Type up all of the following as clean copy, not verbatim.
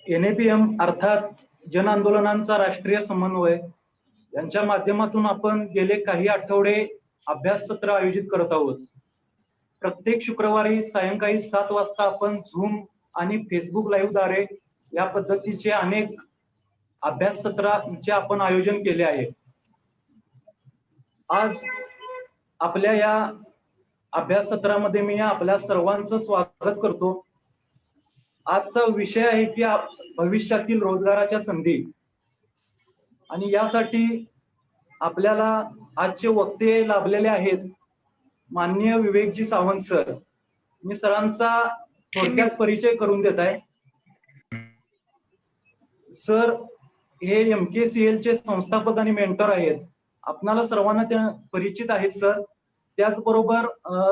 NAPM अर्थात जन आंदोलनांचा राष्ट्रीय समन्वय यांच्या माध्यमातून आपण गेले काही आठवडे अभ्यास सत्र आयोजित करत आहोत. प्रत्येक शुक्रवारी सायंकाळी 7 वाजता आपण झूम आणि फेसबुक लाईव्ह द्वारे या पद्धतीचे अनेक अभ्यास सत्रांचे आपण आयोजन केले आहे. आज आपल्या या अभ्यास सत्रामध्ये मी आपल्या सर्वांचं स्वागत करतो. आजचा विषय आहे की भविष्यातील रोजगाराच्या संधी, आणि यासाठी आपल्याला आजचे वक्ते लाभलेले आहेत माननीय विवेकजी सावंत सर. मी सरांचा थोडक्यात परिचय करून देत आहे. सर हे MKCL चे संस्थापक आणि मेंटर आहेत. आपणाला सर्वांना त्या परिचित आहेत सर. त्याचबरोबर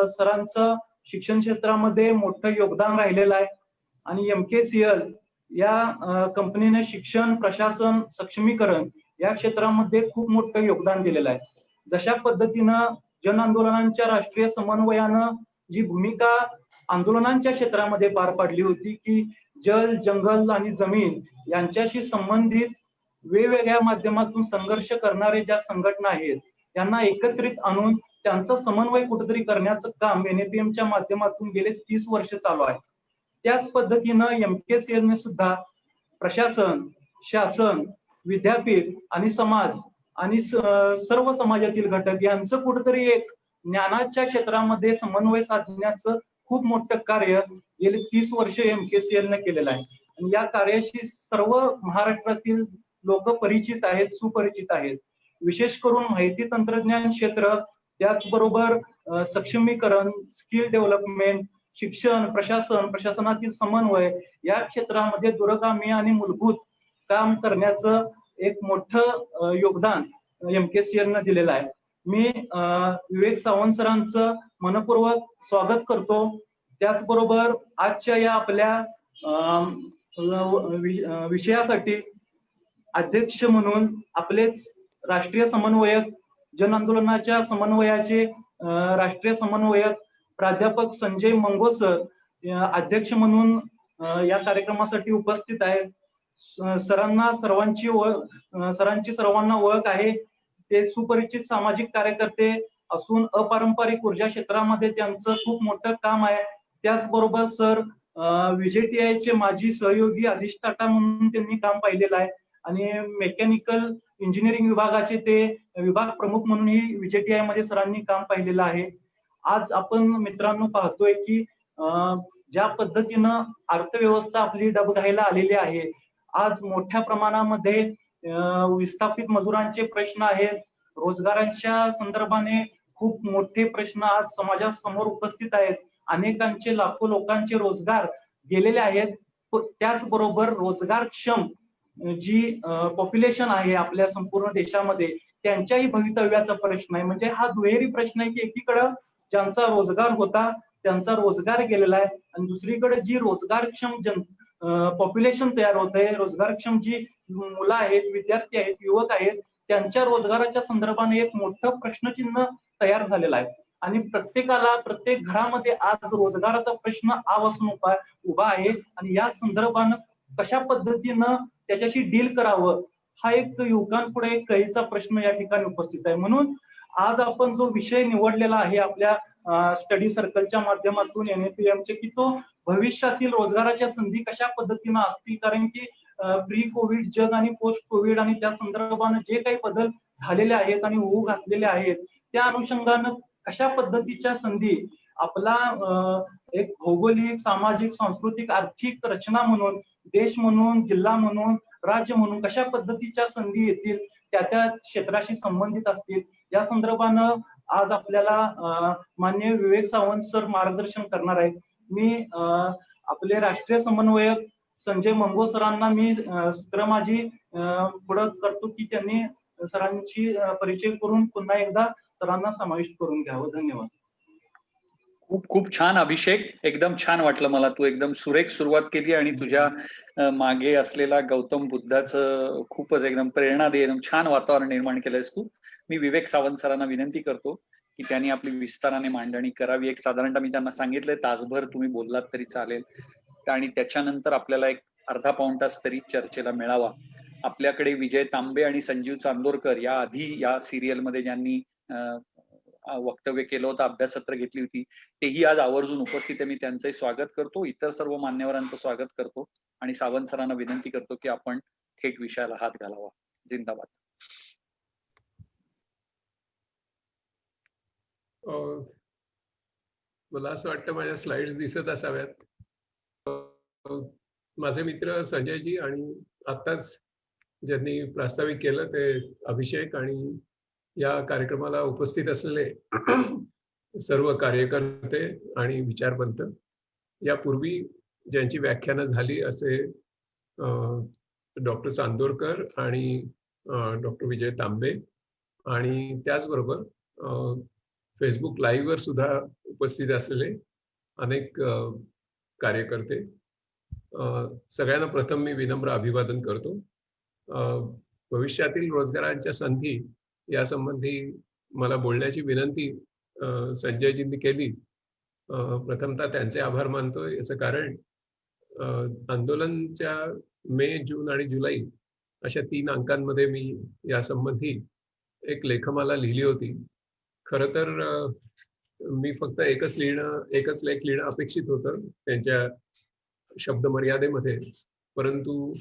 सरांचं शिक्षण क्षेत्रामध्ये मोठं योगदान राहिलेलं आहे आणि MKCL या कंपनीने शिक्षण, प्रशासन, सक्षमीकरण या क्षेत्रामध्ये खूप मोठं योगदान दिलेलं आहे. जशा पद्धतीनं जन आंदोलनांच्या राष्ट्रीय समन्वयानं जी भूमिका आंदोलनांच्या क्षेत्रामध्ये पार पाडली होती की जल, जंगल आणि जमीन यांच्याशी संबंधित वेगवेगळ्या माध्यमातून संघर्ष करणारे ज्या संघटना आहेत त्यांना एकत्रित आणून त्यांचा समन्वय कुठेतरी करण्याचं काम NAPMच्या माध्यमातून गेले 30 वर्ष चालू आहे. त्याच पद्धतीनं MKCL ने सुद्धा प्रशासन, शासन, विद्यापीठ आणि समाज आणि सर्व समाजातील घटक यांचं कुठेतरी एक ज्ञानाच्या क्षेत्रामध्ये समन्वय साधण्याचं खूप मोठं कार्य गेली 30 वर्ष MKCL ने केलेलं आहे. आणि या कार्याशी सर्व महाराष्ट्रातील लोक परिचित आहेत, सुपरिचित आहेत. विशेष करून माहिती तंत्रज्ञान क्षेत्र, त्याचबरोबर सक्षमीकरण, स्किल डेव्हलपमेंट, शिक्षण, प्रशासन, प्रशासनातील समन्वय या क्षेत्रामध्ये दूरगामी आणि मूलभूत काम करण्याचं एक मोठं योगदान MKCL ने दिलेलं आहे. मी विवेक सावंत सरांचं मनपूर्वक स्वागत करतो. त्याचबरोबर आजच्या या आपल्या विषयासाठी अध्यक्ष म्हणून आपलेच राष्ट्रीय समन्वयक, जन आंदोलनाच्या समन्वयाचे राष्ट्रीय समन्वयक प्राध्यापक संजय मंगो सर अध्यक्ष म्हणून या कार्यक्रमासाठी उपस्थित आहेत. सरांची सर्वांना ओळख आहे. ते सुपरिचित सामाजिक कार्यकर्ते असून अपारंपरिक ऊर्जा क्षेत्रामध्ये त्यांचं खूप मोठं काम आहे. त्याचबरोबर सर VJTI चे माजी सहयोगी अधिष्ठाता म्हणून त्यांनी काम पाहिलेलं आहे आणि मेकॅनिकल इंजिनिअरिंग विभागाचे ते विभाग प्रमुख म्हणूनही VJTI मध्ये सरांनी काम पाहिलेलं आहे. आज आपण मित्रांनो पाहतोय की ज्या पद्धतीनं अर्थव्यवस्था आपली डबघाईला आलेली आहे, आज मोठ्या प्रमाणामध्ये विस्थापित मजुरांचे प्रश्न आहेत, रोजगारांच्या संदर्भाने खूप मोठे प्रश्न आज समाजासमोर उपस्थित आहेत. अनेकांचे, लाखो लोकांचे रोजगार गेलेले आहेत. त्याचबरोबर रोजगारक्षम जी पॉप्युलेशन आहे आपल्या संपूर्ण देशामध्ये त्यांच्याही भवितव्याचा प्रश्न आहे. म्हणजे हा दुहेरी प्रश्न आहे की एकीकडे ज्यांचा रोजगार होता त्यांचा रोजगार गेलेला आहे आणि दुसरीकडे जी रोजगारक्षम पॉप्युलेशन तयार होत आहे, रोजगारक्षम जी मुलं आहेत, विद्यार्थी आहेत, युवक आहेत, त्यांच्या रोजगाराच्या संदर्भाने एक मोठं प्रश्नचिन्ह तयार झालेलं आहे. आणि प्रत्येकाला, प्रत्येक घरामध्ये आज रोजगाराचा प्रश्न आवासून उभा आहे आणि या संदर्भानं कशा पद्धतीनं त्याच्याशी डील करावं हा एक युवकांपुढे एक कळीचा प्रश्न या ठिकाणी उपस्थित आहे. म्हणून आज आपण जो विषय निवडलेला आहे आपल्या स्टडी सर्कलच्या माध्यमातून NAPMचे की तो भविष्यातील रोजगाराच्या संधी कशा पद्धतीनं असतील, कारण की प्री कोविड जग आणि पोस्ट कोविड आणि त्या संदर्भानं जे काही बदल झालेले आहेत आणि होऊ घातलेले आहेत त्या अनुषंगानं कशा पद्धतीच्या संधी आपला एक भौगोलिक, सामाजिक, सांस्कृतिक, आर्थिक रचना म्हणून, देश म्हणून, जिल्हा म्हणून, राज्य म्हणून कशा पद्धतीच्या संधी येतील त्या त्या क्षेत्राशी संबंधित असतील या संदर्भानं आज आपल्याला माननीय विवेक सावंत सर मार्गदर्शन करणार आहेत. मी आपले राष्ट्रीय समन्वयक संजय मंगो सरांना मी सूत्र माझी पुढे करतो की त्यांनी सरांची परिचय करून पुन्हा एकदा सरांना समाविष्ट करून घ्यावं. धन्यवाद. खूप खूप छान अभिषेक, एकदम छान वाटलं मला. तू एकदम सुरेख सुरुवात केली आणि तुझ्या मागे असलेला गौतम बुद्धाचं खूपच एकदम प्रेरणा दे, एकदम छान वातावरण निर्माण केलंयस तू. मी विवेक सावंत सरांना विनंती करतो की त्यांनी आपली विस्ताराने मांडणी करावी. एक साधारणतः मी त्यांना सांगितलंय तासभर तुम्ही बोललात तरी चालेल आणि त्याच्यानंतर आपल्याला एक अर्धा पाऊण तास तरी चर्चेला मिळावा. आपल्याकडे विजय तांबे आणि संजीव चांदोरकर या आधी या सिरियल मध्ये ज्यांनी वक्तव्य केलं होतं, अभ्याससत्र घेतली होती, तेही आज आवर्जून उपस्थित आहे. मी त्यांचंही स्वागत करतो, इतर सर्व मान्यवरांचं स्वागत करतो आणि सावंत सरांना विनंती करतो की आपण थेट विषयाला हात घालावा. जिंदाबाद. मला असं वाटतं माझ्या स्लाइड्स दिसत असाव्यात. माझे मित्र संजयजी आणि आत्ताच ज्यांनी प्रास्ताविक केलं ते अभिषेक आणि या कार्यक्रमाला उपस्थित असलेले सर्व कार्यकर्ते आणि विचारवंत, यापूर्वी ज्यांची व्याख्यानं झाली असे डॉक्टर चांदोरकर आणि डॉक्टर विजय तांबे, आणि त्याचबरोबर फेसबुक लाईव्हवर सुद्धा उपस्थित असलेले अनेक कार्यकर्ते, सगळ्यांना प्रथम मी विनम्र अभिवादन करतो. भविष्यातील रोजगारांच्या संधी यासंबंधी मला बोलण्याची विनंती संजयजींनी केली. प्रथमतः त्यांचे आभार मानतो. याचं कारण आंदोलनच्या मे, जून आणि जुलै अशा 3 अंकांमध्ये मी यासंबंधी एक लेखमाला लिहिली होती. खरं तर मी फक्त एकच लेख लिहिणं अपेक्षित होतं त्यांच्या शब्द मर्यादेमध्ये, परंतु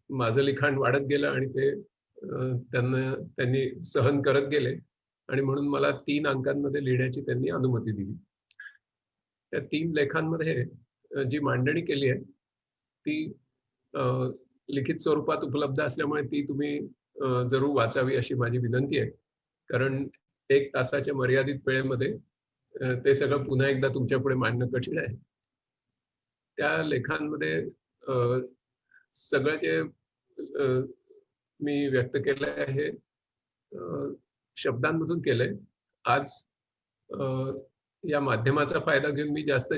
माझं लिखाण वाढत गेलं आणि ते त्यांनी सहन करत गेले आणि म्हणून मला 3 अंकांमध्ये लिहिण्याची त्यांनी अनुमती दिली. त्या 3 लेखांमध्ये जी मांडणी केली आहे ती लिखित स्वरूपात उपलब्ध असल्यामुळे ती तुम्ही जरूर वाचावी अशी माझी विनंती आहे. कारण 1 तासाच्या मर्यादित वेळेमध्ये ते सगळं पुन्हा एकदा तुमच्या पुढे मांडणं कठीण आहे. त्या लेखांमध्ये सगळं जे मी व्यक्त केलं आहे शब्दांमधून केलंय. आज या माध्यमाचा फायदा घेऊन मी जास्त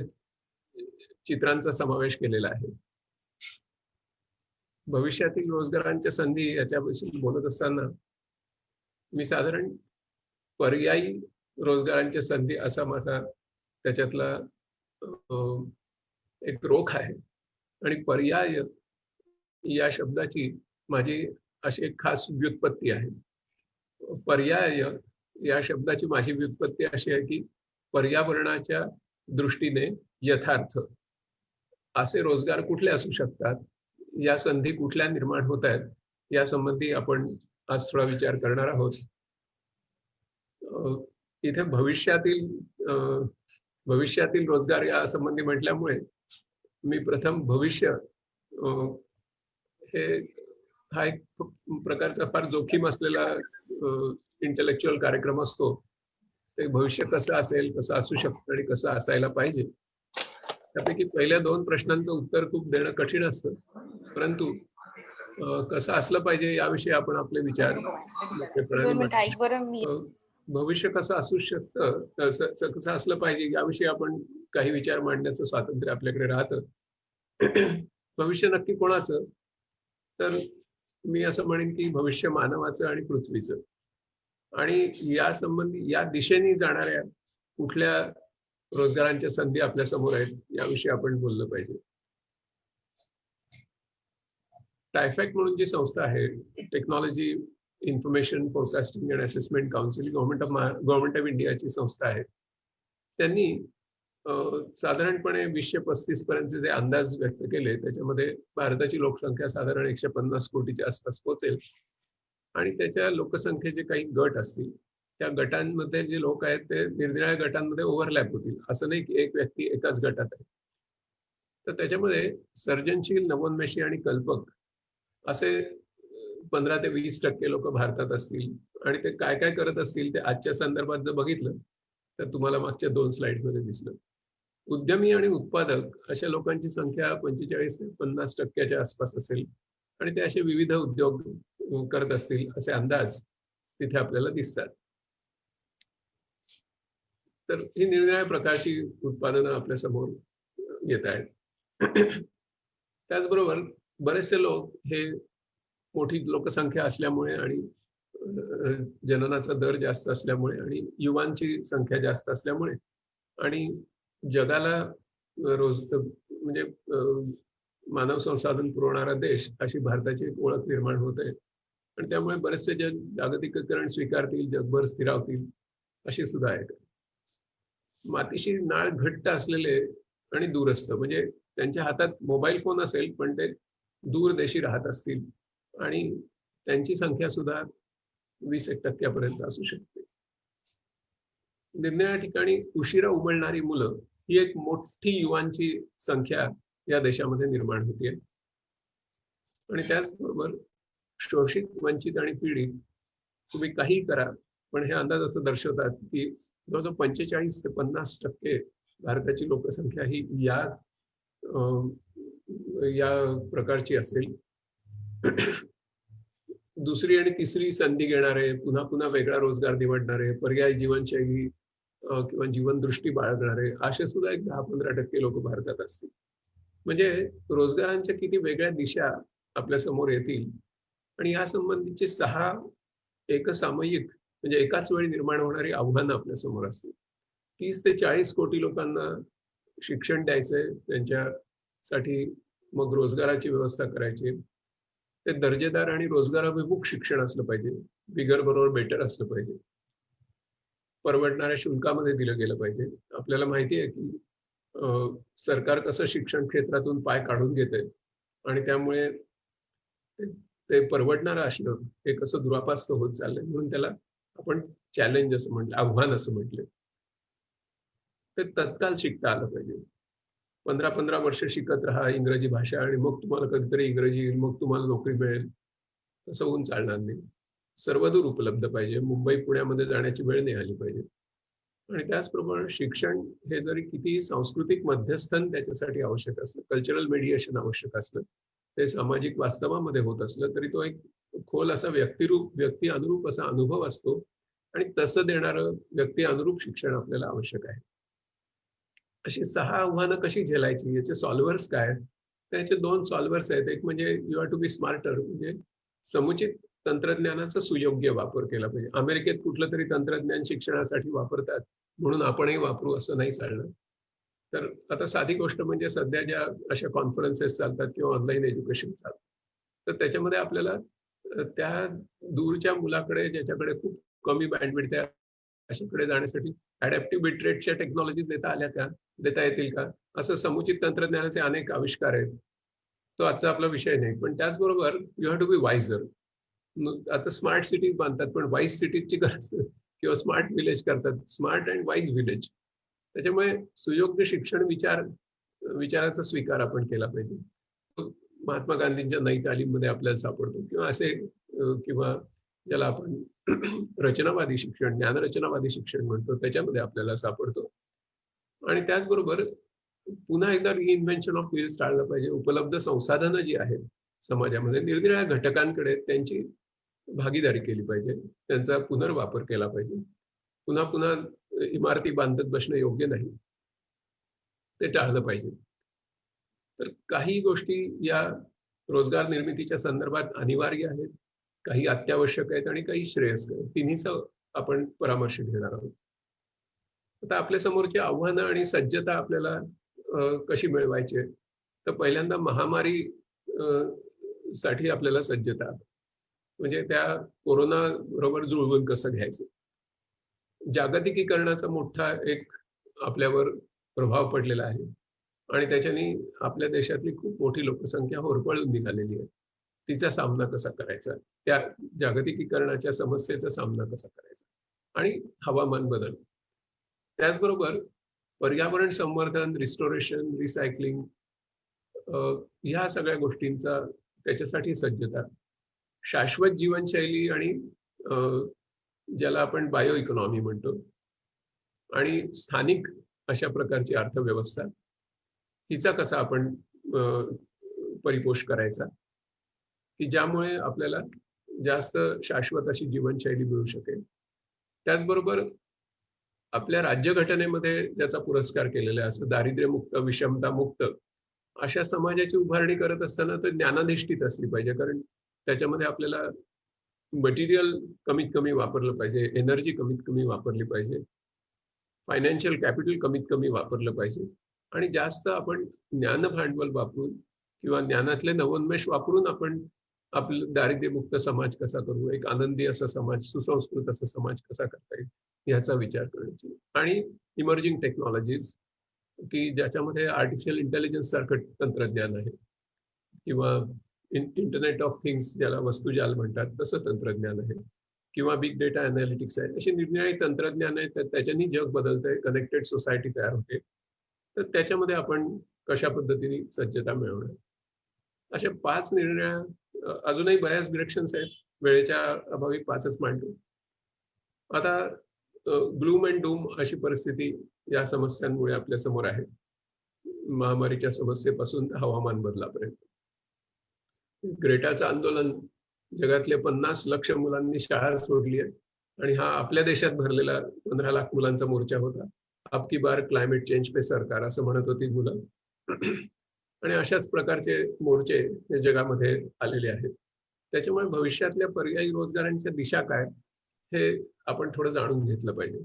चित्रांचा समावेश केलेला आहे. भविष्यातील रोजगारांच्या संधी याच्याविषयी बोलत असताना मी साधारण पर्यायी रोजगारांच्या संधी असा माझा त्याच्यातला एक रोख आहे. आणि पर्याय या शब्दाची माझी अशी एक खास व्युत्पत्ती आहे. पर्याय या शब्दाची माझी व्युत्पत्ती अशी आहे की पर्यावरणाच्या दृष्टीने यथार्थ असे रोजगार कुठले असू शकतात, या संधी कुठल्या निर्माण होत आहेत, यासंबंधी आपण आज थोडा विचार करणार आहोत. इथे भविष्यातील रोजगार या संबंधी म्हटल्यामुळे मी प्रथम भविष्य हा एक प्रकारचा फार जोखीम असलेला इंटेलेक्च्युअल कार्यक्रम असतो. ते भविष्य कसं असेल, कसं असू शकतं आणि कसं असायला पाहिजे, त्यापैकी पहिल्या 2 प्रश्नांचं उत्तर खूप देणं कठीण असतं. परंतु कसं असलं पाहिजे याविषयी आपण आपले विचार भविष्य कसं असू शकतं, कसं असलं पाहिजे याविषयी आपण काही विचार मांडण्याचं स्वातंत्र्य आपल्याकडे राहतं. भविष्य नक्की कोणाचं? तर मी असं म्हणेन की भविष्य मानवाचं आणि पृथ्वीचं, आणि या संबंधी या दिशेने जाणाऱ्या कुठल्या रोजगारांच्या संधी आपल्या समोर आहेत याविषयी आपण बोललं पाहिजे. टायफॅक्ट म्हणून जी संस्था आहे, technology information forecasting and assessment council, government of इंडियाची संस्था आहे. त्यांनी साधारणपणे 235 पर्यंतचे जे अंदाज व्यक्त केले त्याच्यामध्ये भारताची लोकसंख्या साधारण 150 कोटीच्या आसपास पोहोचेल, आणि त्याच्या लोकसंख्येचे काही गट असतील, त्या गटांमध्ये जे लोक आहेत ते निरनिराळ्या गटांमध्ये ओव्हरलॅप होतील. असं नाही की एक व्यक्ती एकाच गटात आहे. तर त्याच्यामध्ये सर्जनशील, नवोन्मेषी आणि कल्पक असे 15 ते 20% लोक भारतात असतील, आणि ते काय काय करत असतील ते आजच्या संदर्भात जर बघितलं तर तुम्हाला मागच्या 2 स्लाइड्समध्ये दिसलं. उद्यमी आणि उत्पादक अशा लोकांची संख्या 45 ते 50% आसपास असेल, आणि ते असे विविध उद्योग करत असतील असे अंदाज तिथे आपल्याला दिसतात. तर ही निरनिराळ्या प्रकारची उत्पादनं आपल्या समोर येत आहेत. त्याचबरोबर बरेचसे लोक हे मोठी लोकसंख्या असल्यामुळे आणि जननाचा दर जास्त असल्यामुळे आणि युवांची संख्या जास्त असल्यामुळे आणि जगाला म्हणजे मानव संसाधन पुरवणारा देश अशी भारताची एक ओळख निर्माण होत आहे. आणि त्यामुळे बरेचसे जण जागतिकीकरण स्वीकारतील, जगभर स्थिरावतील अशी सुद्धा आहे. मातीशी नाळ घट्ट असलेले आणि दूरस्थ, म्हणजे त्यांच्या हातात मोबाईल फोन असेल पण ते दूर देशी राहत असतील आणि त्यांची संख्या सुद्धा 20% असू शकते. निरनिराळ्या ठिकाणी उशिरा उमलणारी मुलं ही एक मोठी युवांची संख्या या देशामध्ये निर्माण होते. आणि त्याचबरोबर शोषित, वंचित आणि पीडित तुम्ही काही करा, पण हे अंदाज असं दर्शवतात की जवळजवळ 45 ते 50% भारताची लोकसंख्या ही या प्रकारची असेल. दुसरी आणि तिसरी संधी घेणारे, पुन्हा पुन्हा वेगळा रोजगार निवडणारे, पर्यायी जीवनशैली किंवा जीवनदृष्टी बाळगणारे असे सुद्धा एक 10-15% लोक भारतात असतील. म्हणजे रोजगारांच्या किती वेगळ्या दिशा आपल्या समोर येतील आणि या संबंधीचे 6 एकसामयिक म्हणजे एकाच वेळी निर्माण होणारी आव्हानं आपल्या समोर असतील. 30 ते 40 कोटी लोकांना शिक्षण द्यायचंय, त्यांच्यासाठी मग रोजगाराची व्यवस्था करायची. ते दर्जेदार आणि रोजगाराभिमुख शिक्षण असलं पाहिजे, बिगर बरोबर बेटर असलं पाहिजे, परवडणाऱ्या शुल्कामध्ये दिलं गेलं पाहिजे. आपल्याला माहिती आहे की सरकार कसं शिक्षण क्षेत्रातून पाय काढून घेतंय आणि त्यामुळे ते परवडणारं असणं हे कसं दुरापास्त होत चाललंय. म्हणून त्याला आपण चॅलेंज असं म्हटलं, आव्हान असं म्हटलं. ते तत्काळ शिकता आलं पाहिजे. 15-15 वर्ष शिकत राहा इंग्रजी भाषा आणि मग तुम्हाला कधीतरी इंग्रजी येईल, मग तुम्हाला नोकरी मिळेल, तसं होऊन चालणार नाही. सर्वदूर उपलब्ध पाहिजे. मुंबई पुण्यामध्ये जाण्याची वेळ नाही आली पाहिजे. आणि त्याचप्रमाणे शिक्षण हे जरी किती सांस्कृतिक मध्यस्थन त्याच्यासाठी आवश्यक असलं, कल्चरल मेडिएशन आवश्यक असलं, ते सामाजिक वास्तवामध्ये होत असलं तरी तो एक खोल असा व्यक्ती अनुरूप असा अनुभव असतो आणि तसं देणारं व्यक्ती अनुरूप शिक्षण आपल्याला आवश्यक आहे. अशी 6 आव्हानं कशी झेलायची, याचे सॉल्व्हर्स काय? त्याचे 2 सॉल्व्हर्स आहेत. एक म्हणजे you have to be smarter, म्हणजे समुचित तंत्रज्ञानाचा सुयोग्य वापर केला पाहिजे. अमेरिकेत कुठलं तरी तंत्रज्ञान शिक्षणासाठी वापरतात म्हणून आपणही वापरू असं नाही चालणार. तर आता साधी गोष्ट म्हणजे सध्या ज्या अशा कॉन्फरन्सेस चालतात किंवा ऑनलाईन एज्युकेशन चालतं, तर त्याच्यामध्ये आपल्याला त्या दूरच्या मुलाकडे ज्याच्याकडे खूप कमी बँडविड्थ आहे अशाकडे जाण्यासाठी अडॅप्टिव्ह बिटरेटच्या टेक्नॉलॉजीज देता येतील का, असं समुचित तंत्रज्ञानाचे अनेक आविष्कार आहेत. तो आजचा आपला विषय नाही. पण त्याचबरोबर यू हॅव टू बी वाईजर. आता स्मार्ट सिटीज बांधतात पण वाईज सिटीजची गरज किंवा स्मार्ट विलेज करतात, स्मार्ट अँड वाईज विलेज. त्याच्यामुळे सुयोग्य शिक्षण विचाराचा स्वीकार आपण केला पाहिजे. महात्मा गांधींच्या नई तालीममध्ये आपल्याला सापडतो किंवा असे किंवा ज्याला आपण रचनावादी शिक्षण, ज्ञानरचनावादी शिक्षण म्हणतो, त्याच्यामध्ये आपल्याला सापडतो. आणि त्याचबरोबर पुन्हा एकदा रिइन्व्हेन्शन ऑफ व्हील्स टाळलं पाहिजे. उपलब्ध संसाधनं जी आहेत समाजामध्ये निरनिराळ्या घटकांकडे त्यांची भागीदारी केली पाहिजे, त्यांचा पुनर्वापर केला पाहिजे. पुन्हा पुन्हा इमारती बांधत बसणं योग्य नाही, ते टाळलं पाहिजे. तर काही गोष्टी या रोजगार निर्मितीच्या संदर्भात अनिवार्य आहेत, काही अत्यावश्यक आहेत आणि काही श्रेयस्कर. तिन्हीचा आपण परामर्श घेणार आहोत. आता आपल्या समोरची आव्हानं आणि सज्जता आपल्याला कशी मिळवायची, तर पहिल्यांदा महामारी साठी आपल्याला सज्जता, म्हणजे त्या कोरोना बरोबर जुळवून कसं घ्यायचं. जागतिकीकरणाचा मोठा एक आपल्यावर प्रभाव पडलेला आहे आणि त्याच्याने आपल्या देशातली खूप मोठी लोकसंख्या होरपळून निघालेली आहे. तिचा सामना कसा करायचा, त्या जागतिकीकरणाच्या समस्येचा सामना कसा करायचा. आणि हवामान बदल, त्याचबरोबर पर्यावरण संवर्धन, रिस्टोरेशन, रिसायकलिंग, ह्या सगळ्या गोष्टींचा त्याच्यासाठी सज्जता, शाश्वत जीवनशैली आणि ज्याला आपण बायो इकॉनॉमी म्हणतो, आणि स्थानिक अशा प्रकारची अर्थव्यवस्था, हिचा कसा आपण परिपोष करायचा की ज्यामुळे आपल्याला जास्त शाश्वत अशी जीवनशैली मिळू शकेल. त्याचबरोबर आपल्या राज्यघटनेमध्ये ज्याचा पुरस्कार केलेला आहे, असं दारिद्र्यमुक्त, विषमतामुक्त अशा समाजाची उभारणी करत असताना तर ज्ञानाधिष्ठित असली पाहिजे. कारण त्याच्यामध्ये आपल्याला मटेरियल कमीत कमी वापरलं पाहिजे, एनर्जी कमीत कमी वापरली पाहिजे, फायनान्शियल कॅपिटल कमीत कमी वापरलं पाहिजे आणि जास्त आपण ज्ञान भांडवल वापरून किंवा ज्ञानातले नवोन्मेष वापरून आपण आपलं दारिद्र्यमुक्त समाज कसा करू, एक आनंदी असा समाज, सुसंस्कृत असा समाज कसा करता येईल याचा विचार करायची. आणि इमर्जिंग टेक्नॉलॉजीज की ज्याच्यामध्ये आर्टिफिशियल इंटेलिजन्स सारखं तंत्रज्ञान आहे किंवा इंटरनेट ऑफ थिंग्स ज्याला वस्तुजाल म्हणतात तसं तंत्रज्ञान आहे किंवा बिग डेटा अनालिटिक्स आहे, अशी निरनिराळी तंत्रज्ञान आहे. तर त्याच्यानी जग बदलतंय, कनेक्टेड सोसायटी तयार होते. तर त्याच्यामध्ये आपण कशा पद्धतीने सज्जता मिळवणार, अशा 5 निरनिराळ्या अजूनही बऱ्याच डिरेक्शन्स आहेत, वेळेच्या अभावी 5च मांडतो. आता ग्लूम अँड डूम अशी परिस्थिती या समस्यांमुळे आपल्या समोर आहे, महामारीच्या समस्येपासून हवामान बदलापर्यंत. ग्रेटाचं आंदोलन, जगातल्या 50 लक्ष मुलांनी शाळा सोडली आहे आणि हा आपल्या देशात भरलेला 15 लाख मुलांचा मोर्चा होता. अब की बार क्लायमेट चेंज पे सरकार असं म्हणत होती मुलं. आणि अशाच प्रकारचे मोर्चे हे जगामध्ये आलेले आहेत. त्याच्यामुळे भविष्यातल्या पर्यायी रोजगारांच्या दिशा काय हे आपण थोडं जाणून घेतलं पाहिजे.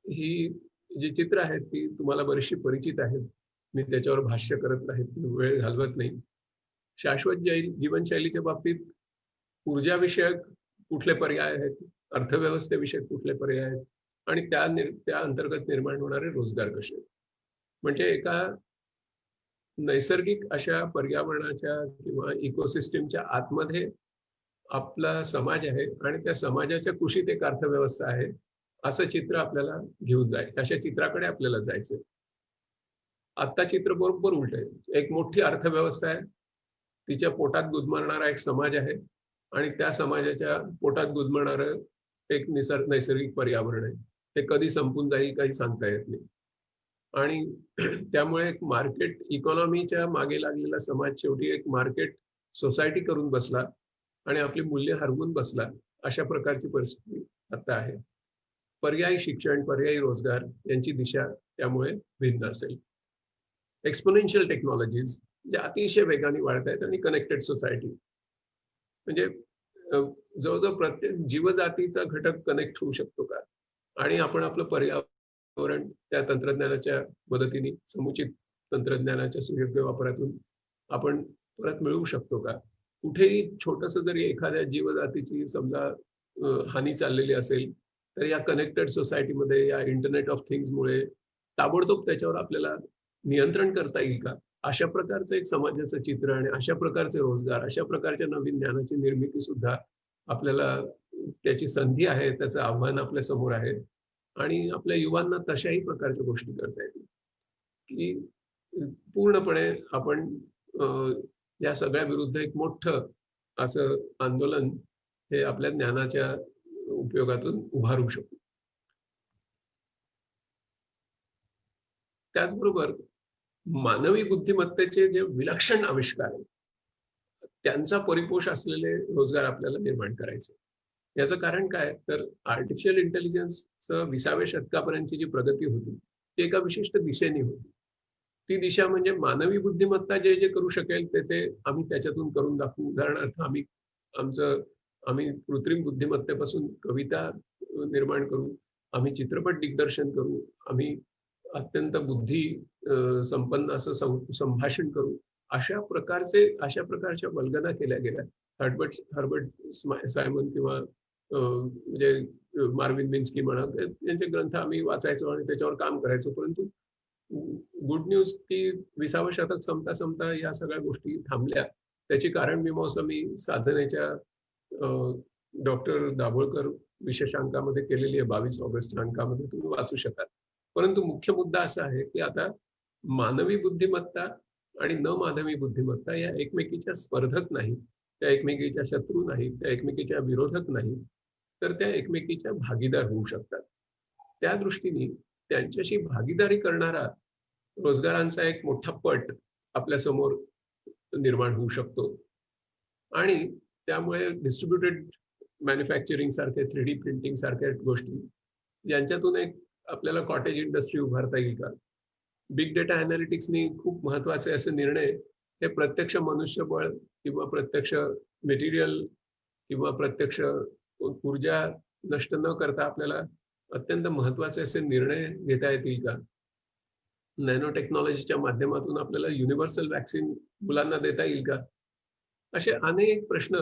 ही जी चित्र आहेत ती तुम्हाला बरीचशी परिचित आहेत, मी त्याच्यावर भाष्य करत नाही, वेळ घालवत नाही. शाश्वत जीवनशैलीच्या बाबतीत ऊर्जाविषयक कुठले पर्याय आहेत, अर्थव्यवस्थेविषयक कुठले पर्याय आहेत आणि त्या अंतर्गत निर्माण होणारे रोजगार कसे. म्हणजे एका नैसर्गिक अशा पर्यावरणाच्या किंवा इकोसिस्टीमच्या आतमध्ये आपला समाज आहे आणि त्या समाजाच्या कुशीत एक अर्थव्यवस्था आहे, असं चित्र आपल्याला घेऊन जाईल. अशा चित्राकडे आपल्याला जायचं. आत्ता चित्र बरोबर उलट आहे. एक मोठी अर्थव्यवस्था आहे, तिच्या पोटात गुदमरणारा एक समाज आहे आणि त्या समाजाच्या पोटात गुदमरणारं एक नैसर्गिक पर्यावरण आहे. ते कधी संपून जाईल काही सांगता येत नाही. आणि त्यामुळे एक मार्केट इकॉनॉमीच्या मागे लागलेला समाज शेवटी एक मार्केट सोसायटी करून बसला आणि आपली मूल्य हरवून बसला. अशा प्रकारची परिस्थिती आता आहे. पर्यायी शिक्षण, पर्यायी रोजगार यांची दिशा त्यामुळे भिन्न असेल. एक्सपोनेन्शियल टेक्नॉलॉजीज ज्या अतिशय वेगाने वाढत आहेत आणि कनेक्टेड सोसायटी, म्हणजे जवळजवळ प्रत्येक जीवजातीचा घटक कनेक्ट होऊ शकतो का, आणि आपण आपलं पर्यावरण त्या तंत्रज्ञानाच्या मदतीने, समुचित तंत्रज्ञानाच्या सुयोग्य वापरातून आपण परत मिळवू शकतो का. कुठेही छोटंसं जरी एखाद्या जीवजातीची समजा हानी चाललेली असेल तर या कनेक्टेड सोसायटीमध्ये, या इंटरनेट ऑफ थिंग्समुळे ताबडतोब त्याच्यावर आपल्याला नियंत्रण करता येईल का. अशा प्रकारचं एक समाजाचं चित्र आणि अशा प्रकारचे रोजगार, अशा प्रकारच्या नवीन ज्ञानाची निर्मिती सुद्धा आपल्याला त्याची संधी आहे, त्याचं आव्हान आपल्या समोर आहे. आणि आपल्या युवांना तशाही प्रकारच्या गोष्टी करता येतील की पूर्णपणे आपण या सगळ्या विरुद्ध एक मोठं असं आंदोलन हे आपल्या ज्ञानाच्या उपयोगातून उभारू शकतो. त्याचबरोबर मानवी बुद्धिमत्तेचे जे विलक्षण आविष्कार आहेत त्यांचा परिपोष असलेले रोजगार आपल्याला निर्माण करायचे. याचं कारण काय, तर आर्टिफिशियल इंटेलिजन्सचं 20व्या शतकापर्यंतची जी प्रगती होती ती एका विशिष्ट दिशेने होती. ती दिशा म्हणजे मानवी बुद्धिमत्ता जे जे करू शकेल ते आम्ही त्याच्यातून करून दाखवू. उदाहरणार्थ आम्ही कृत्रिम बुद्धिमत्तेपासून कविता निर्माण करू, आम्ही चित्रपट दिग्दर्शन करू, आम्ही अत्यंत बुद्धी संपन्न असं संभाषण करू. अशा प्रकारच्या वल्गना केल्या गेल्या. हर्बर्ट सायमन किंवा म्हणजे मार्विन मिन्स्की म्हणा, यांचे ग्रंथ आम्ही वाचायचो आणि त्याच्यावर काम करायचो. परंतु गुड न्यूज की 20वं शतक संपता या सगळ्या गोष्टी थांबल्या. त्याची कारण मीमांसा मी साधनेच्या डॉक्टर दाभोळकर विशेषांकामध्ये केलेली आहे. 22 ऑगस्टच्या अंकामध्ये तुम्ही वाचू शकाल. परंतु मुख्य मुद्दा असा आहे की आता मानवी बुद्धिमत्ता आणि न मानवी बुद्धिमत्ता या एकमेकीच्या स्पर्धक नाही, त्या एकमेकीच्या शत्रू नाही, त्या एकमेकीच्या विरोधक नाही, तर त्या एकमेकीच्या भागीदार होऊ शकतात. त्या दृष्टीने त्यांच्याशी भागीदारी करणारा रोजगारांचा एक मोठा पट आपल्या समोर निर्माण होऊ शकतो. आणि त्यामुळे डिस्ट्रीब्युटेड मॅन्युफॅक्चरिंग सारखे, 3D प्रिंटिंग सारख्या गोष्टी यांच्यातून एक आपल्याला कॉटेज इंडस्ट्री उभारता येईल का. बिग डेटा अनालिटिक्सनी खूप महत्वाचे असे निर्णय हे प्रत्यक्ष मनुष्यबळ किंवा प्रत्यक्ष मटेरियल किंवा प्रत्यक्ष ऊर्जा नष्ट न करता आपल्याला अत्यंत महत्वाचे असे निर्णय घेता येतील का. नॅनो टेक्नॉलॉजीच्या माध्यमातून आपल्याला युनिव्हर्सल वॅक्सिन मुलांना देता येईल का? असे अनेक प्रश्न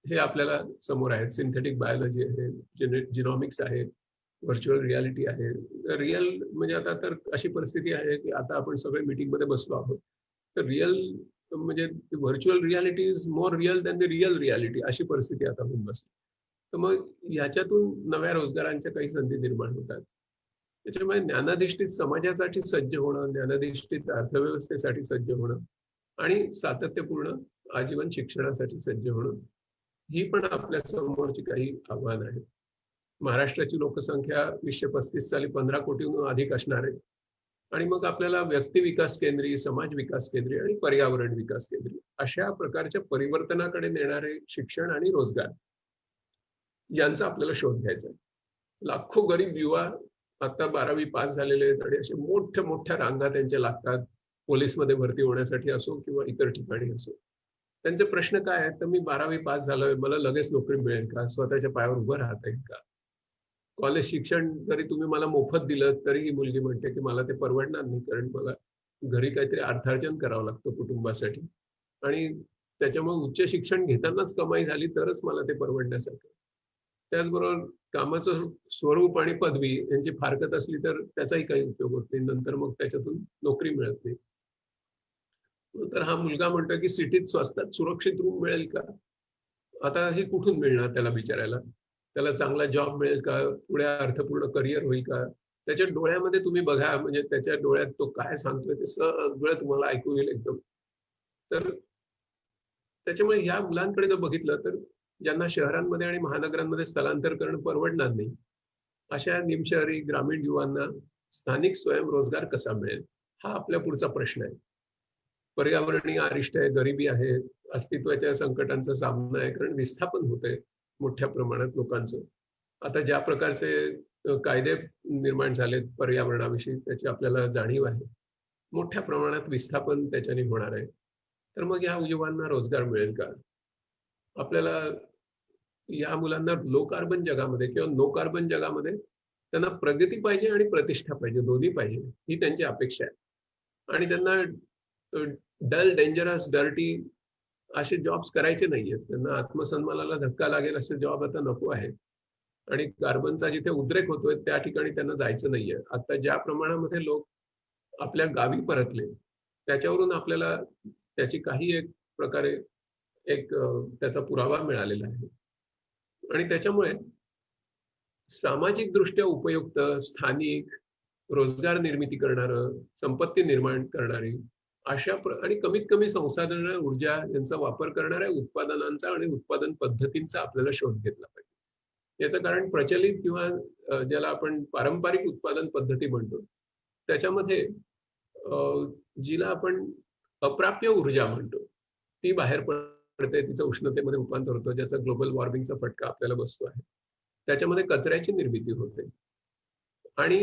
हे आपल्याला समोर आहेत. सिंथेटिक बायोलॉजी आहे, जिनॉमिक्स आहे, व्हर्च्युअल रियालिटी आहे. रिअल म्हणजे आता तर अशी परिस्थिती आहे की आता आपण सगळे मीटिंगमध्ये बसलो आहोत, तर रिअल म्हणजे virtual reality is more real than the real reality, अशी परिस्थिती आता होऊन बसली. तर मग याच्यातून नव्या रोजगारांच्या काही संधी निर्माण होतात. त्याच्यामुळे ज्ञानाधिष्ठित समाजासाठी सज्ज होणं, ज्ञानाधिष्ठित अर्थव्यवस्थेसाठी सज्ज होणं आणि सातत्यपूर्ण आजीवन शिक्षणासाठी सज्ज होणं, ही पण आपल्या समोरची काही आव्हानं आहेत. महाराष्ट्राची लोकसंख्या 2035 साली 15 कोटीहून अधिक असणार आहे. आणि मग आपल्याला व्यक्ती विकास केंद्री, समाज विकास केंद्री आणि पर्यावरण विकास केंद्री अशा प्रकारच्या परिवर्तनाकडे नेणारे शिक्षण आणि रोजगार यांचा आपल्याला शोध घ्यायचा आहे. लाखो गरीब युवा आता 12वी पास झालेले आहेत आणि असे मोठ्या मोठ्या रांगा त्यांच्या लागतात पोलीसमध्ये भरती होण्यासाठी असो किंवा इतर ठिकाणी असो. त्यांचे प्रश्न काय आहेत? तर मी 12वी पास झालोय, मला लगेच नोकरी मिळेल का? स्वतःच्या पायावर उभं राहता येईल का? कॉलेज शिक्षण जरी तुम्ही मला मोफत दिलं तरी ही मुलगी म्हणते की मला ते परवडणार नाही, कारण मला घरी काहीतरी अर्थार्जन करावं लागतं कुटुंबासाठी आणि त्याच्यामुळे उच्च शिक्षण घेतानाच कमाई झाली तरच मला ते परवडण्यासारखं. त्याचबरोबर कामाचं स्वरूप आणि पदवी यांची फारकत असली तर त्याचाही काही उपयोग होत नाही, नंतर मग त्याच्यातून नोकरी मिळत नाही. तर हा मुलगा म्हणतो की सिटीत स्वस्तात सुरक्षित रूम मिळेल का? आता हे कुठून मिळणार त्याला बिचारायला? त्याला चांगला जॉब मिळेल का? पुढे अर्थपूर्ण करिअर होईल का? त्याच्या डोळ्यामध्ये तुम्ही बघा, म्हणजे त्याच्या डोळ्यात तो काय सांगतोय ते सगळं तुम्हाला ऐकू येईल एकदम. तर त्याच्यामुळे ह्या मुलांकडे जर बघितलं तर ज्यांना शहरांमध्ये आणि महानगरांमध्ये स्थलांतर करणं परवडणार नाही, अशा निमशहरी ग्रामीण युवांना स्थानिक स्वयंरोजगार कसा मिळेल, हा आपल्या पुढचा प्रश्न आहे. पर्यावरणीय अरिष्ट आहे, गरिबी आहे, अस्तित्वाच्या संकटांचा सामना आहे, कारण विस्थापन होतंय मोठ्या प्रमाणात लोकांचं. आता ज्या प्रकारचे कायदे निर्माण झालेत पर्यावरणाविषयी त्याची आपल्याला जाणीव आहे. मोठ्या प्रमाणात विस्थापन त्याच्याने होणार आहे. तर मग या युवांना रोजगार मिळेल का? आपल्याला या मुलांना लो कार्बन जगामध्ये किंवा नो कार्बन जगामध्ये त्यांना प्रगती पाहिजे आणि प्रतिष्ठा पाहिजे, दोन्ही पाहिजे, ही त्यांची अपेक्षा आहे. आणि त्यांना डल, डेंजरस, डर्टी असे जॉब्स करायचे नाहीयेत. त्यांना आत्मसन्मानाला धक्का लागेल असे जॉब आता नको आहेत. आणि कार्बनचा जिथे उद्रेक होतोय त्या ठिकाणी त्यांना जायचं नाहीये. आता ज्या प्रमाणामध्ये लोक आपल्या गावी परतले त्याच्यावरून आपल्याला त्याची काही एक प्रकारे त्याचा पुरावा मिळालेला आहे. आणि त्याच्यामुळे सामाजिक दृष्ट्या उपयुक्त, स्थानिक, रोजगार निर्मिती करणारं, संपत्ती निर्माण करणारी अशा आणि कमीत कमी संसाधन, ऊर्जा यांचा वापर करणाऱ्या उत्पादनांचा आणि उत्पादन पद्धतींचा आपल्याला शोध घेतला पाहिजे. याचं कारण प्रचलित किंवा ज्याला आपण पारंपरिक उत्पादन पद्धती म्हणतो त्याच्यामध्ये जिला आपण अप्राप्य ऊर्जा म्हणतो ती बाहेर पडते, तिचं उष्णतेमध्ये रूपांतर होतं, ज्याचा ग्लोबल वॉर्मिंगचा फटका आपल्याला बसतो आहे. त्याच्यामध्ये कचऱ्याची निर्मिती होते आणि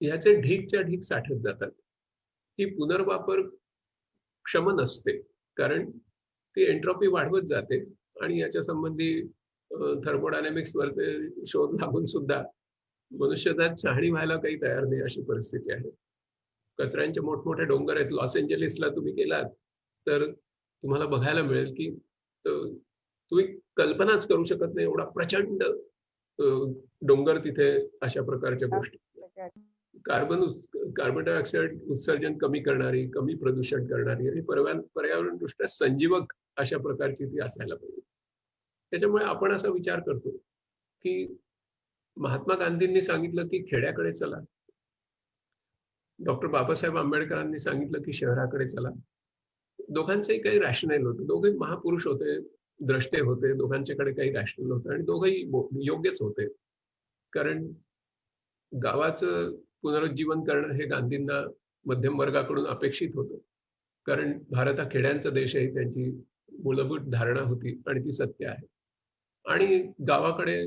ह्याचे ढीकच्या ढीक साठत जातात. ही पुनर्वापर क्षम नसते, कारण ती एंट्रॉपी वाढवत जाते आणि याच्या संबंधी थर्मोडायनॅमिक्स वरचे शोध लागून सुद्धा मनुष्यजात शहाणी व्हायला काही तयार नाही, अशी परिस्थिती आहे. कचऱ्यांचे मोठमोठे डोंगर आहेत. लॉस एंजेलिसला तुम्ही गेलात तर तुम्हाला बघायला मिळेल की तुम्ही कल्पनाच करू शकत नाही एवढा प्रचंड डोंगर तिथे अशा प्रकारच्या गोष्टी. कार्बन डायऑक्साईड उत्सर्जन कमी करणारी, कमी प्रदूषण करणारी आणि पर्यावरण दृष्ट्या संजीवक अशा प्रकारची ती असायला पाहिजे. त्याच्यामुळे आपण असा विचार करतो की महात्मा गांधींनी सांगितलं की खेड्याकडे चला, डॉक्टर बाबासाहेब आंबेडकरांनी सांगितलं की शहराकडे चला. दोघांचंही काही रॅशनल होतं, दोघे महापुरुष होते, द्रष्टे होते, दोघांच्याकडे काही रॅशनल होतं आणि दोघंही योग्यच होते. कारण गावाचं पुनरुज्जीवन करणं हे गांधींना मध्यम वर्गाकडून अपेक्षित होतं, कारण भारत हा खेड्यांचा देश आहे, त्यांची मूलभूत धारणा होती आणि ती सत्य आहे. आणि गावाकडे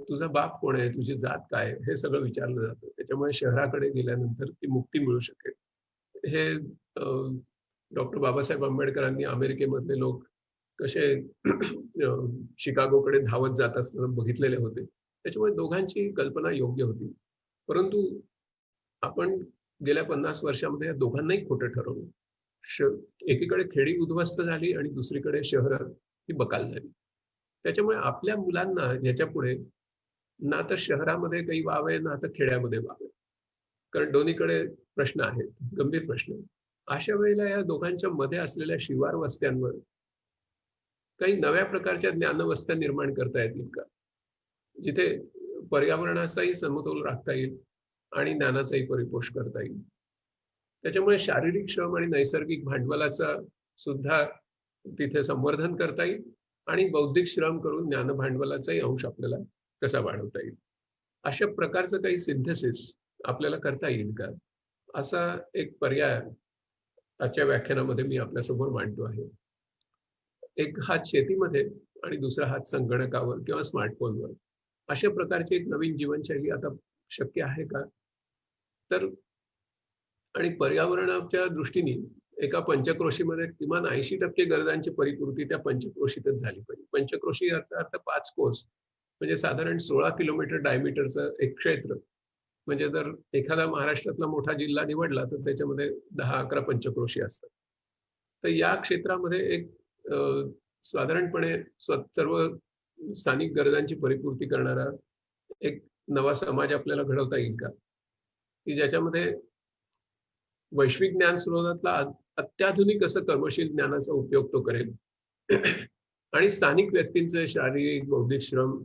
तुझा बाप कोण आहे, तुझी जात काय, हे सगळं विचारलं जातं. त्याच्यामुळे शहराकडे गेल्यानंतर ती मुक्ती मिळू शकेल. हे डॉक्टर बाबासाहेब आंबेडकरांनी अमेरिकेमधले लोक कसे शिकागोकडे धावत जात असताना बघितलेले होते. त्याच्यामुळे दोघांची कल्पना योग्य होती. परंतु आपण गेल्या 50 वर्षामध्ये या दोघांनाही खोटं ठरवलं. एकीकडे खेडी उद्ध्वस्त झाली आणि दुसरीकडे शहरं ही बकाल झाली. त्याच्यामुळे आपल्या मुलांना याच्यापुढे ना तर शहरामध्ये काही वाव आहे, ना तर खेड्यामध्ये वाव आहे. कारण दोन्हीकडे प्रश्न आहेत, गंभीर प्रश्न. अशा वेळेला या दोघांच्या मध्ये असलेल्या शिवार वस्त्यांवर काही नव्या प्रकारच्या ज्ञानवस्था निर्माण करता येतील का? जिथे पर्यावरणाचाही समतोल राखता येईल आणि ज्ञानाचाही परिपोष करता येईल. त्याच्यामुळे शारीरिक श्रम आणि नैसर्गिक भांडवलाचा सुद्धा तिथे संवर्धन करता येईल आणि बौद्धिक श्रम करून ज्ञान भांडवलाचाही अंश आपल्याला कसा वाढवता येईल. अशा प्रकारचं काही सिंथेसिस आपल्याला करता येईल का, असा एक पर्याय आजच्या व्याख्यानामध्ये मी आपल्यासमोर मांडतो आहे. एक हात शेतीमध्ये आणि दुसरा हात संगणकावर किंवा स्मार्टफोनवर, अशा प्रकारची एक नवीन जीवनशैली आता शक्य आहे का? तर आणि पर्यावरणाच्या दृष्टीने एका पंचक्रोशीमध्ये किमान 80% गरजांची परिपूर्ती त्या पंचक्रोशीतच झाली पाहिजे. पंचक्रोशी याचा अर्थ 5 कोस, म्हणजे साधारण 16 किलोमीटर डायमीटरचं एक क्षेत्र. म्हणजे जर एखादा महाराष्ट्रातला मोठा जिल्हा निवडला तर त्याच्यामध्ये 10-11 पंचक्रोशी असतात. तर या क्षेत्रामध्ये एक साधारणपणे सर्व स्थानिक गरजांची परिपूर्ती करणारा एक नवा समाज आपल्याला घडवता येईल का, की ज्याच्यामध्ये वैश्विक ज्ञान स्रोतातला अत्याधुनिक असं कर्मशील ज्ञानाचा उपयोग तो करेल आणि स्थानिक व्यक्तींचे शारीरिक बौद्धिक श्रम,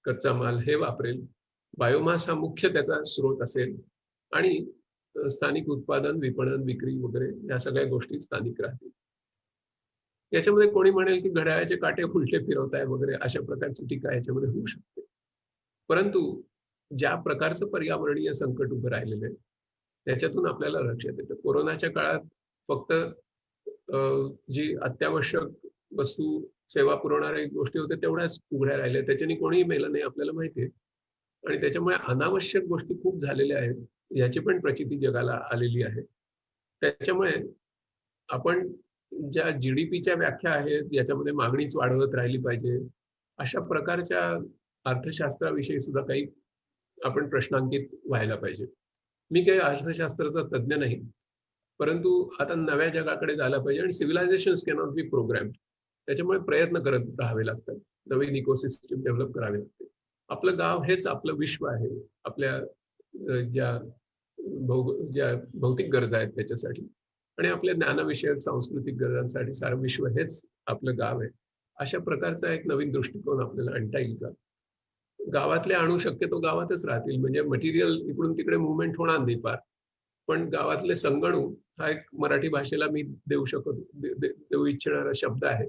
कच्चा माल हे वापरेल. बायोमास हा मुख्य त्याचा स्रोत असेल आणि स्थानिक उत्पादन, विपणन, विक्री वगैरे या सगळ्या गोष्टी स्थानिक राहतील. याच्यामध्ये कोणी म्हणेल की घड्याळाचे काटे उलटे फिरवताय वगैरे, अशा प्रकारची टीका याच्यामध्ये होऊ शकते. परंतु ज्या प्रकारचं पर्यावरणीय संकट उभं राहिलेलं आहे त्याच्यातून आपल्याला लक्षात येतं. कोरोनाच्या काळात फक्त जी अत्यावश्यक वस्तू, सेवा पुरवणाऱ्या गोष्टी होत्या तेवढ्याच उघड्या राहिल्या, त्याच्याने कोणीही मेलं नाही आपल्याला माहिती आहे. आणि त्याच्यामुळे अनावश्यक गोष्टी खूप झालेल्या आहेत, याची पण प्रचिती जगाला आलेली आहे. त्याच्यामुळे आपण ज्या GDPच्या व्याख्या आहेत याच्यामध्ये मागणीच वाढवत राहिली पाहिजे, अशा प्रकारच्या अर्थशास्त्राविषयी सुद्धा काही आपण प्रश्नांकित व्हायला पाहिजे. मी काही अर्थशास्त्राचा तज्ज्ञ नाही, परंतु आता नव्या जगाकडे जायला पाहिजे आणि सिव्हिलायझेशन्स कॅनॉट बी प्रोग्राम्ड. त्याच्यामुळे प्रयत्न करत राहावे लागतात, नवीन इकोसिस्टम डेव्हलप करावे लागते. आपलं गाव हेच आपलं विश्व आहे. आपल्या ज्या भौतिक गरजा आहेत त्याच्यासाठी आणि आपल्या ज्ञानविषयक सांस्कृतिक गरजांसाठी सारं विश्व हेच आपलं गाव आहे. अशा प्रकारचा एक नवीन दृष्टिकोन आपल्याला आणता येईल का? गावातले अणू शक्यतो गावातच राहतील, म्हणजे मटेरियल इकडून तिकडे मुवमेंट होणार नाही फार, पण गावातले संगणू हा एक मराठी भाषेला मी देऊ इच्छिणारा शब्द आहे,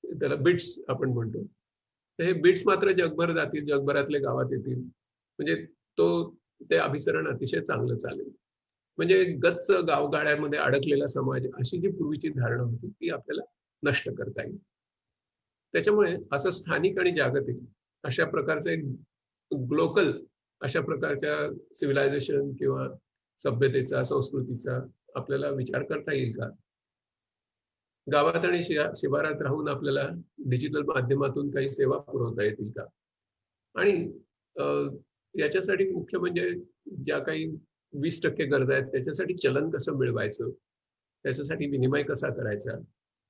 त्याला बिट्स आपण म्हणतो. तर हे बिट्स मात्र जगभर जातील, जगभरातले गावात येतील, म्हणजे ते अभिसरण अतिशय चांगलं चालेल. म्हणजे गच्च गावगाड्यामध्ये अडकलेला समाज, अशी जी पूर्वीची धारणा होती ती आपल्याला नष्ट करता येईल. त्याच्यामुळे असं स्थानिक आणि जागतिक अशा प्रकारचं एक ग्लोकल अशा प्रकारच्या सिव्हिलायझेशन किंवा सभ्यतेचा, संस्कृतीचा आपल्याला विचार करता येईल का? गावात आणि शिवारात राहून आपल्याला डिजिटल माध्यमातून काही सेवा पुरवता येतील का? आणि याच्यासाठी मुख्य म्हणजे ज्या काही 20% गरजा आहेत त्याच्यासाठी चलन कसं मिळवायचं, त्याच्यासाठी विनिमय कसा करायचा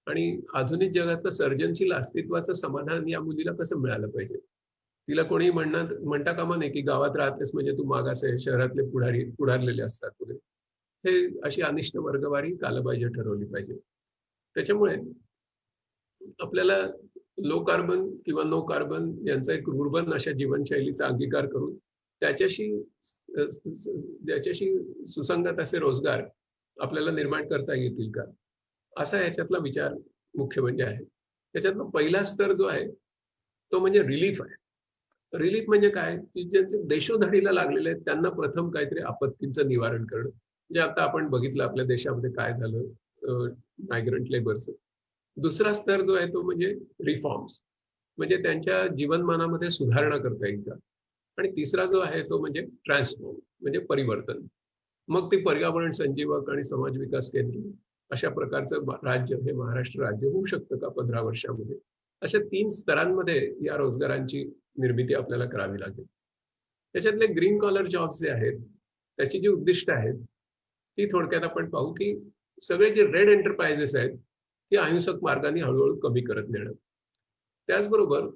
आणि आधुनिक जगातलं सर्जनशील अस्तित्वाचं समाधान या मुलीला कसं मिळालं पाहिजे. तिला कोणी म्हणता कामा नये की गावात राहतेस म्हणजे तू मागास आहे, शहरातले पुढारलेले असतात वगैरे. हे अशी अनिष्ट वर्गवारी कालबाह्य ठरवली पाहिजे. त्याच्यामुळे आपल्याला लो कार्बन किंवा नो कार्बन यांचा एक रुर्बन अशा जीवनशैलीचा अंगीकार करून त्याच्याशी सुसंगत असे रोजगार आपल्याला निर्माण करता येतील का, असा याच्यातला विचार मुख्य म्हणजे आहे. त्याच्यातला पहिला स्तर जो आहे तो म्हणजे रिलीफ आहे. रिलीफ म्हणजे काय, की ज्यांचे देशोधडीला लागलेले आहेत त्यांना प्रथम काहीतरी आपत्तींचं निवारण करणं. जे आता आपण बघितलं आपल्या देशामध्ये काय झालं मायग्रंट लेबरचं. दुसरा स्तर जो आहे तो म्हणजे रिफॉर्म्स, म्हणजे त्यांच्या जीवनमानामध्ये सुधारणा करता येईल का. आणि तिसरा जो आहे तो म्हणजे ट्रान्सफॉर्म, म्हणजे परिवर्तन. मग ते पर्यावरण संजीवक आणि समाज विकास केंद्र अशा प्रकारचं राज्य हे महाराष्ट्र राज्य होऊ शकतं का 15 वर्षामध्ये. अशा 3 स्तरांमध्ये या रोजगारांची निर्मिती आपल्याला करावी लागेल. त्याच्यातले ग्रीन कॉलर जॉब्स जे आहेत त्याची जी उद्दिष्ट आहेत ती थोडक्यात आपण पाहू की सगळे जे रेड एंटरप्राइजेस आहेत ते अहिंसक मार्गाने हळूहळू कमी करत नेणं. त्याचबरोबर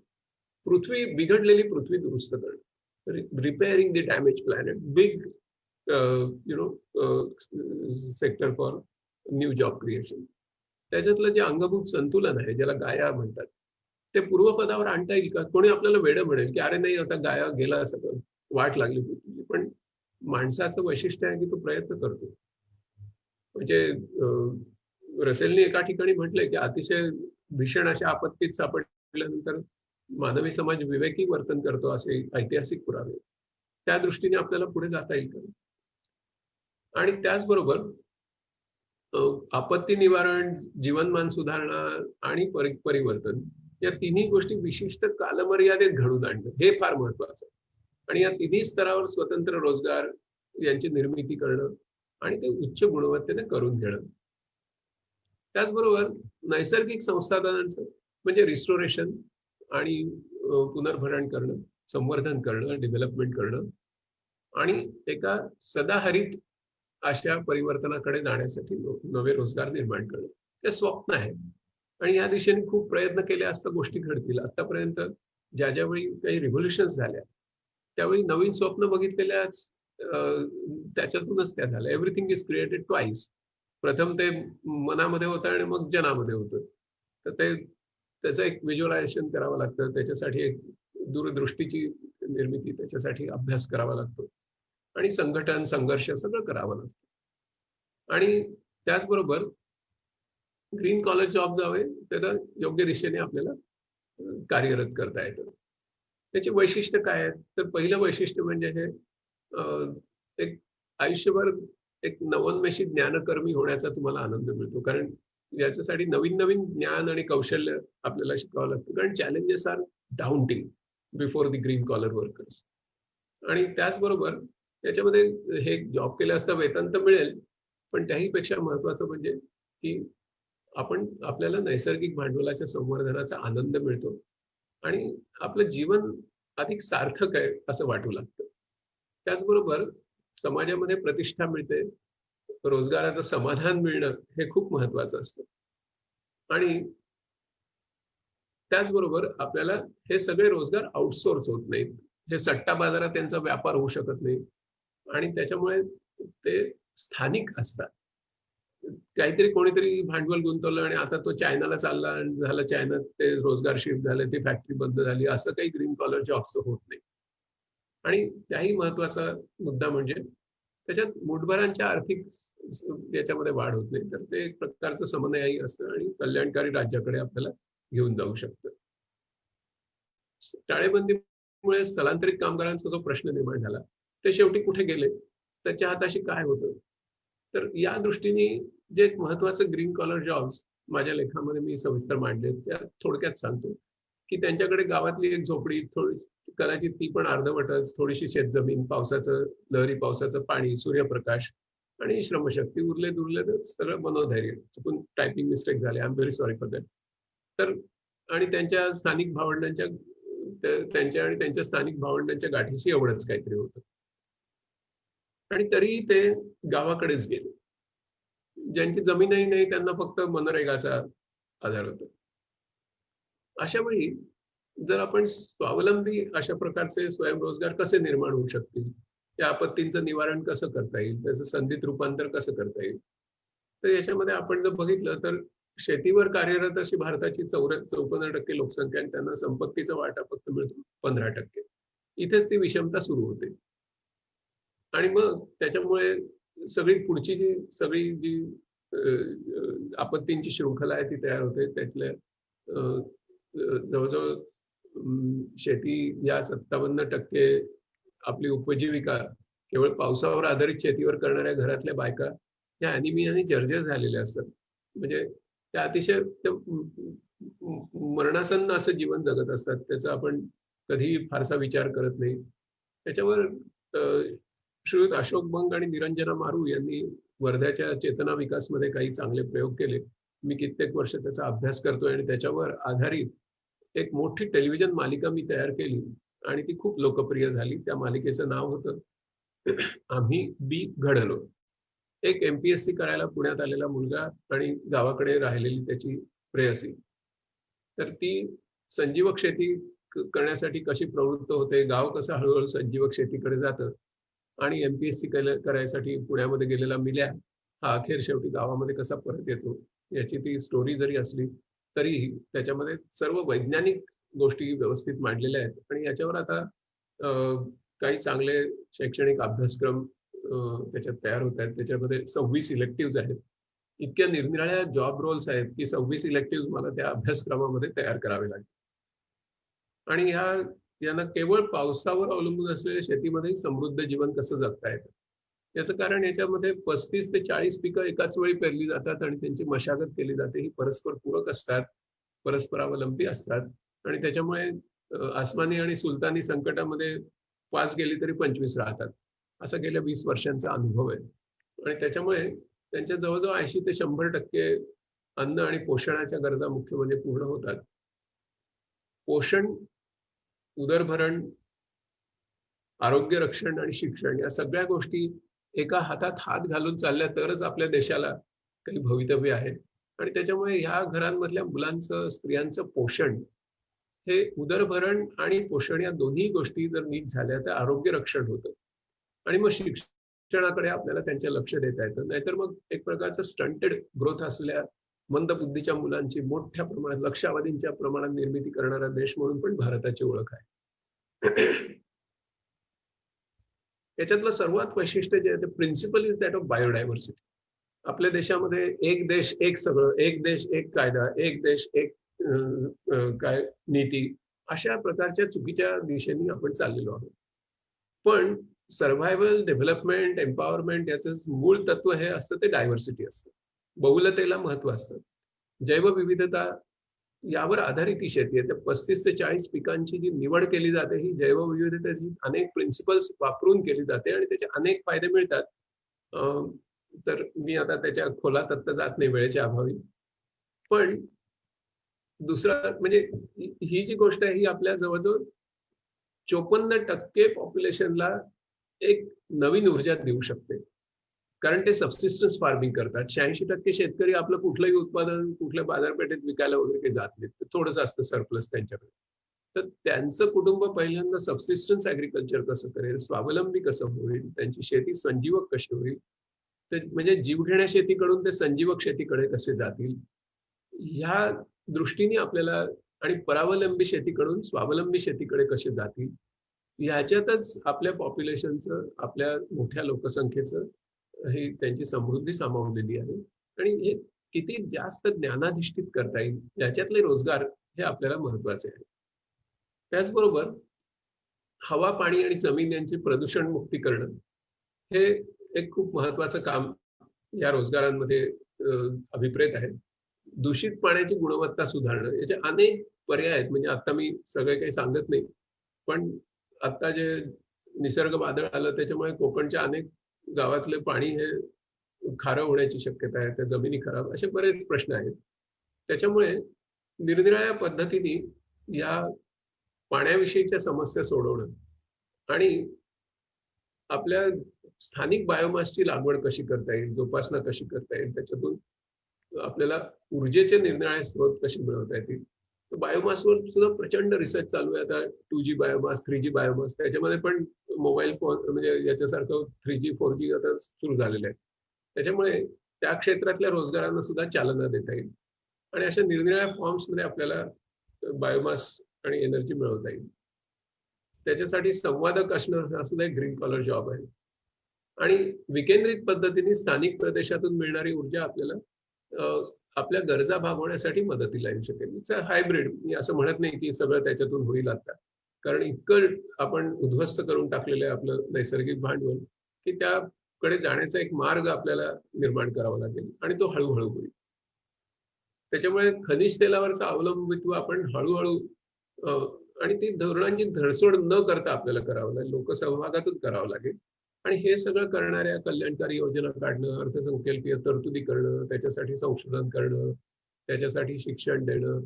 पृथ्वी बिघडलेली पृथ्वी दुरुस्त करणं, repairing the damage planet, big sector for new job creation. त्याच्यातलं जे अंगभूत संतुलन आहे ज्याला गाया म्हणतात ते पूर्वपदावर आणता येईल का? कोणी आपल्याला वेडं म्हणेल की अरे नाही आता गाया गेला सगळं, वाट लागली पृथ्वीची. पण माणसाचं वैशिष्ट्य आहे की तो प्रयत्न करतो. म्हणजे रसेलने एका ठिकाणी म्हटलंय की अतिशय भीषण अशा आपत्तीत सापडल्यानंतर मानवी समाज विवेकी वर्तन करतो असे ऐतिहासिक पुरावे. त्या दृष्टीने आपल्याला पुढे जाता येईल का? आणि त्याचबरोबर आपत्ती निवारण, जीवनमान सुधारणा आणि परिवर्तन या तिन्ही गोष्टी विशिष्ट कालमर्यादेत घडवून आणणं हे फार महत्वाचं आहे. आणि या तिन्ही स्तरावर स्वतंत्र रोजगार यांची निर्मिती करणं आणि ते उच्च गुणवत्तेने करून घेणं. त्याचबरोबर नैसर्गिक संसाधनांचं म्हणजे रिस्टोरेशन आणि पुनर्भरण करणं, संवर्धन करणं, डेव्हलपमेंट करणं आणि एका सदाहरित अशा परिवर्तनाकडे जाण्यासाठी नवे रोजगार निर्माण करणं हे स्वप्न आहे. आणि या दिशेने खूप प्रयत्न केले असता गोष्टी घडतील. आतापर्यंत ज्यावेळी काही रिव्होल्युशन्स झाल्या त्यावेळी नवीन स्वप्न बघितलेल्याच त्याच्यातूनच त्या झाल्या. Everything is created twice. प्रथम ते मनामध्ये होतं आणि मग जनामध्ये होतं. तर ते त्याचं एक व्हिज्युअलायझेशन करावं लागतं, त्याच्यासाठी एक दूरदृष्टीची निर्मिती, त्याच्यासाठी अभ्यास करावा लागतो आणि संघटन संघर्ष सगळं करावं लागतं. आणि त्याचबरोबर ग्रीन कॉलर जॉब जो आहे त्याला योग्य दिशेने आपल्याला कार्यरत करता येतं. त्याची वैशिष्ट्य काय आहेत? तर पहिलं वैशिष्ट्य म्हणजे हे एक आयुष्यभर एक नवोन्मेषी ज्ञानकर्मी होण्याचा तुम्हाला आनंद मिळतो. कारण याच्यासाठी नवीन नवीन ज्ञान आणि कौशल्य आपल्याला शिकावं लागतं. कारण challenges are daunting before the green collar workers. आणि त्याचबरोबर याच्यामध्ये हे जॉब केलं असता वेतन तर मिळेल, पण त्याहीपेक्षा महत्वाचं म्हणजे की आपल्याला नैसर्गिक भांडवलाच्या संवर्धनाचा आनंद मिळतो आणि आपलं जीवन अधिक सार्थक आहे असं वाटू लागतं. त्याचबरोबर समाजामध्ये प्रतिष्ठा मिळते, रोजगाराचं समाधान मिळणं हे खूप महत्वाचं असतं. आणि त्याचबरोबर आपल्याला हे सगळे रोजगार आउटसोर्स होत नाहीत. हे सट्टा बाजारात त्यांचा व्यापार होऊ शकत नाही आणि त्याच्यामुळे ते स्थानिक असतात. काहीतरी कोणीतरी भांडवल गुंतवलं आणि आता तो चायनाला चालला आणि झालं चायनात ते रोजगार शिफ्ट झाले, ती फॅक्टरी बंद झाली, असं काही ग्रीन कॉलर जॉबचं होत नाही. आणि त्याही महत्वाचा मुद्दा म्हणजे त्याच्यात मुठभरांच्या आर्थिक याच्यामध्ये वाढ होत नाही. तर ते एक प्रकारचं समन्वयही असतं आणि कल्याणकारी राज्याकडे आपल्याला घेऊन जाऊ शकतं. टाळेबंदीमुळे स्थलांतरित कामगारांचा जो प्रश्न निर्माण झाला ते शेवटी कुठे गेले, त्याच्या हाताशी काय होतं? तर या दृष्टीने जे महत्वाचं ग्रीन कॉलर जॉब्स माझ्या लेखामध्ये मी सविस्तर मांडले, त्या थोडक्यात सांगतो की त्यांच्याकडे गावातली एक झोपडी, थोडी कदाचित ती पण अर्धवटच, थोडीशी शेतजमीन, पावसाचं लहरी पावसाचं पाणी, सूर्यप्रकाश आणि श्रमशक्ती, उरले दुरले तर सगळं मनोधैर्य. चुकून टायपिंग मिस्टेक झाले, I am very sorry for that. तर आणि त्यांच्या स्थानिक भावंडांच्या त्यांच्या स्थानिक भावंडांच्या गाठीशी एवढंच काहीतरी होतं. आणि तरीही ते गावाकडेच गेले. ज्यांची जमीनही नाही त्यांना फक्त मनरेगाचा आधार होता. अशा वेळी जर आपण स्वावलंबी अशा प्रकारचे स्वयंरोजगार कसे निर्माण होऊ शकतील, त्या आपत्तींचं निवारण कसं करता येईल, त्याचं संधीत रूपांतर कसं करता येईल, तर याच्यामध्ये आपण जर बघितलं तर शेतीवर कार्यरत अशी भारताची 54% लोकसंख्या आणि त्यांना संपत्तीचा वाटा फक्त मिळतो 15%. इथेच ती विषमता सुरू होते. आणि मग त्याच्यामुळे सगळी पुढची सगळी जी आपत्तींची शृंखला आहे ती तयार होते. त्यातल्या जवळजवळ शेती या 57% आपली उपजीविका केवळ पावसावर आधारित शेतीवर करणाऱ्या घरातल्या बायका या अॅनिमियाने जर्जर झालेल्या असतात. म्हणजे त्या अतिशय मरणासन्न असं जीवन जगत असतात. त्याचा आपण कधीही फारसा विचार करत नाही. त्याच्यावर श्रीयुत अशोक बंग आणि निरंजना मारू यांनी वर्ध्याच्या चेतना विकासमध्ये काही चांगले प्रयोग केले. मी कित्येक वर्ष त्याचा अभ्यास करतोय आणि त्याच्यावर आधारित एक मोठी टेलिव्हिजन मालिका मी तयार केली आणि ती खूप लोकप्रिय झाली. त्या मालिकेचं नाव होतं आम्ही बी घडलो. एक MPSC करायला पुण्यात आलेला मुलगा आणि गावाकडे राहिलेली त्याची प्रेयसी, तर ती संजीवक शेती करण्यासाठी कशी प्रवृत्त होते, गाव कसं हळूहळू संजीवक शेतीकडे जातं, आणि MPSC करायसाठी पुण्यामध्ये गेलेला मिल्या हा अखेर शेवटी गावामध्ये कसा परत येतो, याची ती स्टोरी जरी असली तरीही त्याच्यामध्ये सर्व वैज्ञानिक गोष्टी व्यवस्थित मांडलेल्या आहेत. आणि याच्यावर आता काही चांगले शैक्षणिक अभ्यासक्रम त्याच्यात तयार होत आहेत. त्याच्यामध्ये 26 इलेक्टिव्ह आहेत. इतक्या निरनिराळ्या जॉब रोल्स आहेत की 26 इलेक्टिव्ह मला त्या अभ्यासक्रमामध्ये तयार करावे लागेल. आणि यांना केवळ पावसावर अवलंबून असलेल्या शेतीमध्ये समृद्ध जीवन कसं जगता येतं, याचं कारण याच्यामध्ये 35 ते 40 पिकं एकाच वेळी पेरली जातात आणि त्यांची मशागत केली जाते. ही परस्पर पूरक असतात, परस्परावलंबी असतात, आणि त्याच्यामुळे आसमानी आणि सुलतानी संकटामध्ये 5 गेली तरी 25 राहतात, असा गेल्या 20 वर्षांचा अनुभव आहे. आणि त्याच्यामुळे त्यांच्या जवळजवळ 80 ते 100% अन्न आणि पोषणाच्या गरजा मुख्य म्हणजे पूर्ण होतात. पोषण, उदरभरण, आरोग्य रक्षण आणि शिक्षण या सगळ्या गोष्टी एका हातात हात घालून चालल्या तरच आपल्या देशाला काही भवितव्य आहे. आणि त्याच्यामुळे ह्या घरांमधल्या मुलांचं, स्त्रियांचं पोषण हे उदरभरण आणि पोषण या दोन्ही गोष्टी जर नीट झाल्या तर आरोग्य रक्षण होतं, आणि मग शिक्षणाकडे आपल्याला त्यांच्या लक्ष देता येतं. नाहीतर मग एक प्रकारचं स्टंटेड ग्रोथ असलेल्या मंद बुद्धीच्या मुलांची मोठ्या प्रमाणात, लक्षावधींच्या प्रमाणात निर्मिती करणारा देश म्हणून पण भारताची ओळख आहे. याच्यातलं सर्वात वैशिष्ट्य जे आहे ते principle is that of biodiversity. आपल्या देशामध्ये एक देश एक सगळं, एक देश एक कायदा, एक देश एक काय नीती, अशा प्रकारच्या चुकीच्या दिशेने आपण चाललेलो आहोत. पण सर्व्हायव्हल, डेव्हलपमेंट, एम्पॉवरमेंट याचं मूळ तत्व हे असतं ते डायव्हर्सिटी असतं, बहुलतेला महत्व असतं. जैवविविधता यावर आधारित ही शेती आहे. त्या 35 ते 40 पिकांची जी निवड केली जाते ही जैवविविधतेची अनेक प्रिन्सिपल्स वापरून केली जाते आणि त्याचे अनेक फायदे मिळतात. तर मी आता त्याच्या खोलात आत्ता जात नाही वेळेच्या अभावी. पण दुसरा म्हणजे ही जी गोष्ट आहे ही आपल्या जवळजवळ 54% पॉप्युलेशनला एक नवीन ऊर्जा देऊ शकते, कारण ते सबसिस्टन्स फार्मिंग करतात. 86% शेतकरी आपलं कुठलंही उत्पादन कुठल्या बाजारपेठेत विकायला वगैरे काही जात नाहीत, थोडंसं असतं सरप्लस त्यांच्याकडे. तर त्यांचं कुटुंब पहिल्यांदा सबसिस्टन्स ऍग्रिकल्चर कसं करेल, स्वावलंबी कसं होईल, त्यांची शेती संजीवक कशी होईल, ते म्हणजे जीवघेण्या शेतीकडून ते संजीवक शेतीकडे कसे जातील, ह्या दृष्टीने आपल्याला, आणि परावलंबी शेतीकडून स्वावलंबी शेतीकडे कसे जातील, ह्याच्यातच आपल्या पॉप्युलेशनचं, आपल्या मोठ्या लोकसंख्येचं ही त्यांची समृद्धी सामावलेली आहे. आणि हे किती जास्त ज्ञानाधिष्ठित करता येईल याच्यातले रोजगार हे आपल्याला महत्वाचे आहे. त्याचबरोबर हवा, पाणी आणि जमीन यांची प्रदूषण मुक्ती करणं हे एक खूप महत्वाचं काम या रोजगारांमध्ये अभिप्रेत आहे. दूषित पाण्याची गुणवत्ता सुधारणं, याचे अनेक पर्याय आहेत. म्हणजे आता मी सगळे काही सांगत नाही, पण आता जे निसर्ग वादळ आलं त्याच्यामुळे कोकणच्या अनेक गावातले पाणी हे खारं होण्याची शक्यता आहे, त्या जमिनी खराब, असे बरेच प्रश्न आहेत. त्याच्यामुळे निरनिराळ्या पद्धतीने या पाण्याविषयीच्या समस्या सोडवणं आणि आपल्या स्थानिक बायोमासची लागवड कशी करता येईल, जोपासना कशी करता येईल, त्याच्यातून आपल्याला ऊर्जेचे निरनिराळे स्रोत कसे मिळवता येतील. बायोमासवर सुद्धा प्रचंड रिसर्च चालू आहे आता. 2G बायोमास, 3G बायोमास, त्याच्यामध्ये पण मोबाईल फोन म्हणजे याच्यासारखं 3G 4G आता सुरू झालेलं आहे. त्याच्यामुळे त्या क्षेत्रातल्या रोजगारांना सुद्धा चालना देता येईल आणि अशा निरनिराळ्या फॉर्म्समध्ये आपल्याला बायोमास आणि एनर्जी मिळवता येईल. त्याच्यासाठी संवादक असणं हा सुद्धा एक ग्रीन कॉलर जॉब आहे. आणि विकेंद्रित पद्धतीने स्थानिक प्रदेशातून मिळणारी ऊर्जा आपल्याला आपल्या गरजा भागवण्यासाठी मदतीला येऊ शकेल. हायब्रिड, मी असं म्हणत नाही की सगळं त्याच्यातून होईल आता, कारण इतकं आपण उद्ध्वस्त करून टाकलेलं आहे आपलं नैसर्गिक भांडवल की त्याकडे जाण्याचा एक मार्ग आपल्याला निर्माण करावा लागेल आणि तो हळूहळू होईल. त्याच्यामुळे खनिज तेलावरचं अवलंबित्व आपण हळूहळू आणि ती धोरणांची धरसोड न करता आपल्याला करावं लागेल, लोकसहभागातून करावं लागेल. आणि हे सगळं करणाऱ्या कल्याणकारी योजना काढणं, अर्थसंकल्पीय तरतुदी करणं, त्याच्यासाठी संशोधन करणं, त्याच्यासाठी शिक्षण देणं,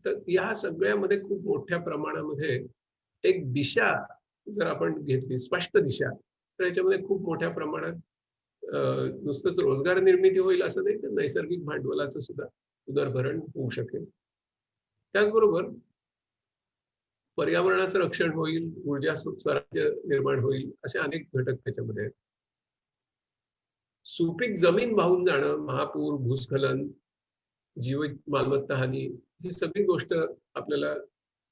तर या सगळ्यामध्ये खूप मोठ्या प्रमाणामध्ये एक दिशा जर आपण घेतली, स्पष्ट दिशा, तर याच्यामध्ये खूप मोठ्या प्रमाणात नुसतंच रोजगार निर्मिती होईल असं नाही, तर नैसर्गिक भांडवलाचं सुद्धा उदरभरण होऊ शकेल. त्याचबरोबर पर्यावरणाचं रक्षण होईल, ऊर्जा स्वराज्य निर्माण होईल, असे अनेक घटक त्याच्यामध्ये आहेत. सुपीक जमीन वाहून जाणं, महापूर, भूस्खलन, जीवित मालमत्ता हानी, ही सगळी गोष्ट आपल्याला,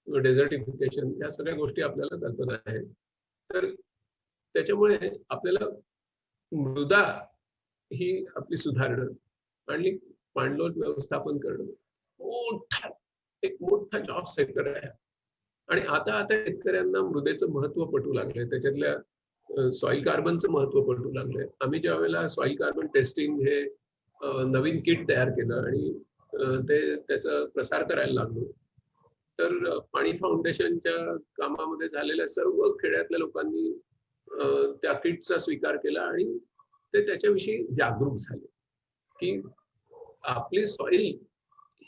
डेझर्टिफिकेशन, या सगळ्या गोष्टी आपल्याला कल्पना आहेत. तर त्याच्यामुळे आपल्याला मृदा ही आपली सुधारणं आणि पाणलोट व्यवस्थापन करणं मोठा एक मोठा जॉब सेक्टर आहे. आणि आता आता शेतकऱ्यांना मृदेचं महत्व पटू लागलंय, त्याच्यातल्या सॉइल कार्बनचं महत्व पटू लागलंय. आम्ही ज्या वेळेला सॉइल कार्बन टेस्टिंग हे नवीन किट तयार केलं आणि ते त्याचा प्रसार करायला लागलो, तर पाणी फाउंडेशनच्या कामामध्ये झालेल्या सर्व खेड्यातल्या लोकांनी त्या किटचा स्वीकार केला आणि ते त्याच्याविषयी जागरूक झाले की आपली सॉइल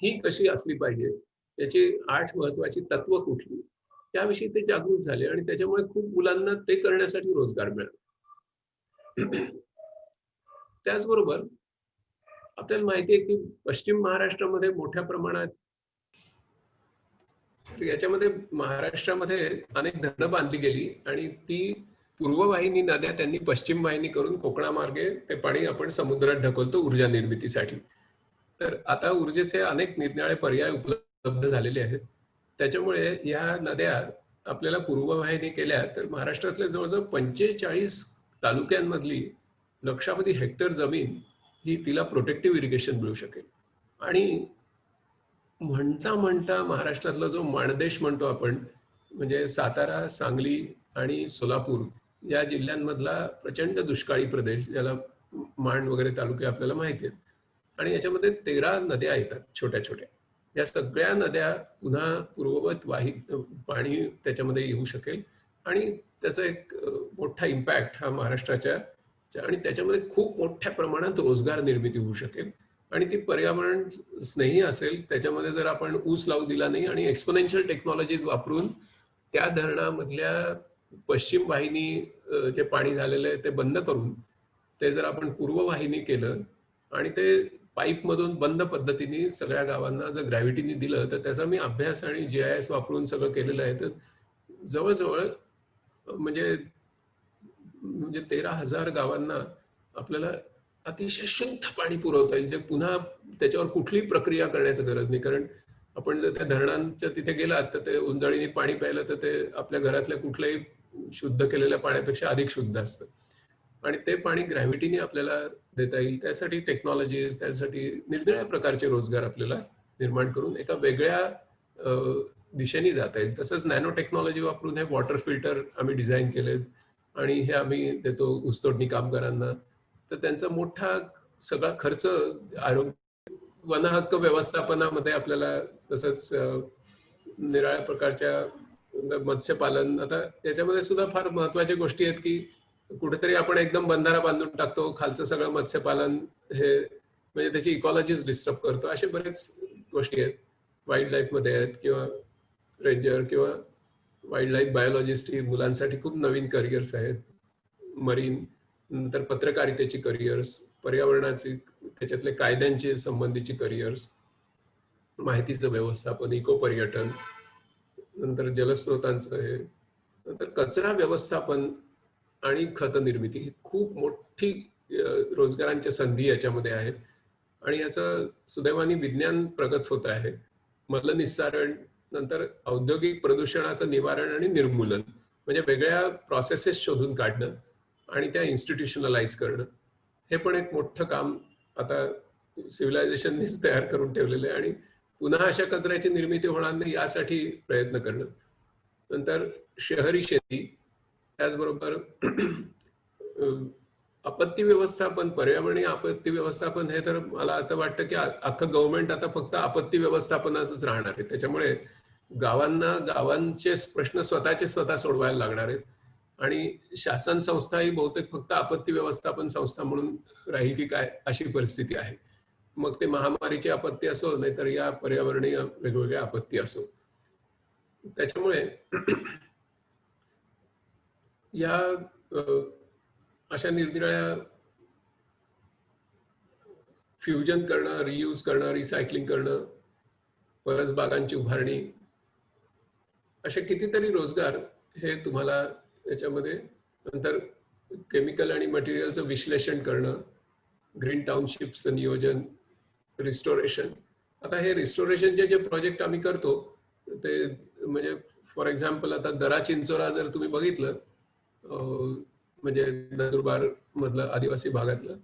ही कशी असली पाहिजे, त्याची 8 महत्वाची तत्व कुठली, त्याविषयी ते जागरूक झाले आणि त्याच्यामुळे खूप मुलांना ते करण्यासाठी रोजगार मिळाला. त्याचबरोबर आपल्याला माहिती आहे की पश्चिम महाराष्ट्रामध्ये मोठ्या प्रमाणात, याच्यामध्ये महाराष्ट्रामध्ये अनेक धरणं बांधली गेली आणि ती पूर्ववाहिनी नद्या त्यांनी पश्चिम वाहिनी करून कोकणामार्गे ते पाणी आपण समुद्रात ढकलतो ऊर्जा निर्मितीसाठी. तर आता ऊर्जेचे अनेक निरनिराळे पर्याय उपलब्ध झालेले आहेत. त्याच्यामुळे या नद्या आपल्याला पूर्ववाहिनी केल्या तर महाराष्ट्रातल्या जवळजवळ 45 तालुक्यांमधली लक्षावधी हेक्टर जमीन ही तिला प्रोटेक्टिव्ह इरिगेशन मिळू शकेल. आणि म्हणता म्हणता महाराष्ट्रातला जो माणदेश म्हणतो आपण, म्हणजे सातारा, सांगली आणि सोलापूर या जिल्ह्यांमधला प्रचंड दुष्काळी प्रदेश, ज्याला माण वगैरे तालुके आपल्याला माहिती आहेत, आणि याच्यामध्ये 13 नद्या येतात छोट्या छोट्या. या सगळ्या नद्या पुन्हा पूर्ववत पाणी त्याच्यामध्ये येऊ शकेल आणि त्याचा एक मोठा इम्पॅक्ट हा महाराष्ट्राच्या, आणि त्याच्यामध्ये खूप मोठ्या प्रमाणात रोजगार निर्मिती होऊ शकेल आणि ती पर्यावरण स्नेही असेल. त्याच्यामध्ये जर आपण ऊस लावू दिला नाही आणि एक्सपोनेन्शियल टेक्नॉलॉजीज वापरून त्या धरणामधल्या पश्चिम वाहिनी जे पाणी झालेलं आहे ते बंद करून ते जर आपण पूर्ववाहिनी केलं आणि ते पाईपमधून बंद पद्धतीने सगळ्या गावांना जर ग्रॅव्हिटीने दिलं, तर त्याचा मी अभ्यास आणि GIS वापरून सगळं केलेलं आहे. तर जवळजवळ म्हणजे 13,000 गावांना आपल्याला अतिशय शुद्ध पाणी पुरवता येईल, जे पुन्हा त्याच्यावर कुठलीही प्रक्रिया करण्याची गरज नाही. कारण आपण जर त्या धरणांच्या तिथे गेलात तर ते उंजळीने पाणी प्यायलं तर ते आपल्या घरातल्या कुठल्याही शुद्ध केलेल्या पाण्यापेक्षा अधिक शुद्ध असतं आणि ते पाणी ग्रॅव्हिटीने आपल्याला देता येईल. त्यासाठी टेक्नॉलॉजीज, त्यासाठी निरनिराळ्या प्रकारचे रोजगार आपल्याला निर्माण करून एका वेगळ्या दिशेने जाता येईल. तसंच नॅनो टेक्नॉलॉजी वापरून हे वॉटर फिल्टर आम्ही डिझाईन केले आणि हे आम्ही देतो ऊसतोडणी कामगारांना. तर त्यांचा मोठा सगळा खर्च आरोग्य, वनहक्क व्यवस्थापनामध्ये आपल्याला, तसंच निराळ्या प्रकारच्या मत्स्यपालन, आता याच्यामध्ये सुद्धा फार महत्वाच्या गोष्टी आहेत की कुठेतरी आपण एकदम बंधारा बांधून टाकतो, खालचं सगळं मत्स्यपालन हे म्हणजे त्याची इकॉलॉजीज डिस्टर्ब करतो. असे बरेच गोष्टी आहेत वाईल्ड लाईफमध्ये आहेत, किंवा रेंजर किंवा वाईल्ड लाईफ बायोलॉजिस्ट ही मुलांसाठी खूप नवीन करिअर्स आहेत. मरीन, नंतर पत्रकारितेची करिअर्स, पर्यावरणाची त्याच्यातले कायद्यांची संबंधीची करिअर्स, माहितीचं व्यवस्थापन, इको पर्यटन, नंतर जलस्रोतांचं हे, नंतर कचरा व्यवस्थापन आणि खत निर्मिती, ही खूप मोठी रोजगारांच्या संधी याच्यामध्ये आहेत. आणि याचं सुदैवाने विज्ञान प्रगत होत आहे. मलनिस्सारण, नंतर औद्योगिक प्रदूषणाचं निवारण आणि निर्मूलन, म्हणजे वेगळ्या प्रोसेसेस शोधून काढणं आणि त्या इन्स्टिट्यूशनलाइज करणं, हे पण एक मोठं काम आता सिव्हिलायझेशननीच तयार करून ठेवलेलं आहे. आणि पुन्हा अशा कचऱ्याची निर्मिती होणार नाही यासाठी प्रयत्न करणं. नंतर शहरी शेती, त्याचबरोबर आपत्ती व्यवस्थापन, पर्यावरणीय आपत्ती व्यवस्थापन, हे तर मला आता वाटतं की अख्खं गव्हर्नमेंट आता फक्त आपत्ती व्यवस्थापनाचंच राहणार आहे. त्याच्यामुळे गावांना गावांचे प्रश्न स्वतःचे स्वतः सोडवायला लागणार आहेत आणि शासन संस्था ही बहुतेक फक्त आपत्ती व्यवस्थापन संस्था म्हणून राहील की काय, अशी परिस्थिती आहे. मग ते महामारीची आपत्ती असो, नाहीतर या पर्यावरणीय वेगवेगळ्या आपत्ती असो. त्याच्यामुळे या अशा निरनिराळ्या फ्युजन करणं, रियूज करणं, रिसायकलिंग करणं, परसबागांची उभारणी, असे कितीतरी रोजगार हे तुम्हाला याच्यामध्ये, नंतर केमिकल आणि मटेरियलचं विश्लेषण करणं, ग्रीन टाउनशिपचं नियोजन, रिस्टोरेशन. आता हे रिस्टोरेशनचे जे प्रोजेक्ट आम्ही करतो ते म्हणजे फॉर एक्झाम्पल आता दरा चिंचोरा जर तुम्ही बघितलं म्हणजे नंदुरबार मधलं आदिवासी भागातलं,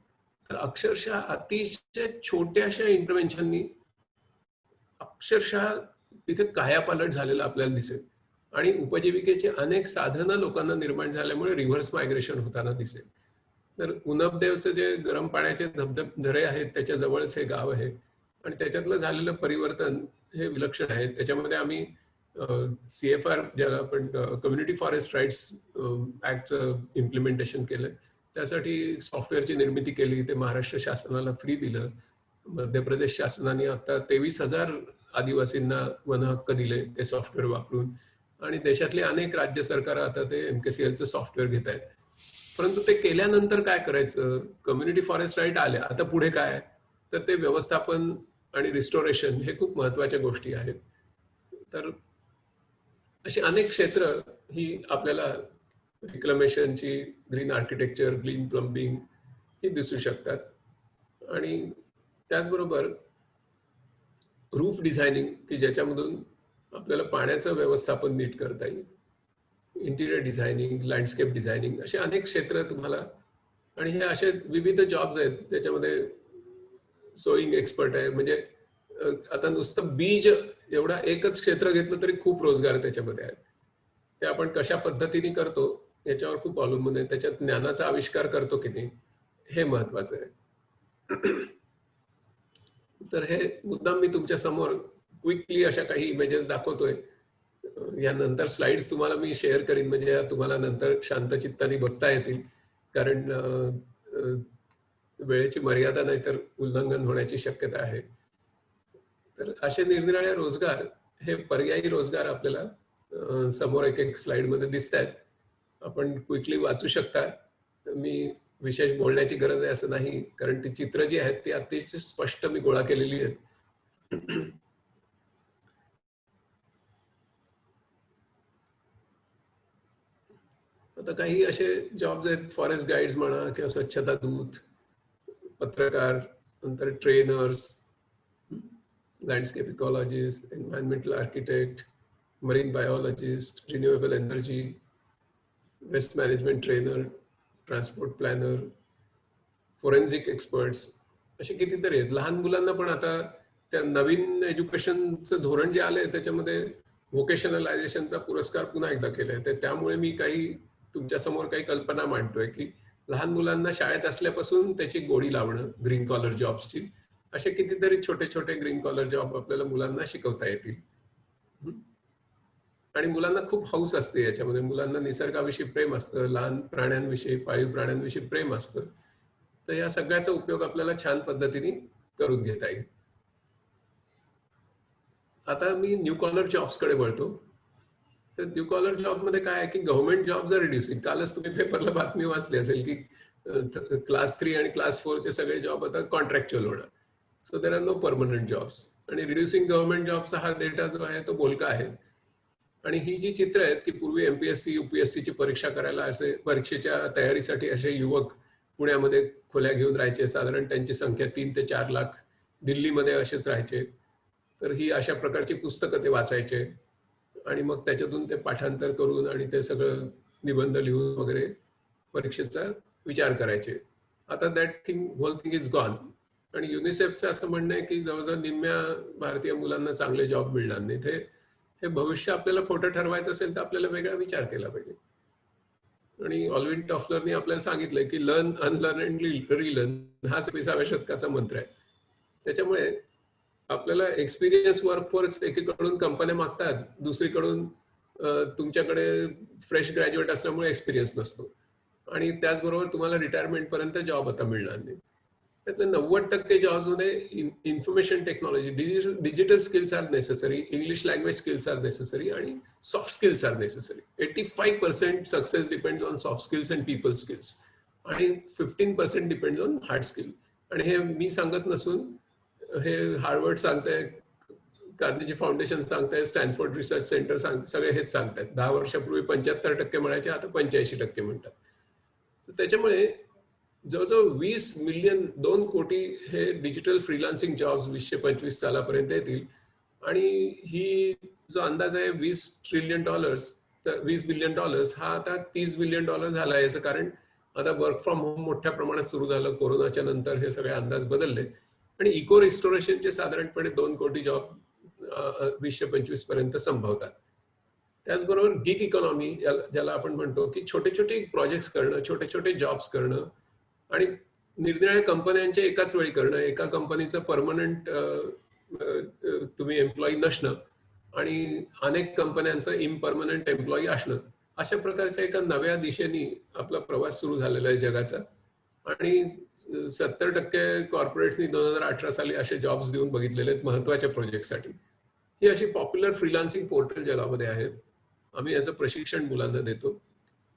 तर अक्षरशः अतिशय छोट्याशा इंटरव्हेन्शननी अक्षरशः तिथे कायापालट झालेलं आपल्याला दिसेल आणि उपजीविकेची अनेक साधनं लोकांना निर्माण झाल्यामुळे रिव्हर्स मायग्रेशन होताना दिसेल. तर उनबदेवचं जे गरम पाण्याचे झरे आहेत त्याच्या जवळच हे गाव आहे आणि त्याच्यातलं झालेलं परिवर्तन हे विलक्षण आहे. त्याच्यामध्ये आम्ही CFR ज्याला आपण कम्युनिटी फॉरेस्ट राईट्स ऍक्टचं इम्प्लिमेंटेशन केलं, त्यासाठी सॉफ्टवेअरची निर्मिती केली, ते महाराष्ट्र शासनाला फ्री दिलं. मध्य प्रदेश शासनाने आता 23,000 आदिवासींना वन हक्क दिले ते सॉफ्टवेअर वापरून आणि देशातली अनेक राज्य सरकार आता ते MKCLचं सॉफ्टवेअर घेत आहेत. परंतु ते केल्यानंतर काय करायचं, कम्युनिटी फॉरेस्ट राईट आल्या, आता पुढे काय, तर ते व्यवस्थापन आणि रिस्टोरेशन हे खूप महत्वाच्या गोष्टी आहेत. तर अशी अनेक क्षेत्र ही आपल्याला रिक्लेमेशनची, ग्रीन आर्किटेक्चर, ग्रीन प्लंबिंग ही दिसू शकतात. आणि त्याचबरोबर रूफ डिझायनिंग की ज्याच्यामधून आपल्याला पाण्याचं व्यवस्थापन नीट करता येईल, इंटिरियर डिझायनिंग, लँडस्केप डिझायनिंग, असे अनेक क्षेत्र तुम्हाला. आणि हे असे विविध जॉब्स आहेत. त्याच्यामध्ये सोईंग एक्सपर्ट आहे, म्हणजे आता नुसतं बीज एवढा एकच क्षेत्र घेतलं तरी खूप रोजगार त्याच्यामध्ये आहेत. ते आपण कशा पद्धतीने करतो याच्यावर खूप अवलंबून आहे. त्याच्यात ज्ञानाचा आविष्कार करतो की नाही हे महत्वाचं आहे. तर हे मुद्दाम मी तुमच्या समोर क्विकली अशा काही इमेजेस दाखवतोय. यानंतर स्लाइड्स तुम्हाला मी शेअर करीन, म्हणजे तुम्हाला नंतर शांत चित्ताने बघता येतील, कारण वेळेची मर्यादा नाही तर उल्लंघन होण्याची शक्यता आहे. तर असे निरनिराळे रोजगार, हे पर्यायी रोजगार आपल्याला समोर एक एक स्लाइड मध्ये दिसत आहेत. आपण क्विकली वाचू शकता. मी विशेष बोलण्याची गरज आहे असं नाही, कारण ती चित्र जी आहेत ती अतिशय स्पष्ट मी गोळा केलेली आहेत. आता काही असे जॉब्स आहेत, फॉरेस्ट गाईड्स म्हणा किंवा स्वच्छता दूत, पत्रकार, नंतर trainers, landscape ecologist, environmental architect, marine biologist, renewable energy, waste management trainer, transport planner, forensic experts, असे कितीतरी आहेत. लहान मुलांना पण आता त्या नवीन एज्युकेशनचं धोरण जे आलंय त्याच्यामध्ये व्होकेशनलायझेशनचा पुरस्कार पुन्हा एकदा केलाय. तर त्यामुळे मी काही तुमच्या समोर काही कल्पना मांडतोय की लहान मुलांना शाळेत असल्यापासून त्याची गोडी लावणं ग्रीन कॉलर जॉब्सची, असे कितीतरी छोटे छोटे ग्रीन कॉलर जॉब आपल्याला मुलांना शिकवता येतील. आणि मुलांना खूप हौस असते याच्यामध्ये. मुलांना निसर्गाविषयी प्रेम असतं, लहान प्राण्यांविषयी, पाळीव प्राण्यांविषयी प्रेम असतं. तर या सगळ्याचा उपयोग आपल्याला छान पद्धतीने करून घेता येईल. आता मी न्यू कॉलर जॉब्स कडे वळतो. तर न्यू कॉलर जॉब मध्ये काय आहे की गव्हर्नमेंट जॉब्स आर रिड्युसिंग. कालच तुम्ही पेपरला बातमी वाचली असेल की क्लास 3 आणि क्लास 4 चे सगळे जॉब आता कॉन्ट्रॅक्च्युअल होणार. So there are no permanent jobs. आणि रिड्युसिंग गव्हर्नमेंट जॉबचा हा डेटा जो आहे तो बोलका आहे. आणि ही जी चित्र आहेत की पूर्वी MPSC UPSC ची परीक्षा करायला असे, परीक्षेच्या तयारीसाठी असे युवक पुण्यामध्ये खोल्या घेऊन राहायचे. साधारण त्यांची संख्या 3 ते 4 लाख. दिल्लीमध्ये असेच राहायचे. तर ही अशा प्रकारची पुस्तकं ते वाचायचे आणि मग त्याच्यातून ते पाठांतर करून आणि ते सगळं निबंध लिहून वगैरे परीक्षेचा विचार करायचे. आता that whole thing is gone. आणि युनिसेफचं असं म्हणणं आहे की जवळजवळ निम्म्या भारतीय मुलांना चांगले जॉब मिळणार नाही. हे भविष्य आपल्याला खोटं ठरवायचं असेल तर आपल्याला वेगळा विचार केला पाहिजे. आणि ऑल्विन टॉफलरनी आपल्याला सांगितलंय की लर्न, अनलर्न अँड रिलर्न हाच 20व्या शतकाचा मंत्र आहे. त्याच्यामुळे आपल्याला एक्सपिरियन्स वर्कफोर्स एकीकडून कंपन्या मागतात, दुसरीकडून तुमच्याकडे फ्रेश ग्रॅज्युएट असल्यामुळे एक्सपिरियन्स नसतो आणि त्याचबरोबर तुम्हाला रिटायरमेंट पर्यंत जॉब आता मिळणार नाही. त्यातले 90% जॉब्समध्ये information technology, digital skills are necessary, English language skills are necessary आणि soft skills are necessary. 85% success depends on soft skills and people skills आणि 15% डिपेंड्स ऑन हार्ड स्किल. आणि हे मी सांगत नसून हे हार्वर्ड सांगतंय, कार्नेजी फाउंडेशन सांगतंय, स्टॅनफोर्ड रिसर्च सेंटर सांगते, सगळे हेच सांगतात. 10 वर्षापूर्वी 75% म्हणायचे, आता 85% म्हणतात. तर त्याच्यामुळे जवळजवळ 20 मिलियन 2 कोटी हे डिजिटल फ्रीलान्सिंग जॉब्स 2025 सालापर्यंत येतील. आणि ही जो अंदाज आहे $20 ट्रिलियन, तर $20 बिलियन हा आता $30 बिलियन झाला. याचं कारण आता वर्क फ्रॉम होम मोठ्या प्रमाणात सुरू झालं. कोरोनाच्या नंतर हे सगळे अंदाज बदलले आणि इको रिस्टोरेशनचे साधारणपणे 2 कोटी जॉब 2025 पर्यंत संभवतात. त्याचबरोबर गिग इकॉनॉमी ज्याला आपण म्हणतो की छोटे छोटे प्रोजेक्ट्स करणं, छोटे छोटे जॉब्स करणं आणि निरनिराळ्या कंपन्यांचे एकाच वेळी करणं, एका कंपनीचं परमनंट तुम्ही एम्प्लॉई नसणं आणि अनेक कंपन्यांचं इम्परमनंट एम्प्लॉई असणं, अशा प्रकारच्या एका नव्या दिशेने आपला प्रवास सुरू झालेला आहे जगाचा. आणि 70% कॉर्पोरेट्सनी 2018 साली असे जॉब्स देऊन बघितलेले आहेत महत्वाच्या प्रोजेक्टसाठी. ही अशी पॉप्युलर फ्रीलान्सिंग पोर्टल जगामध्ये आहेत. आम्ही याचं प्रशिक्षण मुलांना देतो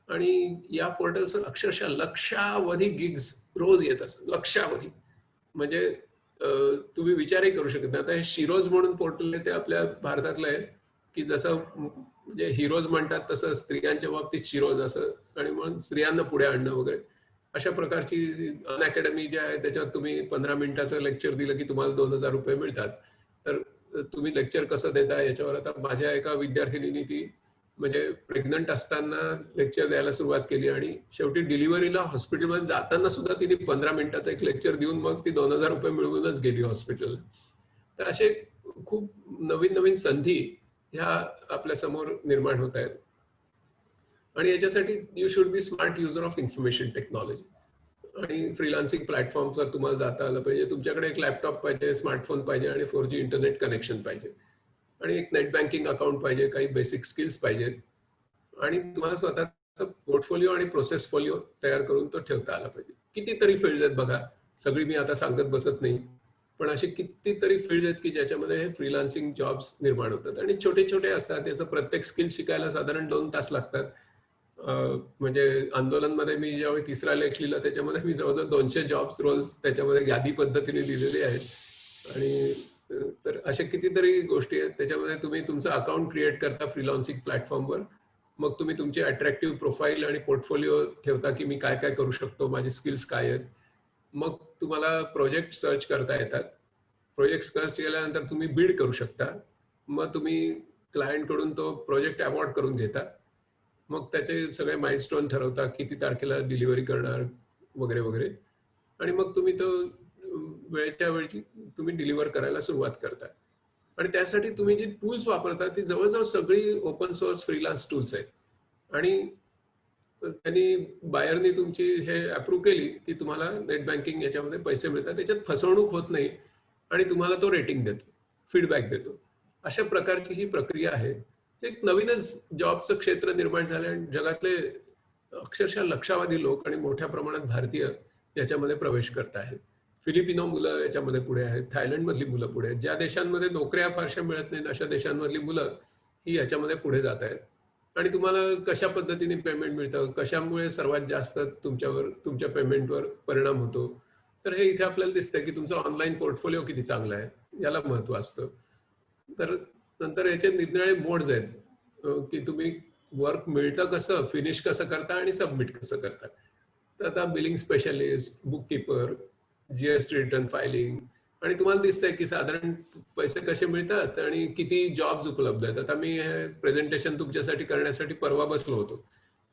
आणि या पोर्टलचं अक्षरशः लक्षावधी गिग्स रोज येत असतात. लक्षावधी म्हणजे तुम्ही विचारही करू शकत नाही. आता हे शिरोज म्हणून पोर्टल आहे, ते आपल्या भारतातलं आहे की जसं म्हणजे हिरोज म्हणतात तसं स्त्रियांच्या बाबतीत शिरोज असं, आणि म्हणून स्त्रियांना पुढे आणणं वगैरे अशा प्रकारची अनअकॅडमी जी आहे त्याच्यात तुम्ही 15 मिनिटाचं लेक्चर दिलं की तुम्हाला $2000 मिळतात. तर तुम्ही लेक्चर कसं देता याच्यावर आता माझ्या एका विद्यार्थिनीने ती म्हणजे प्रेग्नंट असताना लेक्चर द्यायला सुरुवात केली आणि शेवटी डिलिव्हरीला हॉस्पिटलमध्ये जाताना सुद्धा तिने 15 मिनिटाचं एक लेक्चर देऊन मग ती $2000 मिळवूनच गेली हॉस्पिटलला. तर असे खूप नवीन नवीन संधी ह्या आपल्या समोर निर्माण होत आहेत. आणि याच्यासाठी you should be smart user of information technology. आणि फ्रीलान्सिंग प्लॅटफॉर्मवर तुम्हाला जाता आलं पाहिजे. तुमच्याकडे एक लॅपटॉप पाहिजे, स्मार्टफोन पाहिजे आणि 4G इंटरनेट कनेक्शन पाहिजे आणि एक नेट बँकिंग अकाउंट पाहिजे, काही बेसिक स्किल्स पाहिजेत आणि तुम्हाला स्वतःचा पोर्टफोलिओ आणि प्रोसेस फोलिओ तयार करून तो ठेवता आला पाहिजे. कितीतरी फील्ड आहेत बघा, सगळी मी आता सांगत बसत नाही, पण असे कितीतरी फील्ड आहेत की ज्याच्यामध्ये हे फ्रीलान्सिंग जॉब्स निर्माण होतात आणि छोटे छोटे असतात. याचं प्रत्येक स्किल शिकायला साधारण 2 तास लागतात. म्हणजे आंदोलनमध्ये मी ज्यावेळी 3रा लेख लिहिला त्याच्यामध्ये मी जवळजवळ 200 जॉब्स रोल्स त्याच्यामध्ये यादी पद्धतीने दिलेले आहेत. आणि तर अशा कितीतरी गोष्टी आहेत. त्याच्यामध्ये तुम्ही तुमचं अकाउंट क्रिएट करता फ्रीलान्सिंग प्लॅटफॉर्मवर, मग तुम्ही तुमची अट्रॅक्टिव्ह प्रोफाईल आणि पोर्टफोलिओ ठेवता की मी काय काय करू शकतो, माझे स्किल्स काय आहेत. मग तुम्हाला प्रोजेक्ट सर्च करता येतात. प्रोजेक्ट सर्च केल्यानंतर तुम्ही बीड करू शकता. मग तुम्ही क्लायंटकडून तो प्रोजेक्ट अवॉर्ड करून घेता. मग त्याचे सगळे माइलस्टोन ठरवता, किती तारखेला डिलिव्हरी करणार वगैरे वगैरे, आणि मग तुम्ही तो वेळच्या वेळी तुम्ही डिलिव्हर करायला सुरुवात करता. आणि त्यासाठी तुम्ही जी टूल्स वापरता ती जवळजवळ सगळी ओपन सोर्स फ्रीलान्स टूल्स आहेत आणि त्यांनी बायरनी तुमची हे अप्रूव्ह केली की तुम्हाला नेट बँकिंग याच्यामध्ये पैसे मिळतात. त्याच्यात फसवणूक होत नाही आणि तुम्हाला तो रेटिंग देतो, फीडबॅक देतो. अशा प्रकारची ही प्रक्रिया आहे. एक नवीनच जॉबचं क्षेत्र निर्माण झालं आणि जगातले अक्षरशः लक्षावधी लोक आणि मोठ्या प्रमाणात भारतीय याच्यामध्ये प्रवेश करत आहेत. फिलिपिनो मुलं याच्यामध्ये पुढे आहेत, थायलंडमधली मुलं पुढे आहेत. ज्या देशांमध्ये नोकऱ्या फारशा मिळत नाहीत अशा देशांमधली मुलं ही याच्यामध्ये पुढे जात आहेत. आणि तुम्हाला कशा पद्धतीने पेमेंट मिळतं, कशामुळे सर्वात जास्त तुमच्या पेमेंटवर परिणाम होतो, तर हे इथे आपल्याला दिसतंय की तुमचा ऑनलाईन पोर्टफोलिओ किती चांगला आहे याला महत्व असतं. तर नंतर याचे निरनिराळे मोड्स आहेत की तुम्ही वर्क मिळतं कसं, फिनिश कसं करता आणि सबमिट कसं करता. तर आता billing specialist, book keeper, GST return filing, आणि तुम्हाला दिसतंय की साधारण पैसे कसे मिळतात आणि किती जॉब्स उपलब्ध आहेत. आता मी हे प्रेझेंटेशन तुमच्यासाठी करण्यासाठी परवा बसलो होतो,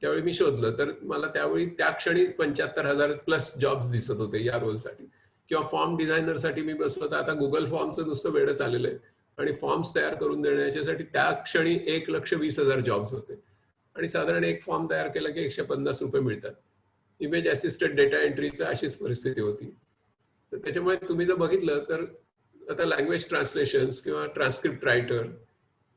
त्यावेळी मी शोधलं तर मला त्यावेळी त्या क्षणी 75,000+ जॉब्स दिसत होते या रोलसाठी. किंवा फॉर्म डिझायनरसाठी मी बसलो तर आता गुगल फॉर्मचं नुसतं वेळच आलेलं आहे आणि फॉर्म्स तयार करून देण्याच्यासाठी त्या क्षणी 1,20,000 जॉब्स होते आणि साधारण एक फॉर्म तयार केला की $150 मिळतात. इमेज असिस्टेड डेटा एंट्रीचं अशीच परिस्थिती होती. तर त्याच्यामुळे तुम्ही जर बघितलं तर आता लँग्वेज ट्रान्सलेशन्स किंवा ट्रान्सक्रिप्ट रायटर,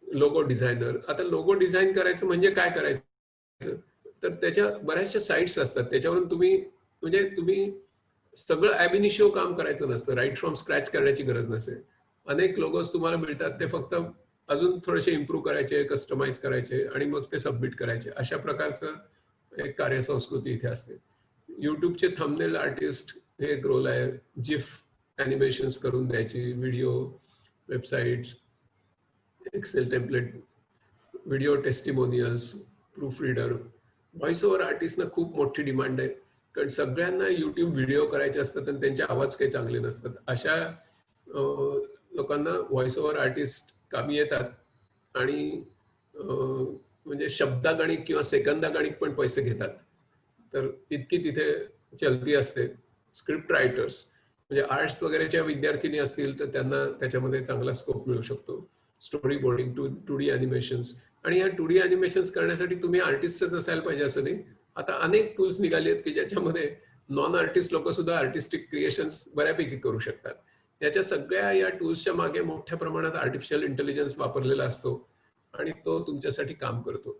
लोगो डिझायनर. आता लोगो डिझाईन करायचं म्हणजे काय करायचं, तर त्याच्या बऱ्याचशा साईट्स असतात. त्याच्यावरून तुम्ही सगळं ॲबिनिशिओ काम करायचं नसतं, राईट फ्रॉम स्क्रॅच करण्याची गरज नसेल. अनेक लोगोज तुम्हाला मिळतात, ते फक्त अजून थोडेसे इम्प्रूव्ह करायचे, कस्टमाइज करायचे आणि मग ते सबमिट करायचे. अशा प्रकारचं एक कार्यसंस्कृती इथे असते. युट्यूबचे थंबनेल आर्टिस्ट हे एक रोल आहे. जिफ ॲनिमेशन्स करून द्यायची, video, websites, Excel template, video testimonials, proof reader. Voice over आर्टिस्टना खूप मोठी डिमांड आहे, कारण सगळ्यांना युट्यूब व्हिडिओ करायचे असतात आणि त्यांचे आवाज काही चांगले नसतात. अशा लोकांना व्हॉइस ओव्हर आर्टिस्ट कामी येतात आणि म्हणजे शब्दागणिक किंवा सेकंदागणिक पण पैसे घेतात. तर इतकी तिथे चलती असते. स्क्रिप्ट रायटर्स म्हणजे आर्ट्स वगैरेच्या विद्यार्थिनी असतील तर त्यांना त्याच्यामध्ये चांगला स्कोप मिळू शकतो. Story boarding, 2D animations. आणि या 2D ॲनिमेशन्स करण्यासाठी तुम्ही आर्टिस्टच असायला पाहिजे असं नाही. आता अनेक टूल्स निघाले आहेत की ज्याच्यामध्ये नॉन आर्टिस्ट लोक सुद्धा आर्टिस्टिक क्रिएशन्स बऱ्यापैकी करू शकतात. याच्या सगळ्या या टूल्सच्या मागे मोठ्या प्रमाणात आर्टिफिशियल इंटेलिजन्स वापरलेला असतो आणि तो तुमच्यासाठी काम करतो.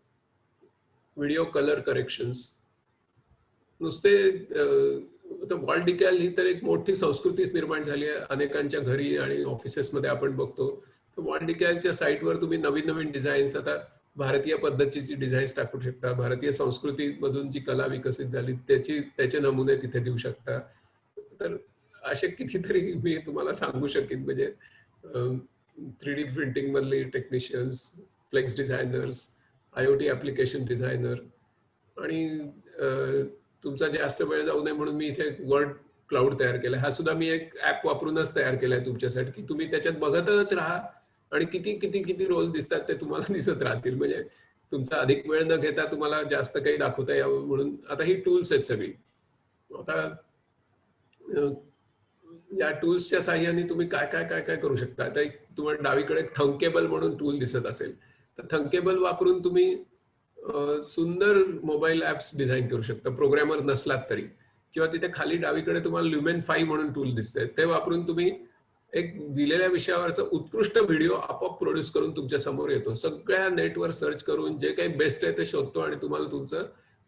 व्हिडिओ कलर करेक्शन्स नुसते आता वॉल डिकॅल ही तर एक मोठी संस्कृतीच निर्माण झाली आहे. अनेकांच्या घरी आणि ऑफिसेसमध्ये आपण बघतो. तर वॉल डिकॅलच्या साईटवर तुम्ही नवीन नवीन डिझाईन्स, आता भारतीय पद्धतीची डिझाईन्स टाकू शकता. भारतीय संस्कृतीमधून जी कला विकसित झाली त्याचे नमुने तिथे देऊ शकता. तर असे कितीतरी मी तुम्हाला सांगू शकेन. म्हणजे 3D प्रिंटिंग मधली technicians, flex designers, IoT application designer. आणि तुमचा जास्त वेळ जाऊ नये म्हणून मी इथे वर्ड क्लाउड तयार केला. हा सुद्धा मी एक ऍप वापरूनच तयार केलाय तुमच्यासाठी, की तुम्ही त्याच्यात बघतच राहा आणि किती किती किती रोल दिसतात ते तुम्हाला दिसत राहतील. म्हणजे तुमचा अधिक वेळ न घेता तुम्हाला जास्त काही दाखवता यावं म्हणून आता ही टूल्स आहेत सगळी. आता या टूल्सच्या साह्याने तुम्ही काय काय काय काय करू शकता. आता तुम्हाला डावीकडे थंकेबल म्हणून टूल दिसत असेल, तर थंकेबल वापरून तुम्ही सुंदर मोबाईल ऍप्स डिझाईन करू शकता, प्रोग्रॅमर नसलात तरी. किंवा तिथे खाली डावीकडे तुम्हाला ल्युमेन 5 म्हणून टूल दिसतंय, ते वापरून तुम्ही एक दिलेल्या विषयावरचा उत्कृष्ट व्हिडिओ आपोआप प्रोड्यूस करून तुमच्या समोर येतो. सगळ्या नेटवर सर्च करून जे काही बेस्ट आहे ते शोधतो आणि तुम्हाला तुमचा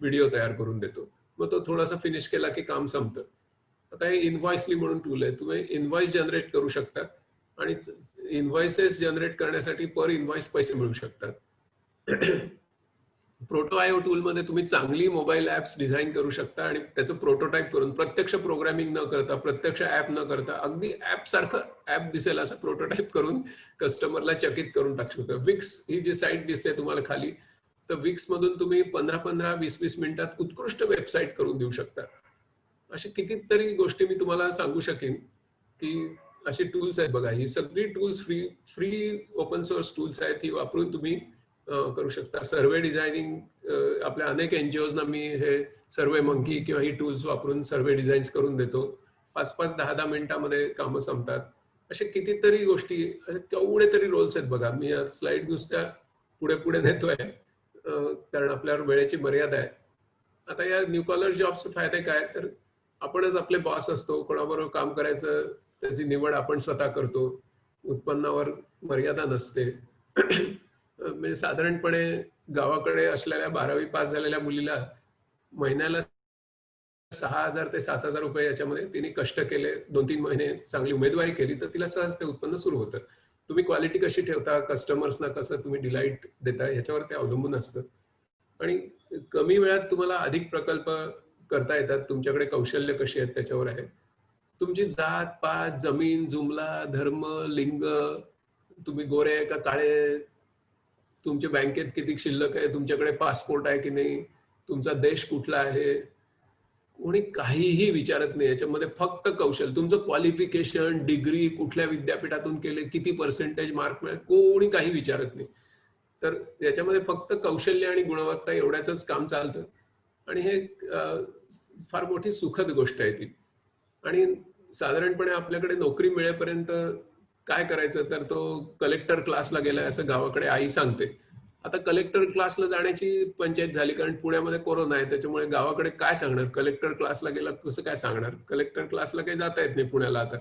व्हिडिओ तयार करून देतो. मग तो थोडासा फिनिश केला की काम संपतं. आता हे इनव्हॉइसली म्हणून टूल आहे. तुम्ही इनव्हॉइस जनरेट करू शकता आणि इनव्हॉइसेस जनरेट करण्यासाठी पर इनव्हॉइस पैसे मिळू शकतात. प्रोटोआयओ टूलमध्ये तुम्ही चांगली मोबाईल ऍप्स डिझाईन करू शकता आणि त्याचं प्रोटोटाईप करून प्रत्यक्ष प्रोग्रामिंग न करता, प्रत्यक्ष ऍप न करता, अगदी ऍप सारखं ऍप दिसेल असं प्रोटोटाईप करून कस्टमरला चकित करून टाकू शकता. विक्स ही जी साईट दिसते तुम्हाला खाली, तर विक्स मधून तुम्ही 15-15, 20-20 मिनिटात उत्कृष्ट वेबसाईट करून देऊ शकता. अशी कितीतरी गोष्टी मी तुम्हाला सांगू शकेन की अशी टूल्स आहेत बघा. ही सगळी tools free open source tools आहेत. ही वापरून तुम्ही करू शकता. सर्वे डिझायनिंग आपल्या अनेक एनजीओजना मी हे सर्वे मंकी किंवा ही टूल्स वापरून सर्वे डिझाईन्स करून देतो. 5-5, 10-10 मिनिटांमध्ये कामं संपतात. असे कितीतरी गोष्टी, केवढे तरी रोल्स आहेत बघा. मी या स्लाइड नुसत्या पुढे पुढे नेतोय कारण आपल्यावर वेळेची मर्यादा आहे. आता या न्यू कॉलर जॉबचे फायदे काय, तर आपणच आपले बॉस असतो. कोणाबरोबर काम करायचं त्याची निवड आपण स्वतः करतो. उत्पन्नावर मर्यादा नसते. म्हणजे साधारणपणे गावाकडे असलेल्या 12वी पास झालेल्या मुलीला महिन्याला 6,000 ते 7,000 रुपये याच्यामध्ये तिने कष्ट केले, 2-3 महिने चांगली उमेदवारी केली तर तिला सहज ते उत्पन्न सुरू होतं. तुम्ही क्वालिटी कशी ठेवता, कस्टमर्सना कसं तुम्ही डिलाईट देता याच्यावर ते अवलंबून असतं. आणि कमी वेळात तुम्हाला अधिक प्रकल्प करता येतात. तुमच्याकडे कौशल्य कशी आहेत त्याच्यावर आहे. तुमची जात पात, जमीन जुमला, धर्म, लिंग, तुम्ही गोरे आहे का काळे, तुमच्या बँकेत किती शिल्लक आहे, तुमच्याकडे पासपोर्ट आहे की नाही, तुमचा देश कुठला आहे, कोणी काहीही विचारत नाही. याच्यामध्ये फक्त कौशल्य, तुमचं क्वालिफिकेशन, डिग्री, कुठल्या विद्यापीठातून केले, किती पर्सेंटेज मार्क मिळाले, कोणी काही विचारत नाही. तर याच्यामध्ये फक्त कौशल्य आणि गुणवत्ता एवढ्याच काम चालतं. आणि हे फार मोठी सुखद गोष्ट आहे ती. आणि साधारणपणे आपल्याकडे नोकरी मिळेपर्यंत काय करायचं, तर तो कलेक्टर क्लासला गेलाय असं गावाकडे आई सांगते. आता कलेक्टर क्लासला जाण्याची पंचायत झाली, कारण पुण्यामध्ये कोरोना आहे, त्याच्यामुळे गावाकडे काय सांगणार. कलेक्टर क्लासला गेला कसं काय सांगणार. कलेक्टर क्लासला काही जाता येत नाही पुण्याला आता.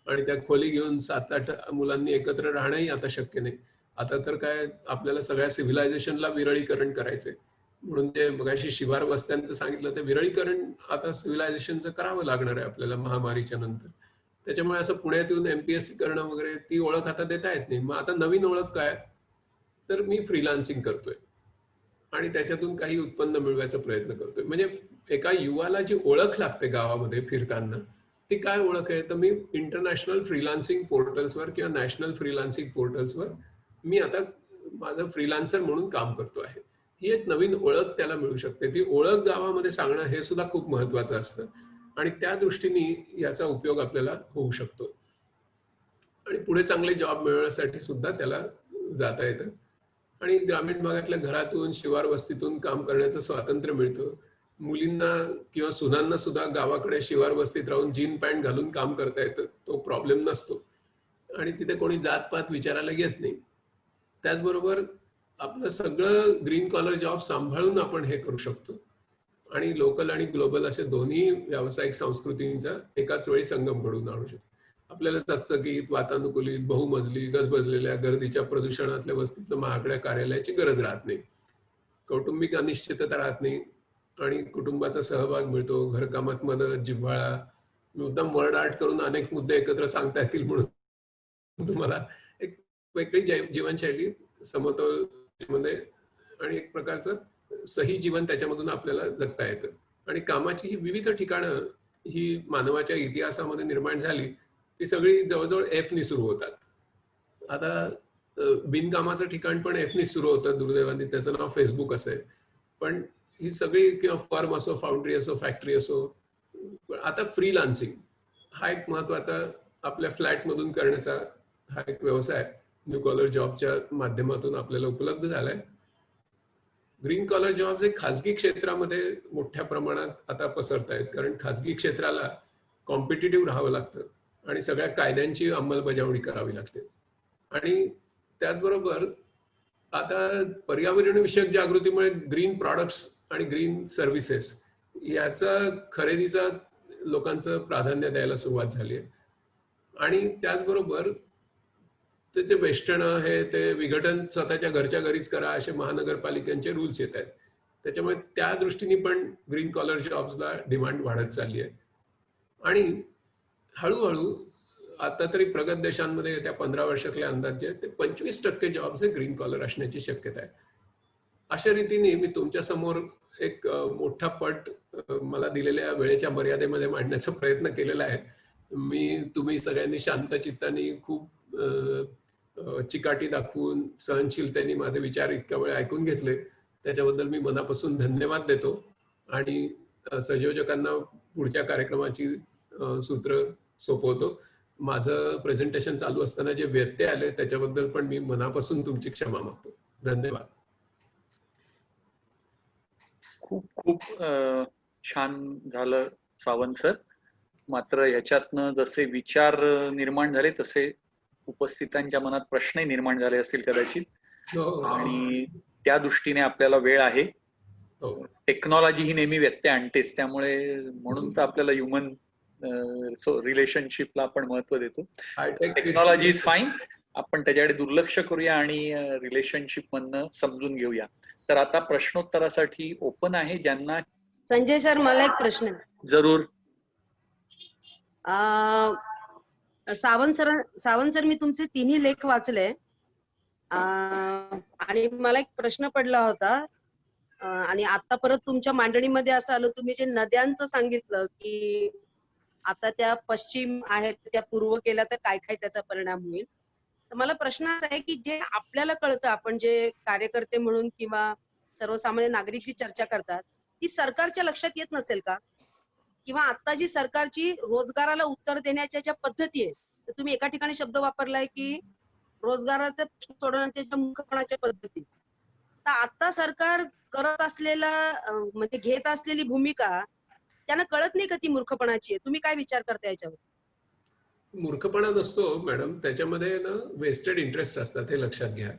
आणि त्या खोली घेऊन 7-8 मुलांनी एकत्र राहणंही आता शक्य नाही. आता तर काय आपल्याला सगळ्या सिव्हिलायझेशनला विरळीकरण करायचंय. म्हणून ते मगाशी शिवार वस्त्यांचं सांगितलं, ते विरळीकरण आता सिव्हिलायझेशनचं करावं लागणार आहे आपल्याला महामारीच्या नंतर. त्याच्यामुळे असं पुण्यात येऊन MPSC करणं वगैरे, ती ओळख आता देता येत नाही. मग आता नवीन ओळख काय, तर मी फ्रीलान्सिंग करतोय आणि त्याच्यातून काही उत्पन्न मिळवायचा प्रयत्न करतोय. म्हणजे एका युवाला जी ओळख लागते गावामध्ये फिरताना, ती काय ओळख आहे? तर मी इंटरनॅशनल फ्रीलान्सिंग पोर्टल्सवर किंवा नॅशनल फ्रीलान्सिंग पोर्टल्सवर मी आता माझं फ्रीलान्सर म्हणून काम करतो आहे. ही एक नवीन ओळख त्याला मिळू शकते. ती ओळख गावामध्ये सांगणं हे सुद्धा खूप महत्वाचं असतं आणि त्या दृष्टीने याचा उपयोग आपल्याला होऊ शकतो आणि पुढे चांगले जॉब मिळवण्यासाठी सुद्धा त्याला जाता येतं आणि ग्रामीण भागातल्या घरातून शिवार वस्तीतून काम करण्याचं स्वातंत्र्य मिळतं. मुलींना किंवा सुनांना सुद्धा गावाकडे शिवार वस्तीत राहून जीन पॅन्ट घालून काम करता येतं. तो प्रॉब्लेम नसतो आणि तिथे कोणी जातपात विचारायला येत नाही. त्याचबरोबर आपलं सगळं ग्रीन कॉलर जॉब सांभाळून आपण हे करू शकतो आणि लोकल आणि ग्लोबल असे दोन्ही व्यावसायिक संस्कृतींचा एकाच वेळी संगम घडवून आणू शकतो. आपल्याला चकचकीत, वातानुकूलित, बहुमजली, गजबजलेल्या, गर्दीच्या, प्रदूषणातल्या वस्तीतलं महागड्या कार्यालयाची गरज राहत नाही. कौटुंबिक अनिश्चितता राहत नाही आणि कुटुंबाचा सहभाग मिळतो. घरकामात मदत, जिव्हाळा, मुद्दाम वर्डआर्ट करून अनेक मुद्दे एकत्र सांगता येतील म्हणून तुम्हाला एक वेगळी जीवनशैली समतोल मध्ये आणि एक प्रकारचं सही जीवन त्याच्यामधून आपल्याला जगता येतं. आणि कामाची ही विविध ठिकाणं ही मानवाच्या इतिहासामध्ये निर्माण झाली, ती सगळी जवळजवळ एफनी सुरू होतात. आता बिनकामाचं ठिकाण पण एफनी सुरू होतं दुर्दैवाने, त्याचं नाव फेसबुक असेल. पण ही सगळी किंवा फर्म असो, फाउंड्री असो, फॅक्टरी असो, आता फ्रीलान्सिंग हा एक महत्वाचा आपल्या फ्लॅटमधून करण्याचा हा एक व्यवसाय ब्लू कॉलर जॉबच्या माध्यमातून आपल्याला उपलब्ध झालाय. ग्रीन कॉलर जॉब्स हे खाजगी क्षेत्रामध्ये मोठ्या प्रमाणात आता पसरत आहेत, कारण खाजगी क्षेत्राला कॉम्पिटिटिव्ह राहावं लागतं आणि सगळ्या कायद्यांची अंमलबजावणी करावी लागते. आणि त्याचबरोबर आता पर्यावरण विषयक जागृतीमुळे ग्रीन प्रॉडक्ट्स आणि ग्रीन सर्व्हिसेस याचा खरेदीचा लोकांचं प्राधान्य द्यायला सुरुवात झाली आहे. आणि त्याचबरोबर त्याचे वेस्टर्न हे ते विघटन स्वतःच्या घरच्या घरीच करा असे महानगरपालिकांचे रूल्स येत आहेत. त्याच्यामुळे त्या दृष्टीने पण ग्रीन कॉलर जॉब्सला डिमांड वाढत चालली आहे. आणि हळूहळू आता तरी प्रगत देशांमध्ये येत्या 15 वर्षातल्या अंदाजे ते 25% जॉब्स हे ग्रीन कॉलर असण्याची शक्यता आहे. अशा रीतीने मी तुमच्या समोर एक मोठा पट मला दिलेल्या वेळेच्या मर्यादेमध्ये मांडण्याचा प्रयत्न केलेला आहे. तुम्ही सगळ्यांनी शांत चित्ताने खूप चिकाटी दाखवून सहनशीलतेने माझे विचार इतक्या वेळ ऐकून घेतले, त्याच्याबद्दल मी मनापासून धन्यवाद देतो आणि संयोजकांना पुढच्या कार्यक्रमाची सूत्र सोपवतो. माझं प्रेझेंटेशन चालू असताना जे व्यत्यय आले त्याच्याबद्दल पण मी मनापासून तुमची क्षमा मागतो. धन्यवाद. खूप खूप छान झालं सावंत सर. मात्र याच्यातनं जसे विचार निर्माण झाले तसे उपस्थितांच्या मनात प्रश्नही निर्माण झाले असतील कदाचित, आणि त्या दृष्टीने आपल्याला वेळ आहे. टेक्नॉलॉजी ही नेहमी व्यत्यय आणतेच, त्यामुळे म्हणून तर आपल्याला ह्युमन रिलेशनशिपला आपण महत्व देतो. टेक्नॉलॉजी इज फाईन, आपण त्याच्याकडे दुर्लक्ष करूया आणि रिलेशनशिप मधनं समजून घेऊया. तर आता प्रश्नोत्तरासाठी ओपन आहे. ज्यांना संजय सर, मला एक प्रश्न. जरूर. सावंत सर, मी तुमचे तिन्ही लेख वाचले आणि मला एक प्रश्न पडला होता आणि आता परत तुमच्या मांडणीमध्ये असं आलं, तुम्ही जे नद्यांचं सांगितलं की आता त्या पश्चिम आहेत त्या पूर्व केल्या तर काय काय त्याचा परिणाम होईल. तर मला प्रश्न असा आहे की जे आपल्याला कळतं, आपण जे कार्यकर्ते म्हणून किंवा सर्वसामान्य नागरिक जी चर्चा करतात ती सरकारच्या लक्षात येत नसेल का? किंवा आता जी सरकारची रोजगाराला उत्तर देण्याच्या ज्या पद्धती आहे, तर तुम्ही एका ठिकाणी शब्द वापरलाय की रोजगाराचे प्रश्न सोडवण्याच्या मूर्खपणाच्या पद्धती. तर आता सरकार करत असलेला म्हणजे घेत असलेली भूमिका त्यांना कळत नाही का ती मूर्खपणाची आहे? तुम्ही काय विचार करता याच्यावर? मूर्खपणा नसतो मॅडम, त्याच्यामध्ये ना वेस्टेड इंटरेस्ट असतात, हे लक्षात घ्या.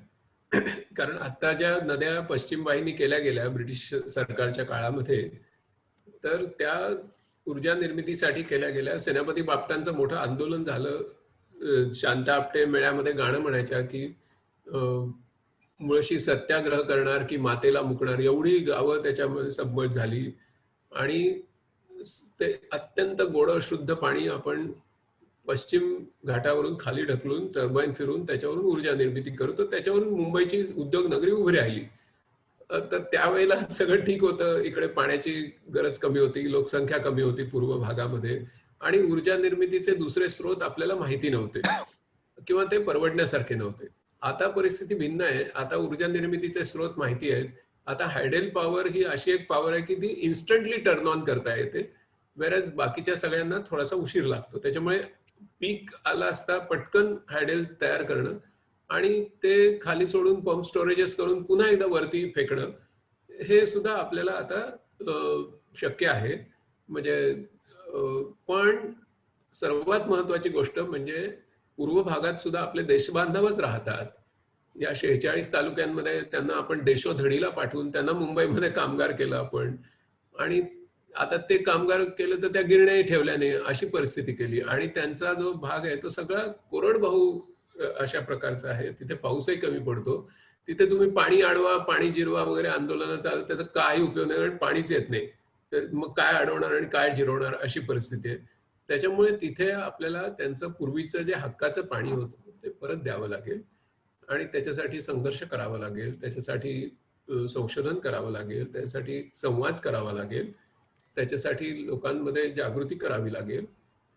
कारण आता ज्या नद्या पश्चिम वाहिनी केल्या गेल्या ब्रिटिश सरकारच्या काळामध्ये, तर त्या ऊर्जा निर्मितीसाठी केल्या गेल्या. सेनापती बापटांचं मोठं आंदोलन झालं. शांता आपटे मेळ्यामध्ये गाणं म्हणायच्या की मुळशी सत्याग्रह करणार की मातेला मुकणार, एवढी गावं त्याच्यामध्ये सबमर्ज झाली. आणि ते अत्यंत गोड शुद्ध पाणी आपण पश्चिम घाटावरून खाली ढकलून टर्बाईन फिरून त्याच्यावरून ऊर्जा निर्मिती करतो. त्याच्यावरून मुंबईची उद्योग नगरी उभी राहिली. तर त्यावेळेला सगळं ठीक होतं. इकडे पाण्याची गरज कमी होती, लोकसंख्या कमी होती पूर्व भागामध्ये, आणि ऊर्जा निर्मितीचे दुसरे स्रोत आपल्याला माहिती नव्हते किंवा ते परवडण्यासारखे नव्हते. आता परिस्थिती भिन्न आहे. आता ऊर्जा निर्मितीचे स्रोत माहिती आहेत. आता हायडेल पॉवर ही अशी एक पॉवर आहे की ती इन्स्टंटली टर्न ऑन करता येते, वेरॅज बाकीच्या सगळ्यांना थोडासा उशीर लागतो. त्याच्यामुळे पीक आला असता पटकन हायडेल तयार करणं आणि ते खाली सोडून पंप स्टोरेजेस करून पुन्हा एकदा वरती फेकणं, हे सुद्धा आपल्याला आता शक्य आहे. म्हणजे पण सर्वात महत्वाची गोष्ट म्हणजे पूर्व भागात सुद्धा आपले देशबांधवच राहतात. या 46 तालुक्यांमध्ये त्यांना आपण देशोधडीला पाठवून त्यांना मुंबईमध्ये कामगार केलं आपण, आणि आता ते कामगार केलं तर त्या गिरण्याही ठेवल्याने अशी परिस्थिती केली, आणि त्यांचा जो भाग आहे तो सगळा कोरडवाहू अशा प्रकारचा आहे. तिथे पाऊसही कमी पडतो. तिथे तुम्ही पाणी अडवा, पाणी जिरवा वगैरे आंदोलनं चालू, त्याचा काही उपयोग नाही, कारण पाणीच येत नाही. तर मग काय अडवणार आणि काय जिरवणार अशी परिस्थिती आहे. त्याच्यामुळे तिथे आपल्याला त्यांचं पूर्वीचं जे हक्काचं पाणी होतं ते परत द्यावं लागेल, आणि त्याच्यासाठी संघर्ष करावा लागेल, त्याच्यासाठी संशोधन करावं लागेल, त्याच्यासाठी संवाद करावा लागेल, त्याच्यासाठी लोकांमध्ये जागृती करावी लागेल,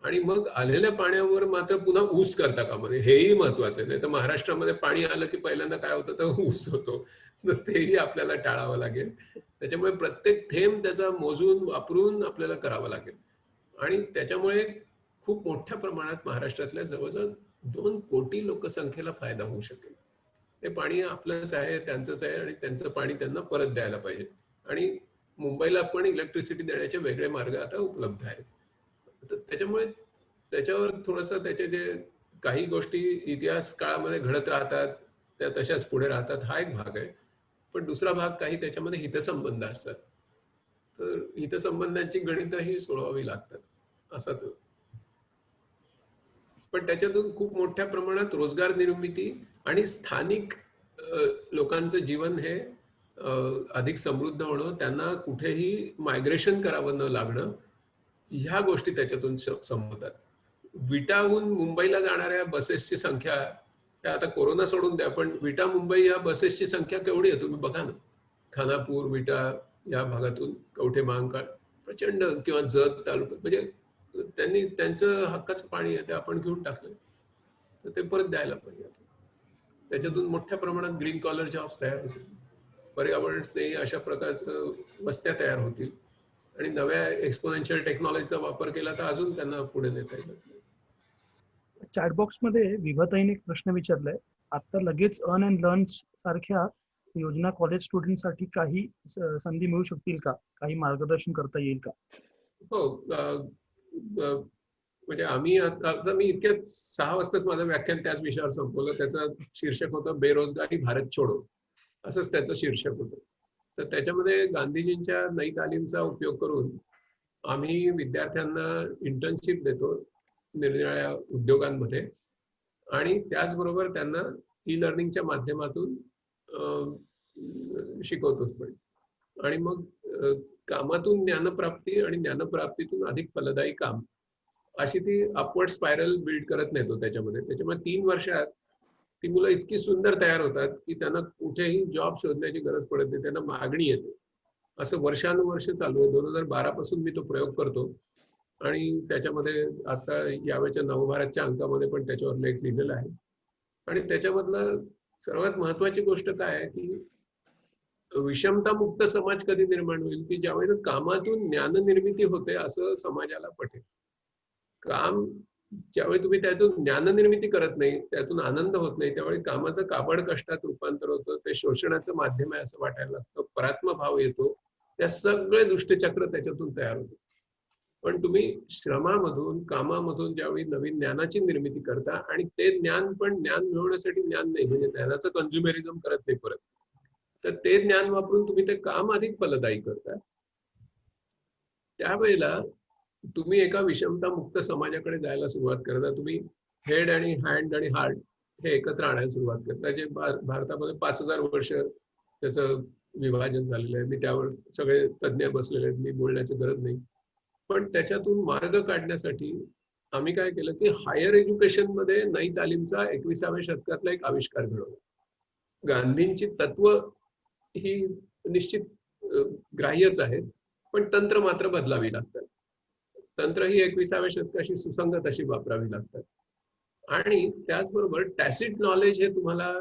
आणि मग आलेल्या पाण्यावर मात्र पुन्हा ऊस करता कामा नये, हेही महत्वाचं आहे. नाही तर महाराष्ट्रामध्ये पाणी आलं की पहिल्यांदा काय होतं तर ऊस होतो, तर तेही आपल्याला टाळावं लागेल. त्याच्यामुळे प्रत्येक थेंब त्याचा मोजून वापरून आपल्याला करावं लागेल, आणि त्याच्यामुळे खूप मोठ्या प्रमाणात महाराष्ट्रातल्या जवळजवळ 2 कोटी लोकसंख्येला फायदा होऊ शकेल. ते पाणी आपलंच आहे, त्यांचंच आहे, आणि त्यांचं पाणी त्यांना परत द्यायला पाहिजे. आणि मुंबईला पण इलेक्ट्रिसिटी देण्याचे वेगळे मार्ग आता उपलब्ध आहेत. तर त्याच्यामुळे त्याच्यावर थोडंसं त्याचे जे काही गोष्टी इतिहास काळामध्ये घडत राहतात त्या तशाच पुढे राहतात, हा एक भाग आहे. पण दुसरा भाग काही त्याच्यामध्ये हितसंबंध असतात, तर हितसंबंधांची गणितं ही सोडवावी लागतात असा तो. पण त्याच्यातून खूप मोठ्या प्रमाणात रोजगार निर्मिती आणि स्थानिक लोकांचं जीवन हे अधिक समृद्ध होणं, त्यांना कुठेही मायग्रेशन करावं न लागणं, ह्या गोष्टी त्याच्यातून संभवतात. विटाहून मुंबईला जाणाऱ्या बसेसची संख्या, त्या आता कोरोना सोडून द्या, पण विटा मुंबई या बसेसची संख्या केवढी आहे तुम्ही बघा ना. खानापूर, विटा या भागातून कवठे महांकाळ प्रचंड, किंवा जत तालुका, म्हणजे त्यांनी त्यांचं हक्काचं पाणी आहे ते आपण घेऊन टाकलं, तर ते परत द्यायला पाहिजे. त्याच्यातून मोठ्या प्रमाणात ग्रीन कॉलर जॉब्स तयार होतील, पर्यावरण स्नेही अशा प्रकारचं वस्त्या तयार होतील, आणि नव्या एक्सपोनेन्शियल टेक्नॉलॉजीचा वापर केला तर अजून त्यांना पुढे नेता येईल. चॅटबॉक्स मध्ये विभाताईने एक प्रश्न विचारलाय, आता लगेच अर्न अँड लर्न सारख्या योजना कॉलेज स्टुडंटसाठी काही संधी मिळू शकतील का? काही मार्गदर्शन करता येईल का? हो, म्हणजे आम्ही आता मी इतक्यात 6 वाजताच माझं व्याख्यान त्याच विषयावर संपवलं. त्याचं शीर्षक होतं बेरोजगारी भारत छोडो, असंच त्याचं शीर्षक होतं. तर त्याच्यामध्ये गांधीजींच्या नई तालीमचा उपयोग करून आम्ही विद्यार्थ्यांना इंटर्नशिप देतो निरनिराळ्या उद्योगांमध्ये, आणि त्याचबरोबर त्यांना ई लर्निंगच्या माध्यमातून शिकवतोच पण. आणि मग कामातून ज्ञानप्राप्ती आणि ज्ञानप्राप्तीतून अधिक फलदायी काम, अशी ती अपवर्ड स्पायरल बिल्ड करत नेतो त्याच्यामध्ये. त्याच्यामुळे 3 वर्षात ती मुलं इतकी सुंदर तयार होतात की त्यांना कुठेही जॉब शोधण्याची गरज पडत नाही, त्यांना मागणी येते. असं वर्षानुवर्ष चालू आहे. 2012 पासून मी तो प्रयोग करतो, आणि त्याच्यामध्ये आता यावेळच्या नवभारतच्या अंकामध्ये पण त्याच्यावर लेख लिहिलेला आहे. आणि त्याच्यामधलं सर्वात महत्वाची गोष्ट काय आहे की विषमता मुक्त समाज कधी निर्माण होईल, की ज्यावेळेस कामातून ज्ञान निर्मिती होते असं समाजाला पटेल. काम ज्यावेळी तुम्ही त्यातून ज्ञान निर्मिती करत नाही, त्यातून आनंद होत नाही, त्यावेळी कामाचं काबड कष्टात रूपांतर होतं, ते शोषणाचं माध्यम आहे असं वाटायला लागतं, परात्मभाव येतो, त्या सगळे दुष्टचक्र त्याच्यातून तयार होतं. पण तुम्ही श्रमामधून, कामामधून ज्यावेळी नवीन ज्ञानाची निर्मिती करता, आणि ते ज्ञान पण ज्ञान मिळवण्यासाठी ज्ञान नाही, म्हणजे ज्ञानाचं कन्झ्युमेरिझम करत नाही परत, तर ते ज्ञान वापरून तुम्ही ते काम अधिक फलदायी करता, त्यावेळेला तुम्ही एका विषमता मुक्त समाजाकडे जायला सुरुवात करता. तुम्ही हेड आणि हँड आणि हार्ट हे एकत्र आणायला सुरुवात करता, जे भारतामध्ये 5000 वर्ष त्याचं विभाजन झालेलं आहे. मी त्यावर सगळे तज्ज्ञ बसलेले आहेत, मी बोलण्याची गरज नाही. पण त्याच्यातून मार्ग काढण्यासाठी आम्ही काय केलं की हायर एज्युकेशन मध्ये नई तालीमचा 21व्या शतकातला एक आविष्कार घडवला. गांधींची तत्व ही निश्चित ग्राह्यच आहेत, पण तंत्र मात्र बदलावी लागतात. तंत्र ही 21व्या शतकाशी सुसंगत अशी वापरावी लागतात. आणि त्याचबरोबर टॅसिट नॉलेज हे तुम्हाला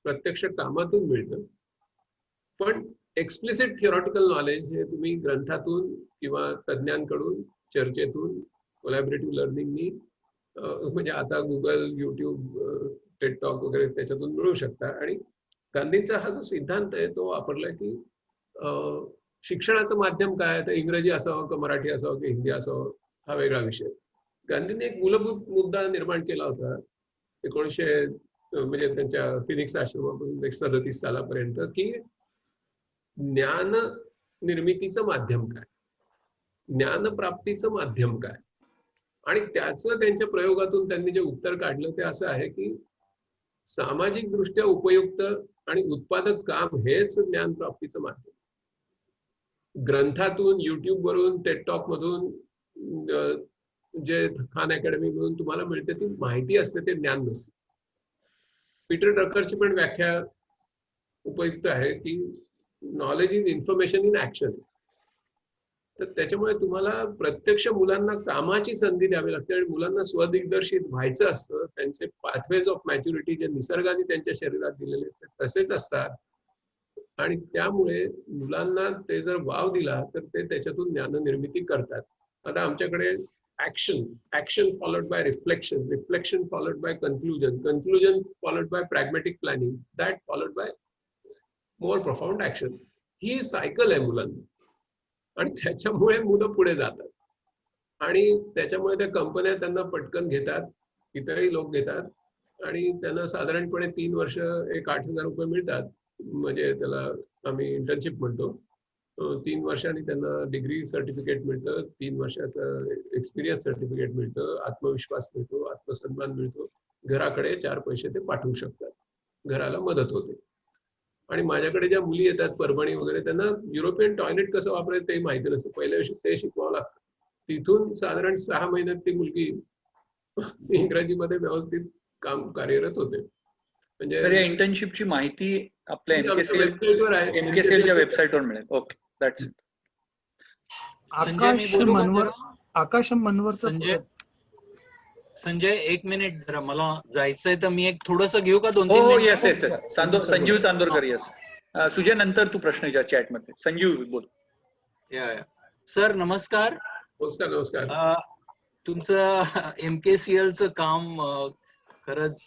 प्रत्यक्ष कामातून मिळतं, पण एक्सप्लिसिट थिओरिटिकल नॉलेज हे तुम्ही ग्रंथातून किंवा तज्ज्ञांकडून, चर्चेतून, कोलॅबरेटिव्ह लर्निंगनी, म्हणजे आता गुगल, युट्यूब, टेड टॉक वगैरे त्याच्यातून मिळू शकता. आणि गांधींचा हा जो सिद्धांत आहे तो वापरलाय की शिक्षणाचं माध्यम काय, तर इंग्रजी असावं का मराठी असावं की हिंदी असावं हा वेगळा विषय. गांधींनी एक मूलभूत मुद्दा निर्माण केला होता 1900 म्हणजे त्यांच्या फिनिक्स आश्रमापासून 1937 सालापर्यंत, की ज्ञान निर्मितीचं माध्यम काय, ज्ञानप्राप्तीचं माध्यम काय. आणि त्याचं त्यांच्या प्रयोगातून त्यांनी जे उत्तर काढलं ते असं आहे की सामाजिक दृष्ट्या उपयुक्त आणि उत्पादक काम हेच ज्ञानप्राप्तीचं माध्यम. ग्रंथातून, युट्यूब वरून, टेड टॉक मधून, जे खान अकॅडमी मधून तुम्हाला मिळते ती माहिती असते, ते ज्ञान नसते. पीटर ड्रकरची पण व्याख्या उपयुक्त आहे की knowledge is information in action. तर त्याच्यामुळे तुम्हाला प्रत्यक्ष मुलांना कामाची संधी द्यावी लागते आणि मुलांना स्वदिग्दर्शित व्हायचं असतं. त्यांचे पाथवेज ऑफ मॅच्युरिटी जे निसर्गाने त्यांच्या शरीरात दिलेले ते तसेच असतात. आणि त्यामुळे मुलांना ते जर वाव दिला तर ते त्याच्यातून ज्ञाननिर्मिती करतात. आता आमच्याकडे action followed by reflection, reflection followed by conclusion, conclusion followed by pragmatic planning, that followed by more profound action. ही सायकल आहे मुलांना आणि त्याच्यामुळे मुलं पुढे जातात. आणि त्याच्यामुळे त्या कंपन्या त्यांना पटकन घेतात, इतरही लोक घेतात आणि त्यांना साधारणपणे 3 वर्ष एक 8,000 रुपये मिळतात. म्हणजे त्याला आम्ही इंटर्नशिप म्हणतो. 3 वर्षांनी त्यांना डिग्री सर्टिफिकेट मिळतं, 3 वर्षाचं एक्सपिरियन्स सर्टिफिकेट मिळतं, आत्मविश्वास मिळतो, आत्मसन्मान मिळतो. घराकडे 4 पैसे ते पाठवू शकतात, घराला मदत होते. आणि माझ्याकडे ज्या मुली येतात परभणी वगैरे, त्यांना युरोपियन टॉयलेट कसं वापरायचं ते माहिती नसतं, पहिल्या दिवशी ते शिकवावं लागतं. तिथून साधारण 6 महिन्यात ती मुलगी इंग्रजीमध्ये व्यवस्थित काम कार्यरत होते. म्हणजे सर या इंटर्नशिपची माहिती आपल्या वेबसाईटवर आहे, एमकेसीएलच्या वेबसाईटवर मिळेल. Okay, that's it. आकाश मनवरचा संजय 1 मिनिट, जरा मला जायचंय तर मी एक थोडस घेऊ का? 2-3 हो minute. Yes yes Sanjeev Chandorkar. Yes Sujay, नंतर तू प्रश्न विचार चॅट मध्ये. संजीव बोल. सर नमस्कार. नमस्कार. तुमचं एमकेसीएलचं काम खरंच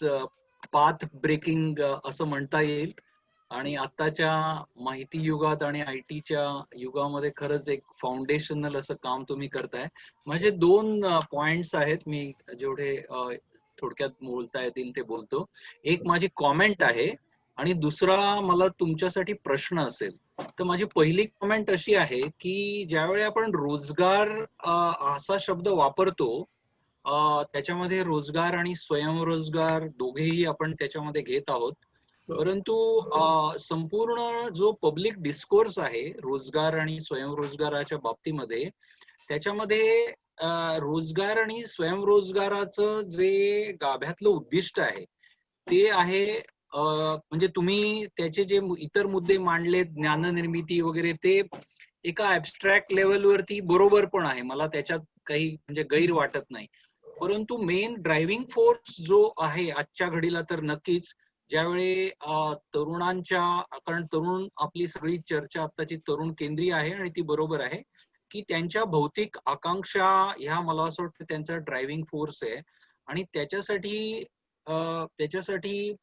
पाथ ब्रेकिंग असं म्हणता येईल आणि आताच्या माहिती युगात आणि आयटीच्या युगामध्ये खरंच एक फाउंडेशनल असं काम तुम्ही करताय. माझे 2 पॉइंट्स आहेत, मी जेवढे थोडक्यात बोलता येतील ते बोलतो. एक माझी कॉमेंट आहे आणि दुसरा मला तुमच्यासाठी प्रश्न असेल. तर माझी पहिली कॉमेंट अशी आहे की ज्यावेळी आपण रोजगार असा शब्द वापरतो, त्याच्यामध्ये रोजगार आणि स्वयंरोजगार दोघेही आपण त्याच्यामध्ये घेत आहोत. परंतु संपूर्ण जो पब्लिक डिस्कोर्स आहे रोजगार आणि स्वयंरोजगाराच्या बाबतीमध्ये, त्याच्यामध्ये रोजगार आणि स्वयंरोजगाराचं जे गाभ्यातलं उद्दिष्ट आहे ते आहे, म्हणजे तुम्ही त्याचे जे इतर मुद्दे मांडलेत, ज्ञाननिर्मिती वगैरे, ते एका ऍबस्ट्रॅक्ट लेवलवरती बरोबर पण आहे, मला त्याच्यात काही म्हणजे गैर वाटत नाही. परंतु मेन ड्रायव्हिंग फोर्स जो आहे आजच्या घडीला, तर नक्कीच ज्यावेळी तरुणांच्या, कारण तरुण आपली सगळी चर्चा आताची तरुण केंद्रीय आहे आणि ती बरोबर आहे की त्यांच्या भौतिक आकांक्षा ह्या मला असं वाटतं त्यांचा ड्रायव्हिंग फोर्स आहे. आणि त्याच्यासाठी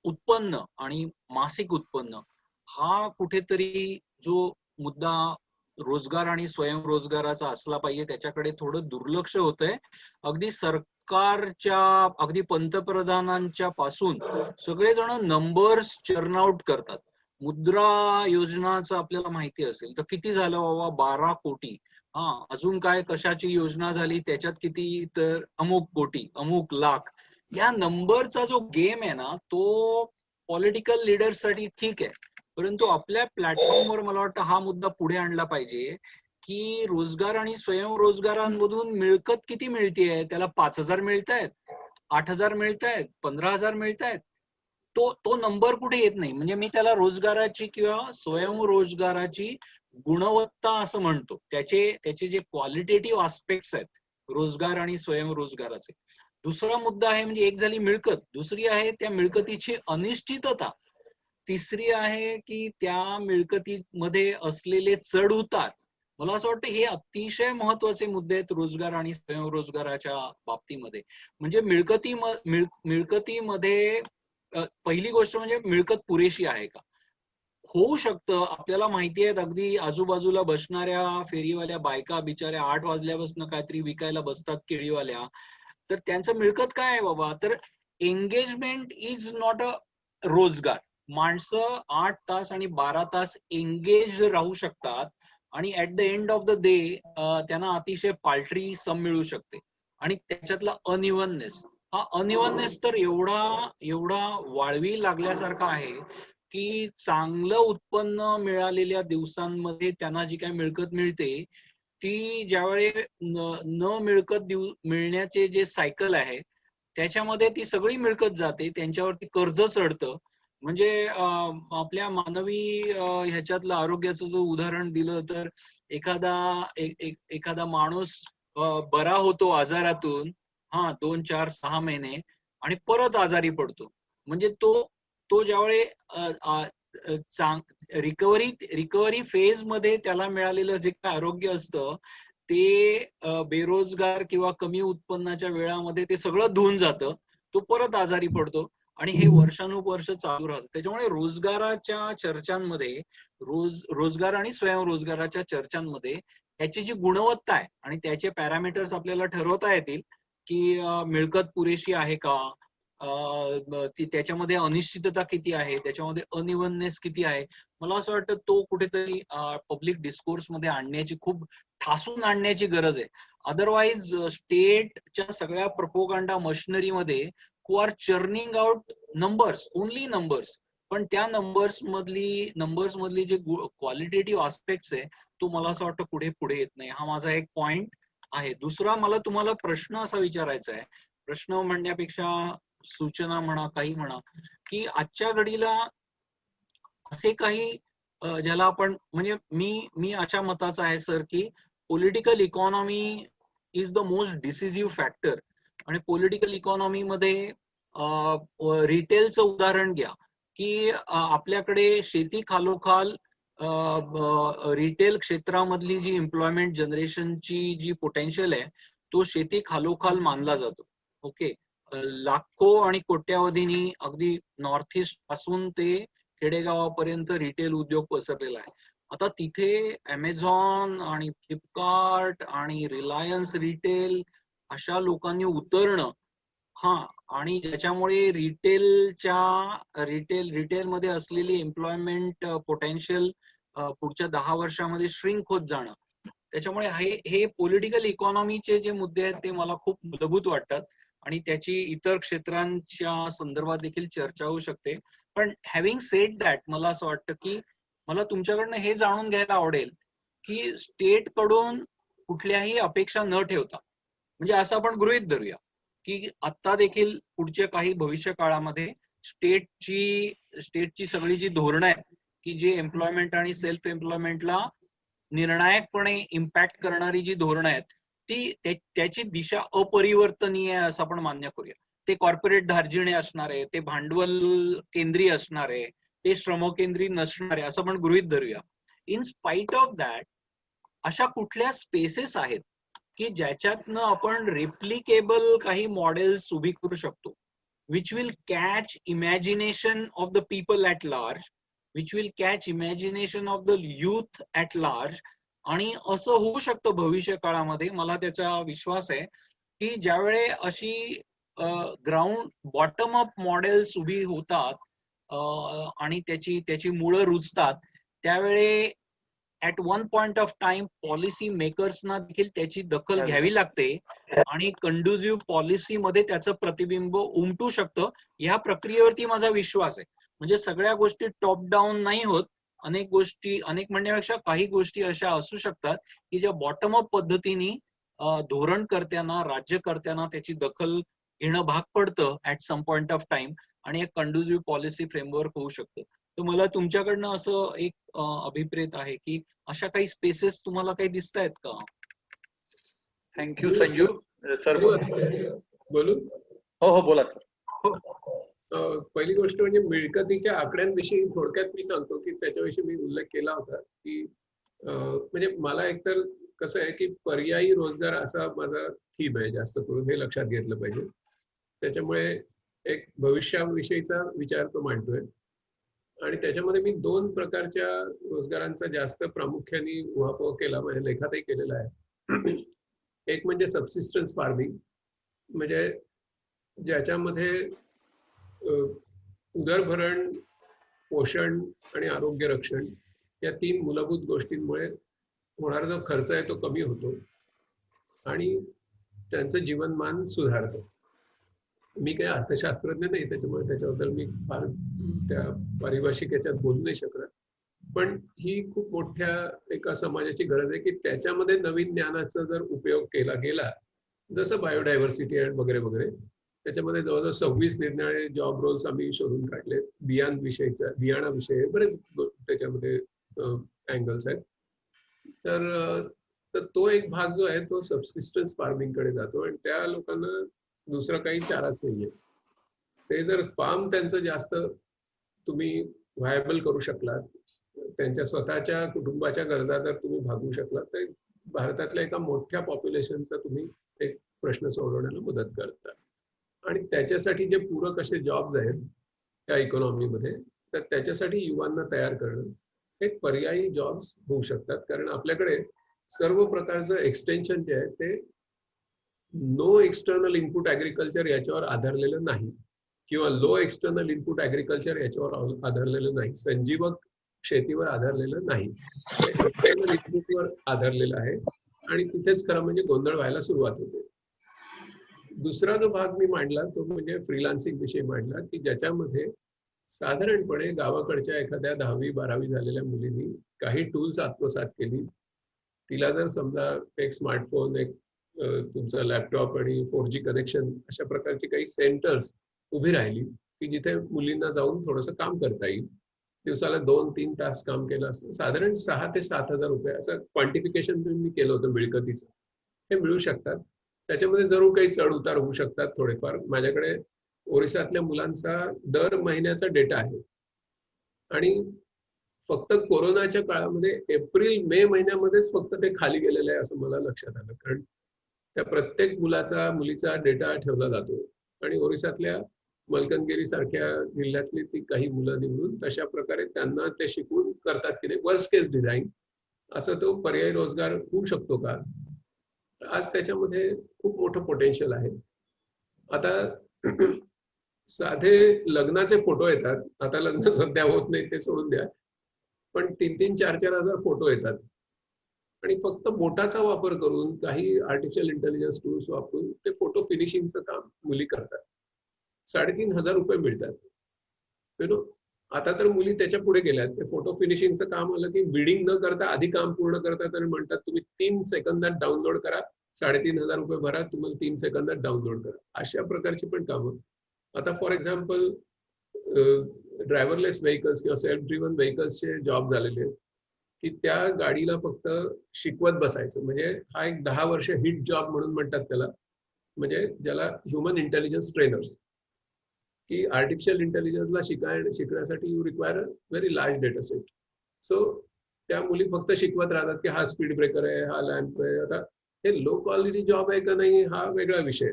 उत्पन्न आणि मासिक उत्पन्न हा कुठेतरी जो मुद्दा रोजगार आणि स्वयंरोजगाराचा असला पाहिजे, त्याच्याकडे थोडं दुर्लक्ष होतंय. अगदी सरकारच्या, अगदी पंतप्रधानांच्या पासून सगळेजण नंबर्स चर्न आउट करतात. मुद्रा योजनाचं आपल्याला माहिती असेल तर किती झालं बाबा, 12 कोटी. अजून काय कशाची योजना झाली, त्याच्यात किती, तर अमुक कोटी, अमुक लाख. या नंबरचा जो गेम आहे ना, तो पॉलिटिकल लीडर्ससाठी ठीक आहे, परंतु आपल्या प्लॅटफॉर्मवर मला वाटतं हा मुद्दा पुढे आणला पाहिजे की रोजगार आणि स्वयंरोजगारांमधून मिळकत किती मिळतेय, त्याला 5,000 मिळतायत, 8,000 मिळतायत, 15,000 मिळतायत, तो नंबर कुठे येत नाही. म्हणजे मी त्याला रोजगाराची किंवा स्वयंरोजगाराची गुणवत्ता असं म्हणतो, त्याचे जे क्वालिटेटिव्ह आस्पेक्ट्स आहेत रोजगार आणि स्वयंरोजगाराचे. दुसरा मुद्दा आहे म्हणजे एक झाली मिळकत, दुसरी आहे त्या मिळकतीची अनिश्चितता, तिसरी आहे की त्या मिळकतीमध्ये असलेले चढ उतार. मला असं वाटतं हे अतिशय महत्वाचे मुद्दे आहेत रोजगार आणि स्वयंरोजगाराच्या बाबतीमध्ये. म्हणजे मिळकतीमध्ये पहिली गोष्ट म्हणजे मिळकत पुरेशी आहे का. होऊ शकतं, आपल्याला माहिती आहेत अगदी आजूबाजूला बसणाऱ्या फेरीवाल्या बायका बिचाऱ्या 8 वाजल्यापासून काहीतरी विकायला बसतात केळीवाल्या, तर त्यांचं मिळकत काय आहे बाबा. तर एंगेजमेंट इज नॉट अ रोजगार. माणसं 8 तास आणि 12 तास एंगेज राहू शकतात आणि at the end of the day त्यांना अतिशय पाल्ट्री सम मिळू शकते. आणि त्याच्यातला अनइव्हननेस, हा अनइव्हननेस तर एवढा वाळवी लागल्यासारखा आहे की चांगलं उत्पन्न मिळालेल्या दिवसांमध्ये त्यांना जी काही मिळकत मिळते ती ज्यावेळी न मिळकत मिळण्याचे जे सायकल आहे त्याच्यामध्ये ती सगळी मिळकत जाते, त्यांच्यावरती कर्ज चढतं. म्हणजे आपल्या मानवी ह्याच्यातलं आरोग्याचं जो उदाहरण दिलं तर एखादा माणूस बरा होतो आजारातून, 2, 4, 6 महिने आणि परत आजारी पडतो. म्हणजे तो ज्यावेळी रिकव्हरी फेज मध्ये त्याला मिळालेलं जे काय आरोग्य असतं ते बेरोजगार किंवा कमी उत्पन्नाच्या वेळामध्ये ते सगळं धुवून जातं, तो परत आजारी पडतो आणि हे वर्षानुवर्ष चालू राहतं. त्याच्यामुळे रोजगाराच्या चर्चांमध्ये रोजगार आणि स्वयंरोजगाराच्या चर्चांमध्ये त्याची जी गुणवत्ता आहे आणि त्याचे पॅरामीटर्स आपल्याला ठरवता येतील की मिळकत पुरेशी आहे का, त्याच्यामध्ये अनिश्चितता किती आहे, त्याच्यामध्ये अनइव्हननेस किती आहे. मला असं वाटतं तो कुठेतरी पब्लिक डिस्कोर्स मध्ये आणण्याची, खूप ठासून आणण्याची गरज आहे. अदरवाईज स्टेटच्या सगळ्या प्रोपोगंडा मशिनरीमध्ये who are churning out numbers, only numbers, पण त्या नंबर्स मधली जे क्वालिटेटिव्ह आस्पेक्ट्स आहे तो मला असं वाटतं पुढे येत नाही. हा माझा एक पॉइंट आहे. दुसरा मला तुम्हाला प्रश्न असा विचारायचा आहे, प्रश्न म्हणण्यापेक्षा सूचना म्हणा, काही म्हणा, की आजच्या घडीला असे काही ज्याला आपण म्हणजे मी अशा मताचा आहे सर की political economy is the most decisive factor. आणि पॉलिटिकल इकॉनॉमी मध्ये रिटेलचं उदाहरण घ्या की आपल्याकडे शेती खालोखाल रिटेल क्षेत्रामधली जी एम्प्लॉयमेंट जनरेशनची जी पोटेन्शियल आहे तो शेती खालोखाल मानला जातो. ओके, लाखो आणि कोट्यावधींनी अगदी नॉर्थ ईस्ट पासून ते खेडेगावापर्यंत रिटेल उद्योग पसरलेला आहे. आता तिथे अमेझॉन आणि फ्लिपकार्ट आणि रिलायन्स रिटेल अशा लोकांनी उतरणं, आणि ज्याच्यामुळे रिटेलमध्ये असलेली एम्प्लॉयमेंट पोटेन्शियल पुढच्या 10 वर्षामध्ये श्रिंक होत जाणं. त्याच्यामुळे हे पॉलिटिकल इकॉनॉमीचे जे मुद्दे आहेत ते मला खूप मूलभूत वाटतात आणि त्याची इतर क्षेत्रांच्या संदर्भात देखील चर्चा होऊ शकते. पण हॅव्हिंग सेड दॅट, मला असं वाटतं की मला तुमच्याकडनं हे जाणून घ्यायला आवडेल की स्टेट कडून कुठल्याही अपेक्षा न ठेवता, म्हणजे असं आपण गृहीत धरूया की आता देखील पुढच्या काही भविष्य काळामध्ये स्टेटची सगळी जी धोरणं आहेत की जे एम्प्लॉयमेंट आणि सेल्फ एम्प्लॉयमेंटला निर्णायकपणे इम्पॅक्ट करणारी जी धोरणं आहेत त्याची दिशा अपरिवर्तनीय आहे असं आपण मान्य करूया. ते कॉर्पोरेट धार्जिणे असणार आहे, ते भांडवल केंद्रीय असणार आहे, ते श्रमकेंद्री नसणार आहे असं आपण गृहीत धरूया. इन स्पाइट ऑफ दॅट अशा कुठल्या स्पेसेस आहेत की ज्याच्यातनं आपण रेप्लिकेबल काही मॉडेल्स उभी करू शकतो, which will catch imagination of the people at large, which will catch imagination of the youth at large. आणि असं होऊ शकतं भविष्य काळामध्ये, मला त्याचा विश्वास आहे की ज्यावेळे अशी ग्राउंड बॉटम अप मॉडेल्स उभी होतात आणि त्याची मुळं रुजतात, त्यावेळे at one point of time policy मेकर्सना देखील त्याची दखल घ्यावी लागते आणि कंड्युसिव्ह पॉलिसीमध्ये त्याचं प्रतिबिंब उमटू शकतं. या प्रक्रियेवरती माझा विश्वास आहे. म्हणजे सगळ्या गोष्टी टॉप डाऊन नाही होत, अनेक म्हणण्यापेक्षा काही गोष्टी अशा असू शकतात की ज्या बॉटम अप पद्धतीने धोरणकर्त्यांना, राज्यकर्त्यांना त्याची दखल घेणं भाग पडतं at some point of time आणि एक कंड्युसिव्ह पॉलिसी फ्रेमवर्क होऊ शकतं. तर मला तुमच्याकडनं असं एक अभिप्रेत आहे की अशा काही स्पेसेस तुम्हाला काही दिसत आहेत का? थँक्यू संजू. सर बोलू. हो हो बोला सर. पहिली गोष्ट म्हणजे मिळकतीच्या आकड्यांविषयी थोडक्यात मी सांगतो की त्याच्याविषयी मी उल्लेख केला होता की म्हणजे मला एकतर कसं आहे की पर्यायी रोजगार असा माझा थीम आहे जास्त करून, हे लक्षात घेतलं पाहिजे. त्याच्यामुळे एक भविष्याविषयीचा विचार तो मांडतोय आणि त्याच्यामध्ये मी 2 प्रकारच्या रोजगारांचा जास्त प्रामुख्याने उहापोह केला, माझ्या लेखातही केलेला आहे. एक म्हणजे सबसिस्टन्स फार्मिंग, म्हणजे ज्याच्यामध्ये उदरभरण, पोषण आणि आरोग्य रक्षण या 3 मूलभूत गोष्टींमुळे होणारा जो खर्च आहे तो कमी होतो आणि त्यांचं जीवनमान सुधारतं. मी काही अर्थशास्त्रज्ञ नाही, त्याच्यामुळे त्याच्याबद्दल मी फार त्या पारिभाषिक याच्यात बोलू नाही शकणार, पण ही खूप मोठ्या एका समाजाची गरज आहे की त्याच्यामध्ये नवीन ज्ञानाचा जर उपयोग केला गेला, जसं बायोडायव्हर्सिटी वगैरे वगैरे, त्याच्यामध्ये जवळजवळ 26 निरनिराळे जॉब रोल्स आम्ही शोधून काढले. बियाणाविषयी बरेच त्याच्यामध्ये अँगल्स आहेत. तर तो एक भाग जो आहे तो सबसिस्टन्स फार्मिंग कडे जातो आणि त्या लोकांना दुसरं काही चाराच नाहीये. ते जर फार्म त्यांचं जास्त तुम्ही व्हायबल करू शकलात, त्यांच्या स्वतःच्या कुटुंबाच्या गरजा जर तुम्ही भागवू शकलात, तर भारतातल्या एका मोठ्या पॉप्युलेशनचा तुम्ही एक प्रश्न सोडवण्याला मदत करता. आणि त्याच्यासाठी जे पूरक असे जॉब्स आहेत त्या इकॉनॉमीमध्ये, तर त्याच्यासाठी युवांना तयार करणं, एक पर्यायी जॉब्स होऊ शकतात. कारण आपल्याकडे सर्व प्रकारचं एक्सटेन्शन जे आहे ते नो एक्सटर्नल इनपुट ॲग्रिकल्चर याच्यावर आधारलेलं नाही किंवा लो एक्सटर्नल इनपुट ॲग्रिकल्चर याच्यावर आधारलेलं नाही, संजीवक शेतीवर आधारलेलं नाही, एक्सटर्नल इनपुटवर आधारलेलं आहे आणि तिथेच खरं म्हणजे गोंधळ व्हायला सुरुवात होते. दुसरा जो भाग मी मांडला तो म्हणजे फ्रीलान्सिंग विषयी मांडला की ज्याच्यामध्ये साधारणपणे गावाकडच्या एखाद्या 10वी-12वी झालेल्या मुलींनी काही टूल्स आत्मसात केली. तिला जर समजा एक स्मार्टफोन, एक तुमचा लॅपटॉप आणि 4G कनेक्शन अशा प्रकारची काही सेंटर्स उभी राहिली की जिथे मुलींना जाऊन थोडंसं काम करता येईल. दिवसाला 2-3 तास काम केलं असतं, साधारण 6,000 ते 7,000 रुपये असं क्वांटिफिकेशन मी केलं होतं मिळकतीचं, हे मिळू शकतात. त्याच्यामध्ये जरूर काही चढ उतार होऊ शकतात थोडेफार. माझ्याकडे ओरिसातल्या मुलांचा दर महिन्याचा डेटा आहे आणि फक्त कोरोनाच्या काळामध्ये एप्रिल-मे महिन्यामध्येच फक्त ते खाली गेलेलं आहे असं मला लक्षात आलं. कारण त्या प्रत्येक मुलीचा डेटा ठेवला जातो आणि ओरिसातल्या मलकनगिरी सारख्या जिल्ह्यातली ती काही मुलं निवडून तशा प्रकारे त्यांना ते शिकवून करतात की नाही वर्स्ट केस डिझाईन, असं तो पर्यायी रोजगार होऊ शकतो का? आज त्याच्यामध्ये खूप मोठं पोटेन्शियल आहे. आता साधे लग्नाचे फोटो येतात, आता लग्न सध्या होत नाही ते सोडून द्या, पण 3-3, 4-4 हजार फोटो येतात आणि फक्त बोटाचा वापर करून काही आर्टिफिशियल इंटेलिजन्स टूल्स वापरून ते फोटो फिनिशिंगचं काम मुली करतात. 3,500 रुपये मिळतात. आता तर मुली त्याच्या पुढे गेल्यात. ते फोटो फिनिशिंगचं काम आलं की बिडिंग न करता आधी काम पूर्ण करतात आणि म्हणतात तुम्ही 3 सेकंदात डाउनलोड करा, 3,500 रुपये भरा, तुम्हाला 3 सेकंदात डाउनलोड करा. अशा प्रकारची पण कामं. आता फॉर एक्झाम्पल ड्रायव्हरलेस व्हेकल्स किंवा सेल्फ ड्रिव्हन व्हेकल्सचे जॉब झालेले आहेत की त्या गाडीला फक्त शिकवत बसायचं. म्हणजे हा एक 10 वर्ष हिट जॉब म्हणून म्हणतात त्याला, म्हणजे ज्याला ह्युमन इंटेलिजन्स ट्रेनर्स, की आर्टिफिशियल इंटेलिजन्सला शिकण्यासाठी you require a very large data set. So त्या मुली फक्त शिकवत राहतात की हा स्पीड ब्रेकर आहे, हा लॅम्प आहे. आता हे लो क्वालिटी जॉब आहे का नाही हा वेगळा विषय,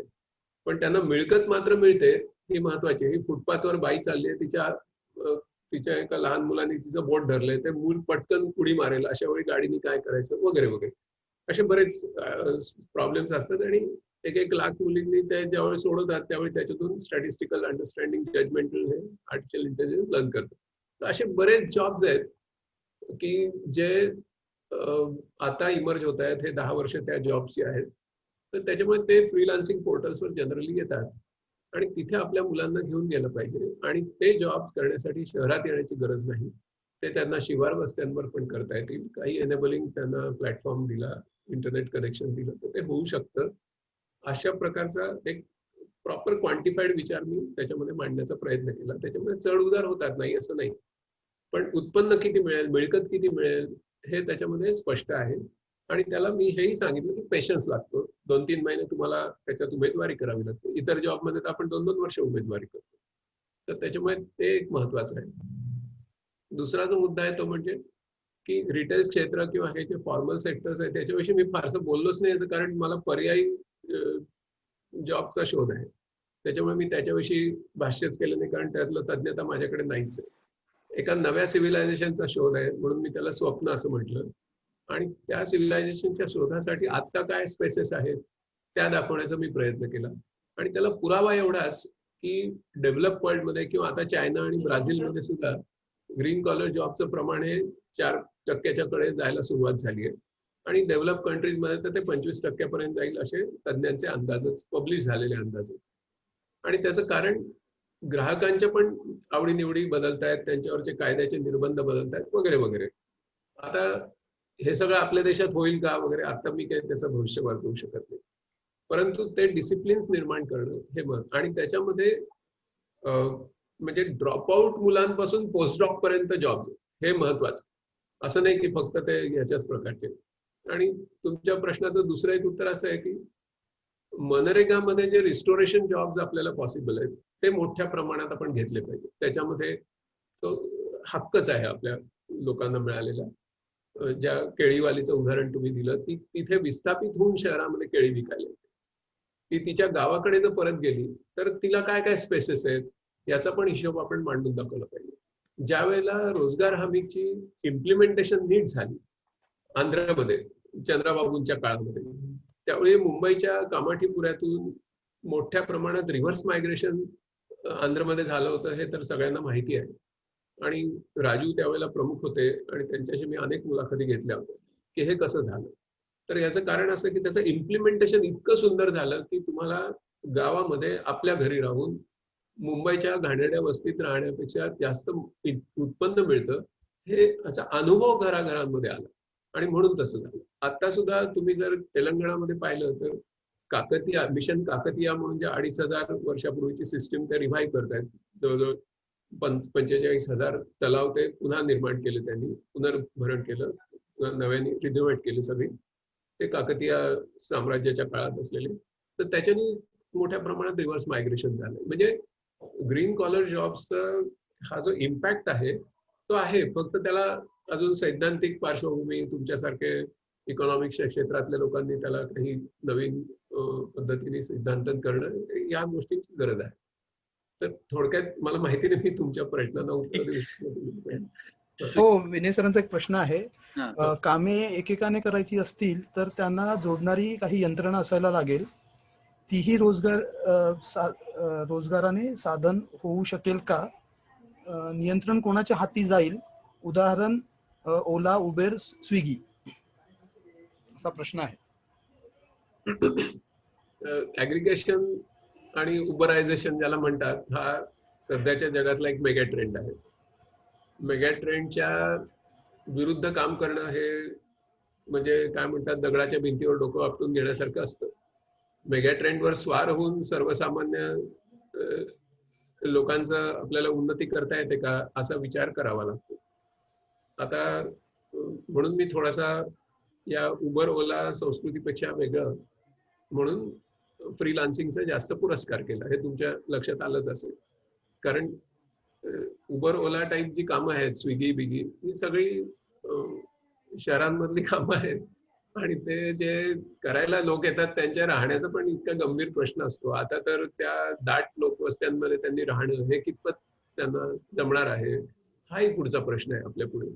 पण त्यांना मिळकत मात्र मिळते ही महत्वाची. ही फुटपाथवर बाई चालली आहे, तिच्या एका लहान मुलाने तिचं बोट धरलंय, ते मूल पटकन उडी मारेल, अशा वेळी गाडीने काय करायचं वगैरे वगैरे, असे बरेच प्रॉब्लेम्स असतात. आणि 1-1 लाख मुलींनी ते ज्यावेळी सोडवतात त्यावेळी त्याच्यातून स्टॅटिस्टिकल अंडरस्टँडिंग, जजमेंटल हे आर्टिफिशियल इंटेलिजन्स लर्न करतात. तर असे बरेच जॉब्स आहेत की जे आता इमर्ज होत आहेत. हे 10 वर्ष त्या जॉबची आहेत. तर त्याच्यामुळे ते फ्रीलान्सिंग पोर्टल्सवर जनरली येतात आणि तिथे आपल्या मुलांना घेऊन गेलं पाहिजे. आणि ते जॉब्स करण्यासाठी शहरात येण्याची गरज नाही, ते त्यांना शिवार वस्त्यांवर पण करता येतील. काही एनेबलिंग त्यांना प्लॅटफॉर्म दिला, इंटरनेट कनेक्शन दिलं तर ते होऊ शकतं. अशा प्रकारचा एक प्रॉपर क्वांटिफाईड विचार मी त्याच्यामध्ये मांडण्याचा प्रयत्न केला. त्याच्यामध्ये चढ उतार होतात, नाही असं नाही, पण उत्पन्न किती मिळेल, मिळकत किती मिळेल हे त्याच्यामध्ये स्पष्ट आहे. आणि त्याला मी हेही सांगितलं की पेशन्स लागतो. 2-3 महिने तुम्हाला त्याच्यात उमेदवारी करावी लागते. इतर जॉबमध्ये तर आपण 2-2 वर्ष उमेदवारी करतो. तर त्याच्यामुळे ते एक महत्वाचं आहे. दुसरा जो मुद्दा आहे तो म्हणजे की रिटेल क्षेत्र किंवा हे जे फॉर्मल सेक्टर्स आहे त्याच्याविषयी मी फारसं बोललोच नाही, याचं कारण मला पर्यायी जॉबचा शोध आहे. त्याच्यामुळे मी त्याच्याविषयी भाष्यच केलं नाही, कारण त्यातलं तज्ञता माझ्याकडे नाहीच आहे. एका नव्या सिव्हिलायझेशनचा शोध आहे म्हणून मी त्याला स्वप्न असं म्हटलं. आणि त्या सिव्हिलायझेशनच्या शोधासाठी आत्ता काय स्पेसेस आहेत त्या दाखवण्याचा मी प्रयत्न केला. आणि त्याला पुरावा एवढाच की डेव्हलप वर्ल्डमध्ये किंवा आता चायना आणि ब्राझीलमध्ये सुद्धा ग्रीन कॉलर जॉबचं प्रमाण हे 4% कडे जायला सुरुवात झाली आहे. आणि डेव्हलप कंट्रीजमध्ये तर ते 25% पर्यंत जाईल असे तज्ञांचे अंदाजच, पब्लिश झालेले अंदाज. आणि त्याचं कारण ग्राहकांच्या पण आवडीनिवडी बदलत आहेत, त्यांच्यावरचे कायद्याचे निर्बंध बदलत आहेत वगैरे वगैरे. आता हे सगळं आपल्या देशात होईल का वगैरे आता मी काही त्याचं भविष्य वर्तवू शकत नाही, परंतु ते डिसिप्लिन्स निर्माण करणं हे आणि त्याच्यामध्ये म्हणजे ड्रॉपआउट मुलांपासून पोस्टडॉक पर्यंत जॉब हे महत्वाचं. असं नाही की फक्त ते याच्याच प्रकारचे. आणि तुमच्या प्रश्नाचं दुसरं एक उत्तर असं आहे की मनरेगामध्ये जे रिस्टोरेशन जॉब्स आपल्याला पॉसिबल आहेत ते मोठ्या प्रमाणात आपण घेतले पाहिजे. त्याच्यामध्ये तो हक्कच आहे आपल्या लोकांना मिळालेला. ज्या केळीवालीचं उदाहरण तुम्ही दिलं, ती तिथे विस्थापित होऊन शहरामध्ये केळी विकायला येते. ती तिच्या गावाकडे जर परत गेली तर तिला काय काय स्पेसेस आहेत याचा पण हिशोब आपण मांडून दाखवला पाहिजे. ज्या वेळेला रोजगार हमीची इम्प्लिमेंटेशन नीट झाली आंध्रमध्ये चंद्राबाबूंच्या काळामध्ये, त्यावेळी मुंबईच्या कामाठीपुऱ्यातून मोठ्या प्रमाणात रिव्हर्स मायग्रेशन आंध्रमध्ये झालं होतं हे तर सगळ्यांना माहिती आहे. आणि राजू त्यावेळेला प्रमुख होते आणि त्यांच्याशी मी अनेक मुलाखती घेतल्या होत्या की हे कसं झालं. तर याचं कारण असं की त्याचं इम्प्लिमेंटेशन इतकं सुंदर झालं की तुम्हाला गावामध्ये आपल्या घरी राहून मुंबईच्या घाणेरड्या वस्तीत राहण्यापेक्षा जास्त उत्पन्न मिळतं हे असा अनुभव घराघरांमध्ये आला. आणि म्हणून तसं झालं. आता सुद्धा तुम्ही जर तेलंगणामध्ये पाहिलं तर काकतिया मिशन काकतिया म्हणून ज्या 2,500 वर्षापूर्वीची सिस्टीम ते रिव्हाइव्ह करतायत. जवळजवळ 45,000 तलाव ते पुन्हा निर्माण केले, त्यांनी पुनर्भरण केलं, नव्याने रिनोव्हेट केले सगळे. ते काकतिया साम्राज्याच्या काळात असलेले. तर त्याच्याने मोठ्या प्रमाणात रिव्हर्स मायग्रेशन झालं. म्हणजे ग्रीन कॉलर जॉब्सचा हा जो इम्पॅक्ट आहे तो आहे, फक्त त्याला अजून सैद्धांतिक पार्श्वभूमी तुमच्यासारखे इकॉनॉमिक्सच्या क्षेत्रातल्या लोकांनी त्याला काही नवीन पद्धतीने सिद्धांतन करणं या गोष्टींची गरज आहे. तर थोडक्यात मला माहिती नाही मी तुमच्या प्रश्नांना उत्तर देऊ शकतो. हो, विनय सरांचा एक प्रश्न आहे. हा. कामे एकेकाने करायची असतील तर त्यांना जोडणारी काही यंत्रणा असायला लागेल. तीही रोजगाराने साधन होऊ शकेल का? नियंत्रण कोणाच्या हाती जाईल? उदाहरण ओला, उबेर, स्विगी असा प्रश्न आहे. ऍग्रिगेशन आणि उबरायझेशन ज्याला म्हणतात, हा सध्याच्या जगातला एक मेगा ट्रेंड आहे. मेगा ट्रेंडच्या विरुद्ध काम करणं हे म्हणजे काय म्हणतात, दगडाच्या भिंतीवर डोकं आपटून घेण्यासारखं असतं. मेगा ट्रेंडवर स्वार होऊन सर्वसामान्य लोकांचं आपल्याला उन्नती करता येते का असा विचार करावा लागतो. आता म्हणून मी थोडासा या उबर ओला संस्कृतीपेक्षा वेगळं म्हणून फ्रीलान्सिंगचा जास्त पुरस्कार केला, हे तुमच्या लक्षात आलंच असेल. कारण उबर ओला टाईप जी कामं आहेत, स्विगी बिगी, ही सगळी शहरांमधली कामं आहेत. आणि ते जे करायला लोक येतात त्यांच्या राहण्याचा पण इतका गंभीर प्रश्न असतो. आता तर त्या दाट लोकवस्त्यांमध्ये त्यांनी राहणं हे कितपत त्यांना जमणार आहे हाही पुढचा प्रश्न आहे आपल्या पुढे.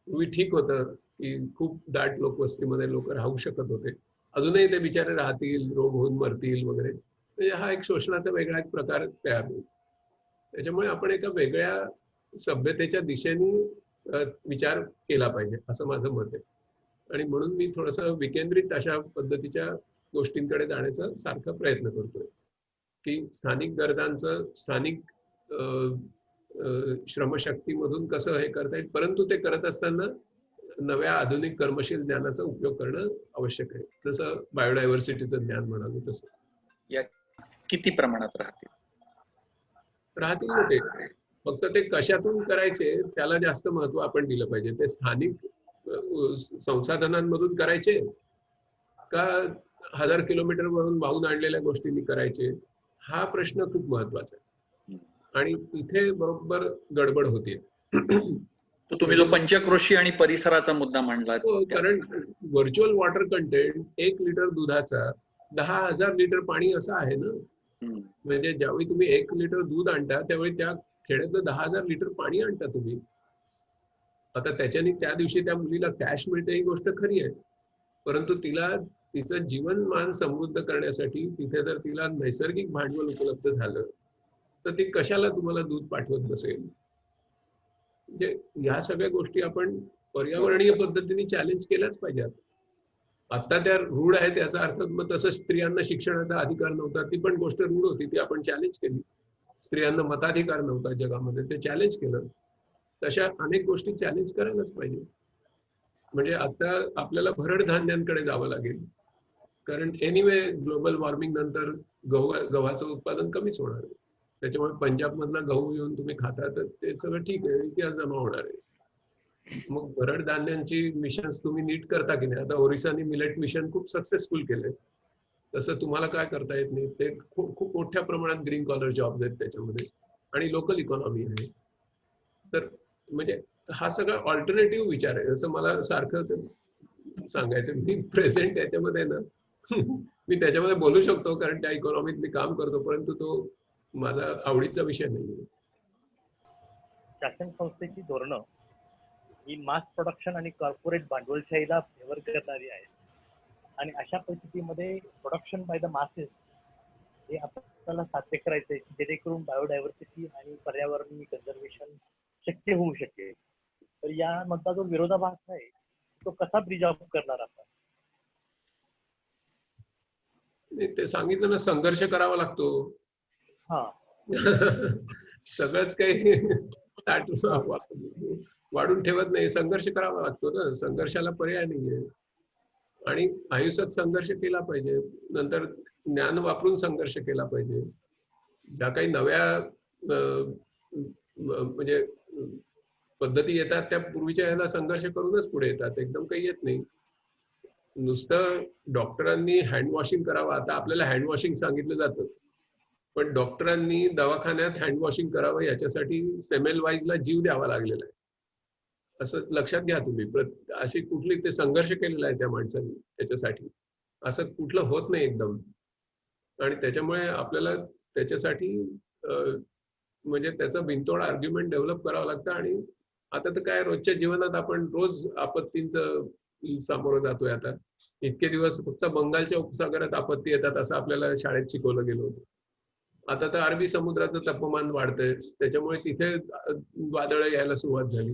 पूर्वी ठीक होतं की खूप दाट लोकवस्तीमध्ये लोक राहू शकत होते, अजूनही ते बिचारे राहतील, रोग होऊन मरतील वगैरे. म्हणजे हा एक शोषणाचा वेगळा एक प्रकार तयार होईल. त्याच्यामुळे आपण एका वेगळ्या सभ्यतेच्या दिशेने विचार केला पाहिजे असं माझं मत आहे. आणि म्हणून मी थोडंसं विकेंद्रित अशा पद्धतीच्या गोष्टींकडे जाण्याचा सारखा प्रयत्न करतोय की स्थानिक गरजांचं स्थानिक श्रमशक्तीमधून कसं हे करता येईल, परंतु ते करत असताना नव्या आधुनिक कर्मशील ज्ञानाचा उपयोग करणं आवश्यक आहे. जसं बायोडायव्हर्सिटीचं ज्ञान म्हणाले तसं. या किती प्रमाणात राहतील ना ते फक्त ते कशातून करायचे त्याला जास्त महत्व आपण दिलं पाहिजे. ते स्थानिक संसाधनांमधून करायचे का 1000 किलोमीटर वरून वाहून आणलेल्या गोष्टींनी करायचे, हा प्रश्न खूप महत्वाचा आहे. आणि तिथे बरोबर गडबड होते. तो तुम्ही जो पंचक्रोशी आणि परिसराचा मुद्दा मांडला. कारण व्हर्च्युअल वॉटर कंटेंट 1 लिटर दुधाचा 10,000 लिटर पाणी असं आहे ना. म्हणजे ज्यावेळी तुम्ही 1 लिटर दूध आणता त्यावेळी त्या खेड्यातलं 10,000 लिटर पाणी आणता तुम्ही. आता त्याच्याने त्या दिवशी त्या मुलीला कॅश मिळते ही गोष्ट खरी आहे, परंतु तिला तिचं जीवनमान समृद्ध करण्यासाठी तिथे जर तिला नैसर्गिक भांडवल उपलब्ध झालं तर ती कशाला तुम्हाला दूध पाठवत बसेल. म्हणजे ह्या सगळ्या गोष्टी आपण पर्यावरणीय पद्धतीने चॅलेंज केल्याच पाहिजेत. आता त्या रूढ आहेत याचा अर्थ मग तसं स्त्रियांना शिक्षणाचा अधिकार नव्हता, ती पण गोष्ट रूढ होती, ती आपण चॅलेंज केली. स्त्रियांना मताधिकार नव्हता जगामध्ये, ते चॅलेंज केलं. तशा अनेक गोष्टी चॅलेंज करायलाच पाहिजे. म्हणजे आता आपल्याला भरड धान्यांकडे जावं लागेल, कारण एनिवे ग्लोबल वॉर्मिंग नंतर गव्हाचं उत्पादन कमीच होणार आहे. त्याच्यामुळे पंजाब मधला गहू येऊन तुम्ही खाता तर ते सगळं ठीक आहे, इतिहास जमा होणार आहे. मग भरड धान्यांची मिशन्स तुम्ही नीट करता की नाही. आता ओरिसाने मिलेट मिशन खूप सक्सेसफुल केलंय, तसं तुम्हाला काय करता येत नाही. ते खूप मोठ्या प्रमाणात ग्रीन कॉलर जॉब्स आहेत त्याच्यामध्ये आणि लोकल इकॉनॉमी आहे. तर म्हणजे हा सगळा ऑल्टरनेटिव्ह विचार आहे. जसं मला सारखं सांगायचं, मी प्रेझेंट याच्यामध्ये ना मी त्याच्यामध्ये बोलू शकतो कारण त्या इकॉनॉमीत मी काम करतो, परंतु तो माझा आवडीचा विषय नाहीये. शासन संस्थेची धोरणं ही मास प्रोडक्शन आणि कॉर्पोरेट भांडवलशाहीला फेवर करणारी आहेत आणि अशा परिस्थितीमध्ये प्रोडक्शन बाय द मासेस हे आपल्याला साध्य करायचंय जेणेकरून बायोडायव्हर्सिटी आणि पर्यावरणीय कन्झर्वेशन शक्य होऊ शकेल. तर यामधला जो विरोधाभास आहे तो कसा ब्रिज अप करणार आपण? ते सांगितलं ना, संघर्ष करावा लागतो. हा सगळंच काही वाढून ठेवत नाही, संघर्ष करावा लागतो ना. संघर्षाला पर्याय नाहीये आणि आयुष्यात संघर्ष केला पाहिजे. नंतर ज्ञान वापरून संघर्ष केला पाहिजे. ज्या काही नव्या म्हणजे पद्धती येतात त्या पूर्वीच्या याला संघर्ष करूनच पुढे येतात, एकदम काही येत नाही. नुसतं डॉक्टरांनी हँड वॉशिंग करावं, आता आपल्याला हँड वॉशिंग सांगितलं जातं, पण डॉक्टरांनी दवाखान्यात हँड वॉशिंग करावं याच्यासाठी सेमेल वाईजला जीव द्यावा लागलेला आहे. असं लक्षात घ्या तुम्ही. अशी कुठली ते संघर्ष केलेला आहे त्या माणसांनी त्याच्यासाठी. असं कुठलं होत नाही एकदम. आणि त्याच्यामुळे आपल्याला त्याच्यासाठी म्हणजे त्याचा बिनतोड आर्ग्युमेंट डेव्हलप करावं लागतं. आणि आता तर काय रोजच्या जीवनात आपण रोज आपत्तींचं सामोरं जातोय. आता इतके दिवस फक्त बंगालच्या उपसागरात आपत्ती येतात असं आपल्याला शाळेत शिकवलं गेलं होतं. आता तर अरबी समुद्राचं तापमान वाढतंय, त्याच्यामुळे तिथे वादळं यायला सुरुवात झाली.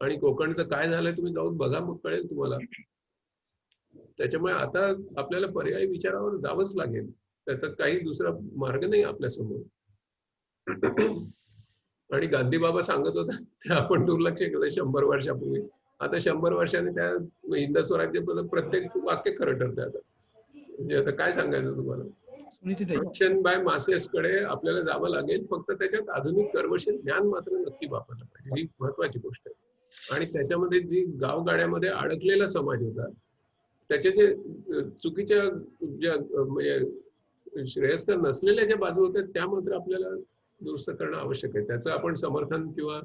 आणि कोकणचं काय झालंय तुम्ही जाऊन बघा, मग कळेल तुम्हाला. त्याच्यामुळे आता आपल्याला पर्यायी विचारावर जावंच लागेल. त्याचा काही दुसरा मार्ग नाही आपल्यासमोर. आणि गांधी बाबा सांगत होता ते आपण दुर्लक्ष केलं 100 वर्षापूर्वी. आता 100 वर्षांनी त्या हिंद स्वराज्याबद्दल प्रत्येक वाक्य खरं ठरतंय. आता म्हणजे आता काय सांगायचं तुम्हाला. प्रोडक्शन बाय मासेस कडे आपल्याला जावं लागेल. फक्त त्याच्यात आधुनिक कर्मशील ज्ञान मात्र नक्की वापरलं पाहिजे, ही महत्वाची गोष्ट आहे. आणि त्याच्यामध्ये जी गावगाड्यामध्ये अडकलेला समाज होता, त्याच्या जे चुकीच्या ज्या म्हणजे श्रेयस्कर नसलेल्या ज्या बाजू होत्या त्या मात्र आपल्याला दुरुस्त करणं आवश्यक आहे. त्याचं आपण समर्थन किंवा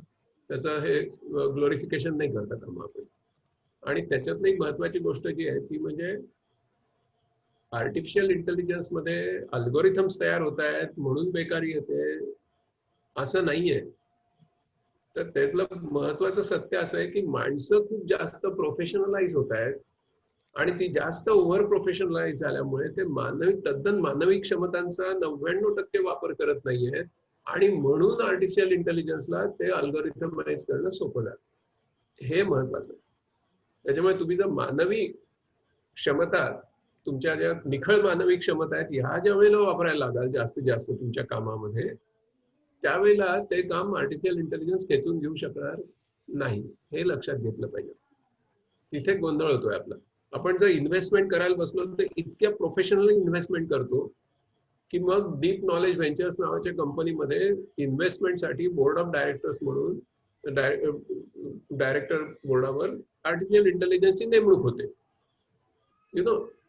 त्याचं हे ग्लोरिफिकेशन नाही करता कामा आपण. आणि त्याच्यातली एक महत्वाची गोष्ट जी आहे ती म्हणजे आर्टिफिशियल इंटेलिजन्स मध्ये अल्गोरिथम्स तयार होत आहेत म्हणून बेकारी येते असं नाहीये. तर त्यातलं महत्वाचं सत्य असं आहे की माणसं खूप जास्त प्रोफेशनलाइज होत आहेत आणि ती जास्त ओव्हर प्रोफेशनलाइज झाल्यामुळे ते तद्दन मानवी क्षमतांचा 99% वापर करत नाहीयेत. आणि म्हणून आर्टिफिशियल इंटेलिजन्सला ते अल्गोरिथमाइज करणं सोपं झालं. हे महत्वाचं. त्याच्यामुळे तुम्ही जर मानवी क्षमता, तुमच्या ज्या निखळ मानवी क्षमता आहेत ह्या ज्या वेळेला वापरायला लागाल जास्तीत जास्त तुमच्या कामामध्ये, त्यावेळेला ते काम आर्टिफिशियल इंटेलिजन्स खेचून घेऊ शकणार नाही. हे लक्षात घेतलं पाहिजे. तिथे गोंधळ होतोय आपला. आपण जर इन्व्हेस्टमेंट करायला बसलो तर इतक्या प्रोफेशनल इन्व्हेस्टमेंट करतो की मग डीप नॉलेज व्हेंचर्स नावाच्या कंपनीमध्ये इन्व्हेस्टमेंटसाठी बोर्ड ऑफ डायरेक्टर्स म्हणून डायरेक्टर बोर्डावर आर्टिफिशियल इंटेलिजन्सची नेमणूक होते.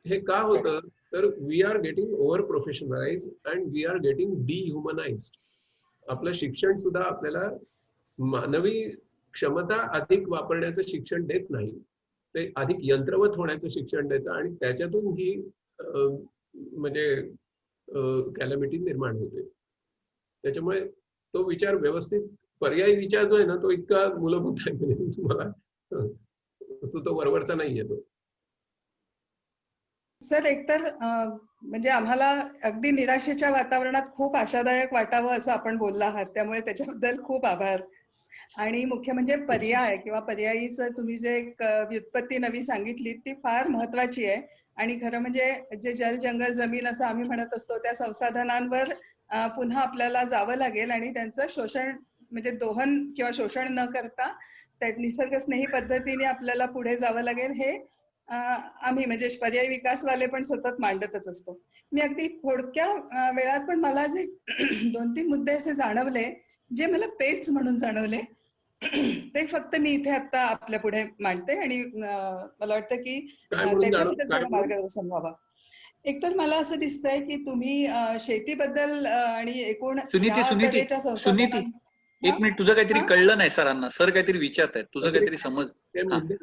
हे का होतं तर we are getting over professionalise and we are getting dehumanised. आपलं शिक्षण सुद्धा आपल्याला मानवी क्षमता अधिक वापरण्याचं शिक्षण देत नाही, ते अधिक यंत्रवत होण्याचं शिक्षण देतं आणि त्याच्यातून ही म्हणजे कॅलॅमिटी निर्माण होते. त्याच्यामुळे तो विचार व्यवस्थित पर्यायी विचार जो आहे ना तो इतका मूलभूत आहे म्हणजे तुम्हाला तो वरवरचा नाही येतो. सर एकतर म्हणजे आम्हाला अगदी निराशेच्या वातावरणात खूप आशादायक वाटावं असं आपण बोलला आहात, त्यामुळे त्याच्याबद्दल खूप आभार. आणि मुख्य म्हणजे पर्याय किंवा पर्यायीचं तुम्ही जे एक व्युत्पत्ती नवी सांगितली ती फार महत्वाची आहे. आणि खरं म्हणजे जे जल जंगल जमीन असं आम्ही म्हणत असतो त्या संसाधनांवर पुन्हा आपल्याला जावं लागेल आणि त्यांचं शोषण म्हणजे दोहन किंवा शोषण न करता त्या निसर्गस्नेही पद्धतीने आपल्याला पुढे जावं लागेल. हे आम्ही म्हणजे पर्यायी विकासवाले पण सतत मांडतच असतो. मी अगदी थोडक्या वेळात पण मला जे 2-3 मुद्दे असे जाणवले जे मला पेच म्हणून जाणवले ते फक्त मी इथे आता आपल्या पुढे मांडते आणि मला वाटतं की त्याच्याबद्दल थोडं मार्गदर्शन व्हावं. एकतर मला असं दिसतंय की तुम्ही शेतीबद्दल आणि एकूण सुनीती एक मिनिट, तुझं काहीतरी कळलं नाही सरांना. सर काहीतरी विचारतायत, तुझं काहीतरी समज.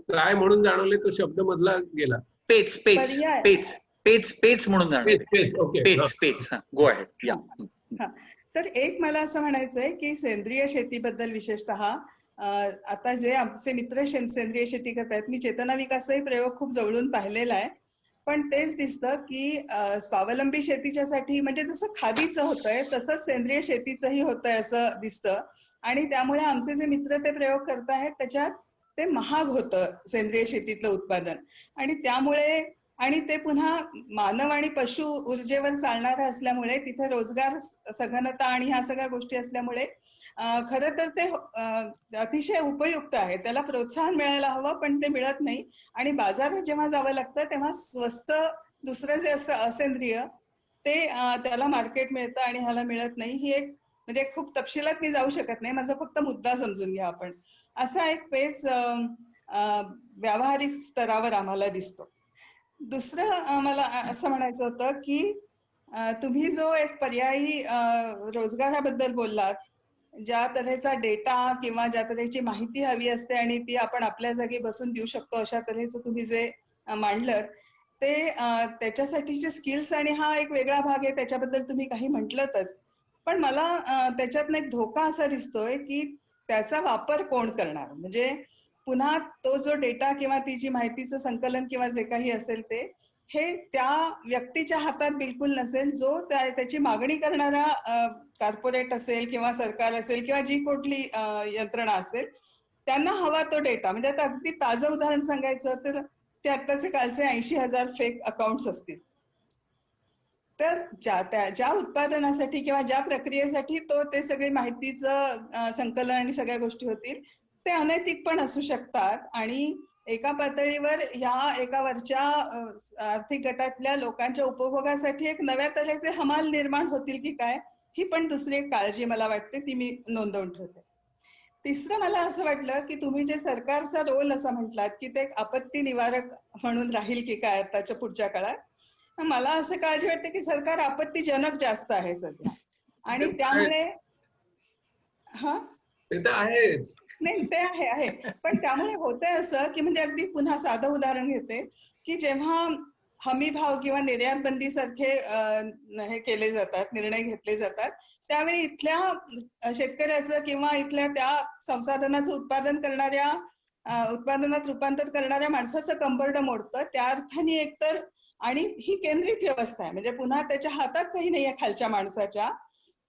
काय म्हणून जाणवले तो शब्द मधला गेला. पेच पेच पेच पेच पेच म्हणून जाणवले. पेच पेच. Go ahead. या. तर एक मला असं म्हणायचंय की सेंद्रिय शेतीबद्दल विशेषतः आता जे आमचे मित्र सेंद्रिय शेती करतायत, मी चेतना विकासही प्रयोग खूप जवळून पाहिलेला आहे, पण तेच दिसतं की स्वावलंबी शेतीच्यासाठी म्हणजे जसं खादीचं होतंय तसंच सेंद्रिय शेतीचंही होतंय असं दिसतं. आणि त्यामुळे आमचे जे मित्र ते प्रयोग करतायत त्याच्यात ते महाग होतं सेंद्रिय शेतीतलं उत्पादन. आणि त्यामुळे आणि ते पुन्हा मानव आणि पशु ऊर्जेवर चालणारं असल्यामुळे तिथे रोजगार सघनता आणि ह्या सगळ्या गोष्टी असल्यामुळे खरं तर ते अतिशय उपयुक्त आहे. त्याला प्रोत्साहन मिळायला हवं पण ते मिळत नाही. आणि बाजारात जेव्हा जावं लागतं तेव्हा स्वस्त दुसरं जे असतं असेंद्रिय ते त्याला मार्केट मिळतं आणि ह्याला मिळत नाही. ही एक म्हणजे खूप तपशिलात मी जाऊ शकत नाही, माझा फक्त मुद्दा समजून घ्या आपण. असा एक पेच व्यावहारिक स्तरावर आम्हाला दिसतो. दुसरं मला असं म्हणायचं होतं की तुम्ही जो एक पर्यायी रोजगाराबद्दल बोललात, ज्या तऱ्हेचा डेटा किंवा ज्या तऱ्हेची माहिती हवी असते आणि ती आपण आपल्या जागी बसून देऊ शकतो अशा तऱ्हेचं तुम्ही जे मांडलं ते त्याच्यासाठीचे स्किल्स आणि हा एक वेगळा भाग आहे त्याच्याबद्दल तुम्ही काही म्हटलंतच. पण मला त्याच्यातनं एक धोका असा दिसतोय की त्याचा वापर कोण करणार. म्हणजे पुन्हा तो जो डेटा किंवा ती जी माहितीचं संकलन किंवा जे काही असेल ते हे त्या व्यक्तीच्या हातात बिलकुल नसेल जो त्याची मागणी करणारा कॉर्पोरेट असेल किंवा सरकार असेल किंवा जी कुठली यंत्रणा असेल त्यांना हवा तो डेटा. म्हणजे आता अगदी ताजं उदाहरण सांगायचं तर ते आत्ताचे कालचे 80,000 फेक अकाउंट्स असतील. तर ज्या उत्पादनासाठी किंवा ज्या प्रक्रियेसाठी ते सगळी माहितीचं संकलन आणि सगळ्या गोष्टी होतील ते अनैतिक पण असू शकतात. आणि एका पातळीवर ह्या एका वरच्या आर्थिक गटातल्या लोकांच्या उपभोगासाठी एक नव्या तऱ्हेचे हमाल निर्माण होतील की काय, ही पण दुसरी एक काळजी मला वाटते, ती मी नोंदवून ठेवते. तिसरं मला असं वाटलं की तुम्ही जे सरकारचा रोल असं म्हटलात की ते एक आपत्ती निवारक म्हणून राहील की काय आताच्या पुढच्या काळात. मला असं काळजी वाटते की सरकार आपत्तीजनक जास्त आहे सध्या आणि त्यामुळे ते तर आहेच. नाही ते आहे पण त्यामुळे होतंय असं की म्हणजे अगदी पुन्हा साधं उदाहरण घेते की जेव्हा हमी भाव किंवा निर्यात बंदी सारखे हे केले जातात, निर्णय घेतले जातात, त्यावेळी इथल्या शेतकऱ्याचं किंवा इथल्या त्या संसाधनाचं उत्पादनात रूपांतर करणाऱ्या माणसाचं कंबरडं मोडतं. त्या अर्थाने एकतर आणि ही केंद्रित व्यवस्था आहे म्हणजे पुन्हा त्याच्या हातात काही नाहीये खालच्या माणसाच्या.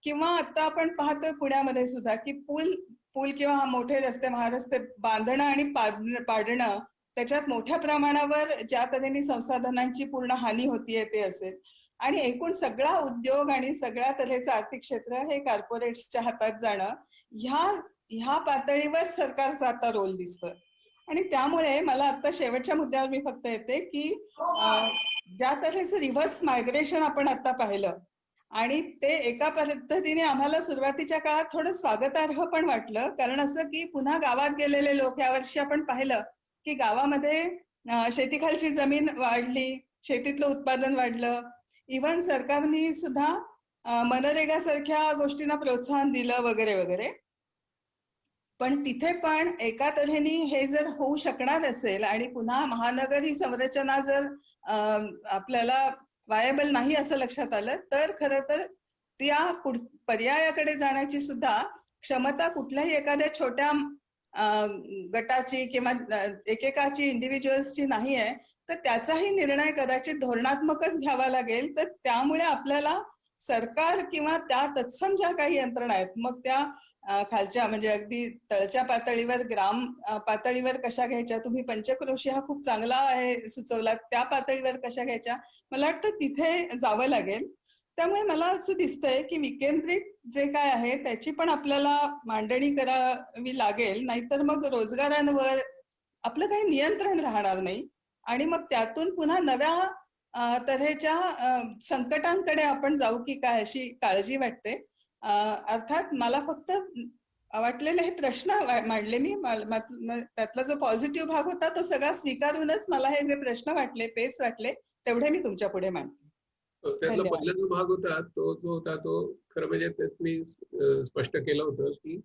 किंवा आता आपण पाहतोय पुण्यामध्ये सुद्धा की पूल किंवा मोठे रस्ते महारस्ते बांधणं आणि पाडणं त्याच्यात मोठ्या प्रमाणावर ज्या तऱ्हेने संसाधनांची पूर्ण हानी होतीये ते असेल. आणि एकूण सगळा उद्योग आणि सगळ्या तऱ्हेचं आर्थिक क्षेत्र हे कॉर्पोरेट्सच्या हातात जाणं ह्या पातळीवर सरकारचा आता रोल दिसतोय. आणि त्यामुळे मला आता शेवटच्या मुद्द्यावर मी फक्त येते की ज्या तऱ्हेचं रिव्हर्स मायग्रेशन आपण आता पाहिलं आणि ते एका पद्धतीने आम्हाला सुरुवातीच्या काळात थोडं स्वागतार्ह पण वाटलं, कारण असं की पुन्हा गावात गेलेले लोक, यावर्षी आपण पाहिलं की गावामध्ये शेतीखालची जमीन वाढली, शेतीतलं उत्पादन वाढलं. इव्हन सरकारने सुद्धा मनरेगा सारख्या गोष्टींना प्रोत्साहन दिलं वगैरे वगैरे. पण तिथे पण एका तऱ्हेने हे जर होऊ शकणार असेल आणि पुन्हा महानगर ही संरचना जर आपल्याला वायबल नाही असं लक्षात आलं, तर खरं तर त्या पर्यायाकडे जाण्याची सुद्धा क्षमता कुठल्याही एखाद्या छोट्या गटाची किंवा एकेकाची इंडिव्हिज्युअल्सची नाही आहे. तर त्याचाही निर्णय कदाचित धोरणात्मकच घ्यावा लागेल. तर त्यामुळे आपल्याला सरकार किंवा त्या तत्सम ज्या काही यंत्रणा आहेत, मग त्या खालच्या म्हणजे अगदी तळच्या पातळीवर, ग्राम पातळीवर कशा घ्यायच्या, तुम्ही पंचक्रोशी हा खूप चांगला आहे सुचवला, त्या पातळीवर कशा घ्यायच्या, मला वाटतं तिथे जावं लागेल. त्यामुळे मला असं दिसतंय की विकेंद्रित जे काय आहे त्याची पण आपल्याला मांडणी करावी लागेल, नाहीतर मग रोजगारांवर आपलं काही नियंत्रण राहणार नाही आणि मग त्यातून पुन्हा नव्या तऱ्हेच्या संकटांकडे आपण जाऊ की काय अशी काळजी वाटते. अर्थात मला फक्त वाटलेले हे प्रश्न मांडले मी, त्यातला जो पॉझिटिव्ह भाग होता तो सगळा स्वीकारूनच मला हे जे प्रश्न वाटले, पेच वाटले, तेवढे मी तुमच्या पुढे मांडते. त्यातला पहिला जो भाग होता तो खरं म्हणजे त्यात मी स्पष्ट केलं होतं की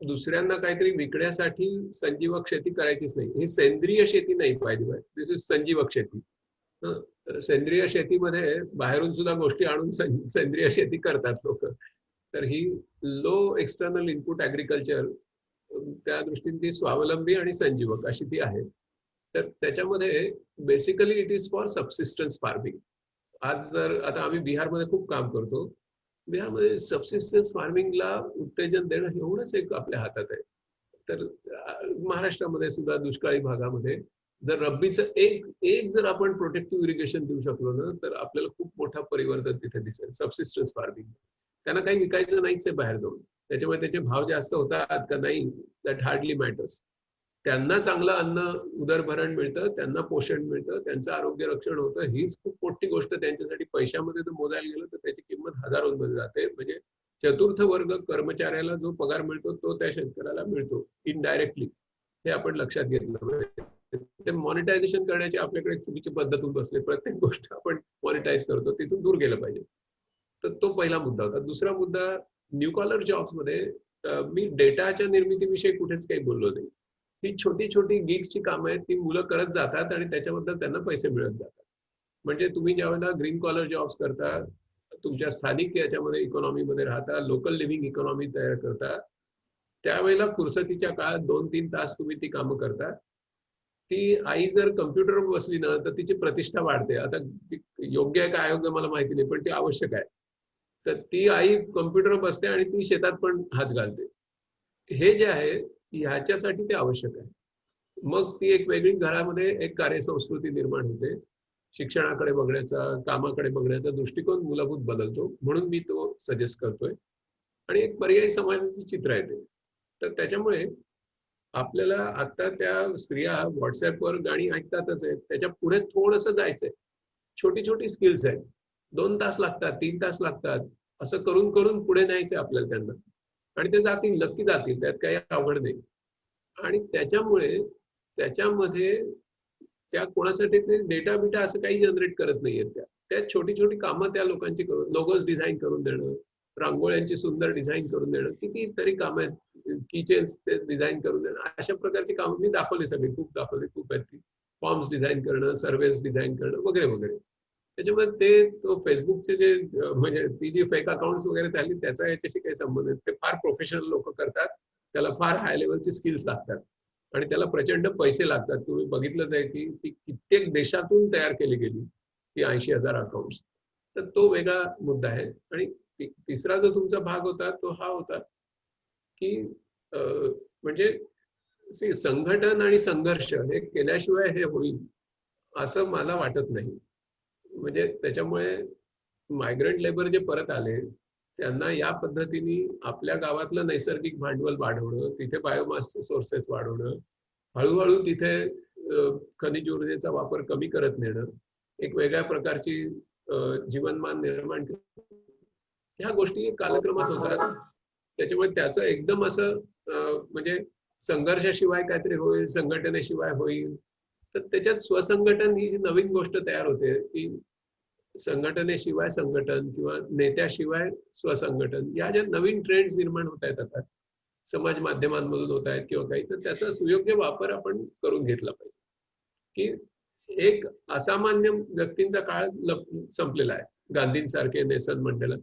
दुसऱ्यांना काहीतरी विकण्यासाठी संजीवक शेती करायचीच नाही. ही सेंद्रिय शेती नाही पाहिजे, दिस इज संजीवक शेती. सेंद्रिय शेतीमध्ये बाहेरून सुद्धा गोष्टी आणून सेंद्रिय शेती करतात लोक. तर ही लो एक्सटर्नल इनपुट ऍग्रिकल्चर, त्या दृष्टीने ती स्वावलंबी आणि संजीवक अशी ती आहे. तर त्याच्यामध्ये basically it is for subsistence farming. आज जर आता आम्ही बिहारमध्ये खूप काम करतो, बिहारमध्ये सबसिस्टन्स फार्मिंगला उत्तेजन देणं एवढंच एक आपल्या हातात आहे. तर महाराष्ट्रामध्ये सुद्धा दुष्काळी भागामध्ये जर रब्बीचं एक जर आपण प्रोटेक्टिव्ह इरिगेशन देऊ शकलो ना, तर आपल्याला खूप मोठा परिवर्तन तिथे दिसेल. सबसिस्टन्स फार्मिंग, त्यांना काही विकायचं नाहीच आहे बाहेर जाऊन, त्याच्यामुळे त्याचे भाव जास्त होतात का नाही दॅट हार्डली मॅटर्स. त्यांना चांगलं अन्न उदरभरण मिळतं, त्यांना पोषण मिळतं, त्यांचं आरोग्य रक्षण होतं. हीच खूप मोठी गोष्ट त्यांच्यासाठी. पैशामध्ये जर मोजायला गेलं तर त्याची किंमत हजारोंमध्ये जाते. म्हणजे चतुर्थ वर्ग कर्मचाऱ्याला जो पगार मिळतो तो त्या शेतकऱ्याला मिळतो इनडायरेक्टली. हे आपण लक्षात घेतलं पाहिजे. ते मॉनिटायझेशन करण्याची आपल्याकडे चुकीची पद्धत होऊन बसली. प्रत्येक गोष्ट आपण मॉनिटाईज करतो, तिथून दूर गेलं पाहिजे. तर तो पहिला मुद्दा होता. दुसरा मुद्दा, न्यू कॉलर जॉब्स मध्ये मी डेटाच्या निर्मितीविषयी कुठेच काही बोललो नाही. ही छोटी छोटी गिग्सची कामं आहेत, ती मुलं करत जातात आणि त्याच्याबद्दल त्यांना पैसे मिळत जातात. म्हणजे तुम्ही ज्यावेळेला ग्रीन कॉलर जॉब्स करता, तुमच्या स्थानिक याच्यामध्ये इकॉनॉमीमध्ये राहता, लोकल लिव्हिंग इकॉनॉमी तयार करता, त्यावेळेला फुरसतीच्या काळात 2-3 तास तुम्ही ती कामं करता. ती आई जर कम्प्युटरवर बसली ना तर तिची प्रतिष्ठा वाढते. आता योग्य आहे का अयोग्य मला माहिती नाही, पण ती आवश्यक आहे. तर ती आई कम्प्युटरवर बसते आणि ती शेतात पण हात घालते. हे जे आहे ह्याच्यासाठी ते आवश्यक आहे. मग ती एक वेगळी घरामध्ये एक कार्यसंस्कृती निर्माण होते. शिक्षणाकडे बघण्याचा, कामाकडे बघण्याचा दृष्टिकोन मूलभूत बदलतो. म्हणून मी तो सजेस्ट करतोय. आणि एक पर्यायी समाजाचं चित्र आहे ते. तर त्याच्यामुळे आपल्याला आता त्या स्त्रिया व्हॉट्सअपवर गाणी ऐकतातच आहेत, त्याच्या पुढे थोडंसं जायचंय. छोटी छोटी स्किल्स आहेत, 2 तास लागतात, 3 तास लागतात, असं करून करून पुढे न्यायचंय आपल्याला त्यांना. आणि ते जातील, नक्की जातील, त्यात काही अवघड नाही. आणि त्याच्यामुळे त्याच्यामध्ये त्या कोणासाठी ते डेटा बिटा असं काही जनरेट करत नाहीयेत. त्या छोटी छोटी कामं त्या लोकांची करून, लोगोज डिझाईन करून देणं, रांगोळ्यांची सुंदर डिझाईन करून देणं, किती तरी कामं आहेत, किचन्स ते डिझाईन करून देणं, अशा प्रकारची कामं मी दाखवली, सगळी खूप दाखवली, खूप आहेत ती. फॉर्म्स डिझाईन करणं, सर्व्हेस डिझाईन करणं वगैरे वगैरे. त्याच्यामुळे ते तो फेसबुकचे जे म्हणजे ती जी फेक अकाउंट्स वगैरे झाली त्याचा याच्याशी काही संबंध नाही. ते फार प्रोफेशनल लोक करतात, त्याला फार हाय लेवलची स्किल्स लागतात आणि त्याला प्रचंड पैसे लागतात. तुम्ही बघितलंच आहे की ती कित्येक देशातून तयार केली गेली ती 80,000 अकाउंट्स. तर तो वेगळा मुद्दा आहे. आणि तिसरा जो तुमचा भाग होता तो हा होता की म्हणजे संघटन आणि संघर्ष हे केल्याशिवाय हे होईल असं मला वाटत नाही. म्हणजे त्याच्यामुळे मायग्रंट लेबर जे परत आले त्यांना या पद्धतीने आपल्या गावातलं नैसर्गिक भांडवल वाढवणं, तिथे बायोमास सोर्सेस वाढवणं, हळूहळू तिथे खनिज ऊर्जेचा वापर कमी करत नेणं, एक वेगळ्या प्रकारची जीवनमान निर्माण केलं. ह्या गोष्टी कालक्रमात होतात. त्याच्यामुळे त्याचं एकदम असं म्हणजे संघर्षाशिवाय काहीतरी होईल, संघटनेशिवाय होईल, तर त्याच्यात स्वसंघटन ही जी नवीन गोष्ट तयार होते ती संघटनेशिवाय संघटन किंवा नेत्याशिवाय स्वसंघटन, या ज्या नवीन ट्रेंड्स निर्माण होत आहेत आता समाज माध्यमांमधून होत आहेत किंवा काही, तर त्याचा सुयोग्य वापर आपण करून घेतला पाहिजे. की एक असामान्य व्यक्तींचा काळ संपलेला आहे, गांधींसारखे, नेल्सन मंडेला.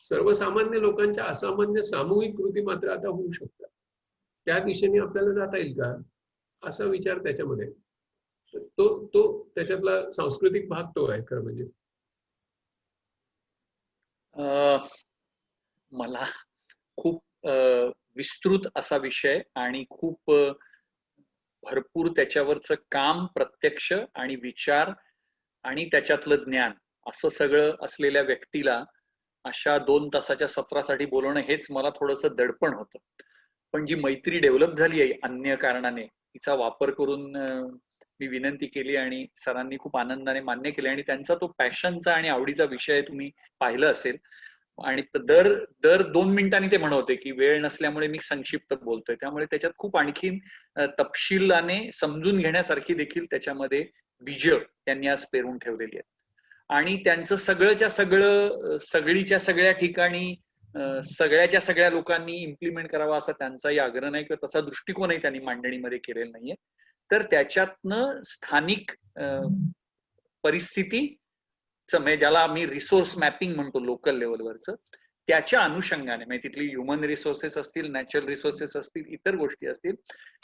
सर्वसामान्य लोकांच्या असामान्य सामूहिक कृती मात्र आता होऊ शकतात. त्या दिशेने आपल्याला जाता येईल का, असा विचार त्याच्यामध्ये, तो त्याच्यातला सांस्कृतिक भाग तो आहे खरं म्हणजे. मला खूप विस्तृत असा विषय आणि खूप भरपूर त्याच्यावरचं काम, प्रत्यक्ष आणि विचार आणि त्याच्यातलं ज्ञान असं सगळं असलेल्या व्यक्तीला अशा 2 तासाच्या सत्रासाठी बोलवणं हेच मला थोडंसं दडपण होतं. पण जी मैत्री डेव्हलप झाली आहे अन्य कारणाने, तिचा वापर करून मी विनंती केली आणि सरांनी खूप आनंदाने मान्य केले. आणि त्यांचा तो पॅशनचा आणि आवडीचा विषय तुम्ही पाहिलं असेल. आणि दर 2 मिनिटांनी ते म्हणवते की वेळ नसल्यामुळे मी संक्षिप्त बोलतोय, त्यामुळे त्याच्यात खूप आणखीन तपशिलाने समजून घेण्यासारखी देखील त्याच्यामध्ये बीज त्यांनी आज पेरून ठेवलेली आहेत. आणि त्यांचं सगळंच्या सगळं सगळीच्या सगळ्या ठिकाणी सगळ्याच्या सगळ्या लोकांनी इम्प्लिमेंट करावा असा त्यांचाही आग्रह नाही किंवा तसा दृष्टिकोनही त्यांनी मांडणीमध्ये केलेला नाहीये. तर त्याच्यातनं स्थानिक परिस्थिती, म्हणजे ज्याला आम्ही रिसोर्स मॅपिंग म्हणतो लोकल लेवलवरचं, त्याच्या अनुषंगाने म्हणजे तिथली ह्युमन रिसोर्सेस असतील, नॅचरल रिसोर्सेस असतील, इतर गोष्टी असतील,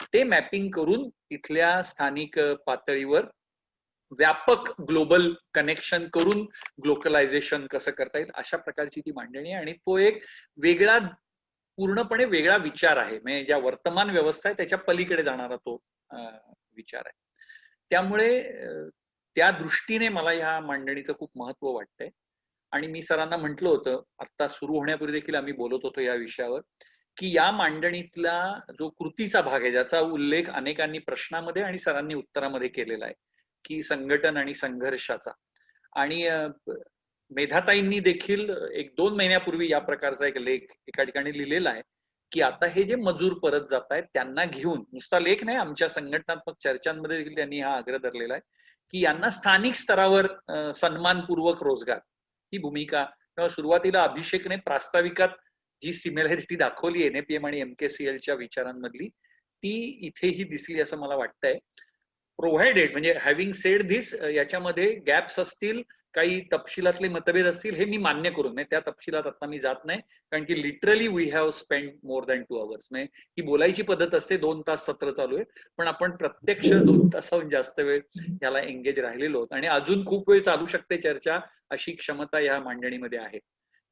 ते मॅपिंग करून तिथल्या स्थानिक पातळीवर व्यापक ग्लोबल कनेक्शन करून ग्लोकलायझेशन कसं करता येईल अशा प्रकारची ती मांडणी आहे. आणि तो एक वेगळा, पूर्णपणे वेगळा विचार आहे, म्हणजे ज्या वर्तमान व्यवस्था आहे त्याच्या पलीकडे जाणारा तो विचार आहे. त्यामुळे त्या दृष्टीने मला ह्या मांडणीचं खूप महत्व वाटतंय. आणि मी सरांना म्हटलं होतं, आता सुरू होण्यापूर्वी देखील आम्ही बोलत होतो या विषयावर, की या मांडणीतला जो कृतीचा भाग आहे, ज्याचा उल्लेख अनेकांनी प्रश्नामध्ये आणि सरांनी उत्तरामध्ये केलेला आहे, की संघटन आणि संघर्षाचा. आणि मेधाताईंनी देखील 1-2 महिन्यापूर्वी या प्रकारचा एक लेख एका ठिकाणी लिहिलेला आहे, की आता हे जे मजूर परत जात आहेत त्यांना घेऊन, नुसता लेख नाही, आमच्या संघटनात्मक चर्चांमध्ये देखील त्यांनी हा आग्रह धरलेला आहे, की यांना स्थानिक स्तरावर सन्मानपूर्वक रोजगार, ही भूमिका. सुरुवातीला अभिषेकने प्रास्ताविकात जी सिमिलॅरिटी दाखवली NAPM आणि MKCLच्या विचारांमधली, ती इथेही दिसली असं मला वाटतंय. प्रोव्हाइडेड, म्हणजे हॅव्हिंग सेड धिस, याच्यामध्ये गॅप्स असतील, काही तपशिलातले मतभेद असतील, हे मी मान्य करून, त्या तपशिलात आता मी जात नाही, कारण की literally we have spend more than 2 hours. म्हणजे ही बोलायची पद्धत असते, 2 तास सत्र चालू आहे, पण आपण प्रत्यक्ष 2 तासाहून जास्त वेळ याला एंगेज राहिलेलो आहोत आणि अजून खूप वेळ चालू शकते चर्चा, अशी क्षमता या मांडणीमध्ये आहे.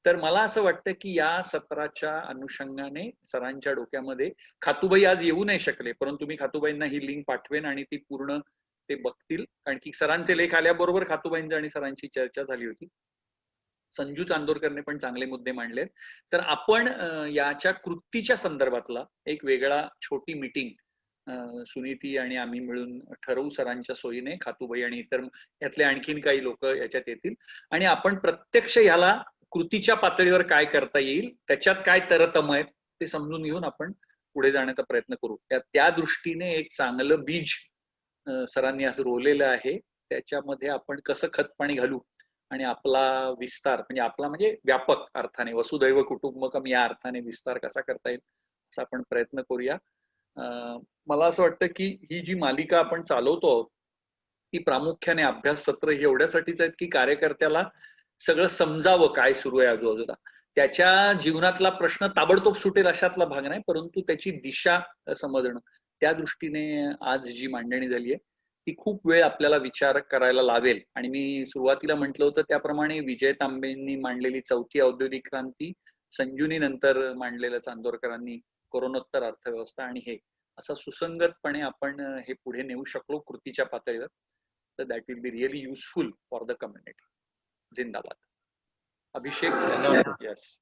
तर मला असं वाटतं की या सत्राच्या अनुषंगाने सरांच्या डोक्यामध्ये, खातूबाई आज येऊ नाही शकले, परंतु मी खातूबाईंना ही लिंक पाठवेन आणि ती पूर्ण ते बघतील, कारण की सरांचे लेख आल्याबरोबर खातूबाईंची आणि सरांची चर्चा झाली होती. संजू चांदोरकरने पण चांगले मुद्दे मांडले. तर आपण याच्या कृतीच्या संदर्भातला एक वेगळा छोटी मीटिंग सुनीती आणि आम्ही मिळून ठरवू सरांच्या सोयीने, खातूबाई आणि इतर यातले आणखीन काही लोक याच्यात येतील, आणि आपण प्रत्यक्ष याला कृतीच्या पातळीवर काय करता येईल, त्याच्यात काय तरतम आहेत ते समजून घेऊन आपण पुढे जाण्याचा प्रयत्न करू. त्या दृष्टीने एक चांगलं बीज सरांनी असं रोवलेलं आहे, त्याच्यामध्ये आपण कसं खतपाणी घालू आणि आपला विस्तार, म्हणजे आपला म्हणजे व्यापक अर्थाने, वसुदैव कुटुंबकम या अर्थाने विस्तार कसा करता येईल असा आपण प्रयत्न करूया. मला असं वाटतं की ही जी मालिका आपण चालवतो आहोत ती प्रामुख्याने अभ्यास सत्र ही एवढ्यासाठीच आहेत की कार्यकर्त्याला सगळं समजावं काय सुरू आहे आजूबाजूला. त्याच्या जीवनातला प्रश्न ताबडतोब सुटेल अशातला भाग नाही, परंतु त्याची दिशा समजणं, त्या दृष्टीने आज जी मांडणी झाली आहे ती खूप वेळ आपल्याला विचार करायला लावेल. आणि मी सुरुवातीला म्हटलं होतं त्याप्रमाणे विजय तांबेंनी मांडलेली 4थी औद्योगिक क्रांती, संजूनी नंतर मांडलेलं चांदोरकरांनी कोरोनोत्तर अर्थव्यवस्था, आणि हे असं सुसंगतपणे आपण हे पुढे नेऊ शकलो कृतीच्या पातळीवर, तर that will be really useful for the community. जिंदाबाद. अभिषेक. धन्यवाद. यस.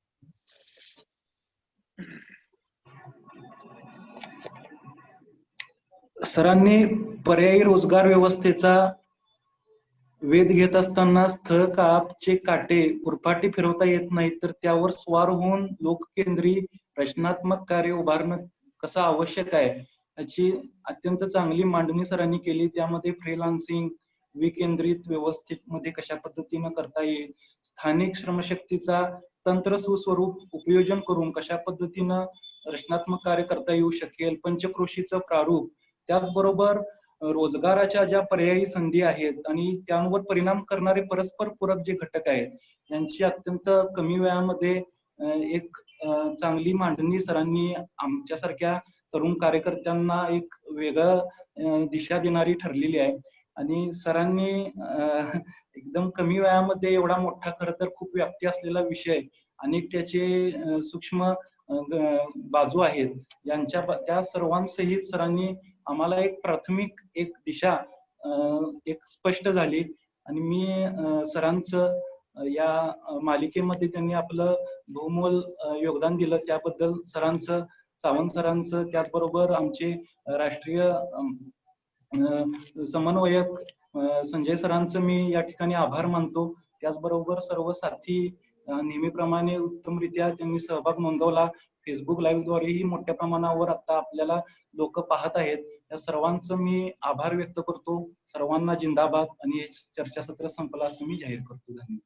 सरांनी पर्यायी रोजगार व्यवस्थेचा वेध घेत असताना स्थळ कापचे काटे उरफाटी फिरवता येत नाही, तर त्यावर स्वार होऊन लोककेंद्री रचनात्मक कार्य उभारणं कसं आवश्यक आहे याची अत्यंत चांगली मांडणी सरांनी केली. त्यामध्ये फ्रीलान्सिंग, विकेंद्रित व्यवस्थेमध्ये कशा पद्धतीनं करता येईल, स्थानिक श्रमशक्तीचा तंत्र सुस्वरूप उपयोजन करून कशा पद्धतीनं रचनात्मक कार्य करता येऊ शकेल, पंचक्रोशीचं प्रारूप, त्याचबरोबर रोजगाराच्या ज्या पर्यायी संधी आहेत आणि त्यांवर परिणाम करणारे परस्पर पूरक जे घटक आहेत यांची अत्यंत कमी वेळामध्ये एक चांगली मांडणी सरांनी आमच्यासारख्या तरुण कार्यकर्त्यांना एक वेगळं दिशा देणारी ठरलेली आहे. आणि सरांनी एकदम कमी वेळामध्ये एवढा मोठा, खरं तर खूप व्याप्ती असलेला विषय आणि त्याचे सूक्ष्म बाजू आहेत यांच्या त्या सर्वांसहित सरांनी आम्हाला एक प्राथमिक एक दिशा एक स्पष्ट झाली. आणि मी सरांचं या मालिकेमध्ये त्यांनी आपलं बहुमोल योगदान दिलं त्याबद्दल सरांचं, सावंत सरांचं, त्याचबरोबर आमचे राष्ट्रीय समन्वयक संजय सरांचं मी या ठिकाणी आभार मानतो. त्याचबरोबर सर्व साथी नेहमीप्रमाणे उत्तमरित्या त्यांनी सहभाग नोंदवला. फेसबुक लाईव्ह द्वारेही मोठ्या प्रमाणावर आता आपल्याला लोक पाहत आहेत. या सर्वांचं मी आभार व्यक्त करतो. सर्वांना जिंदाबाद. आणि हे चर्चासत्र संपलं असं मी जाहीर करतो. धन्यवाद.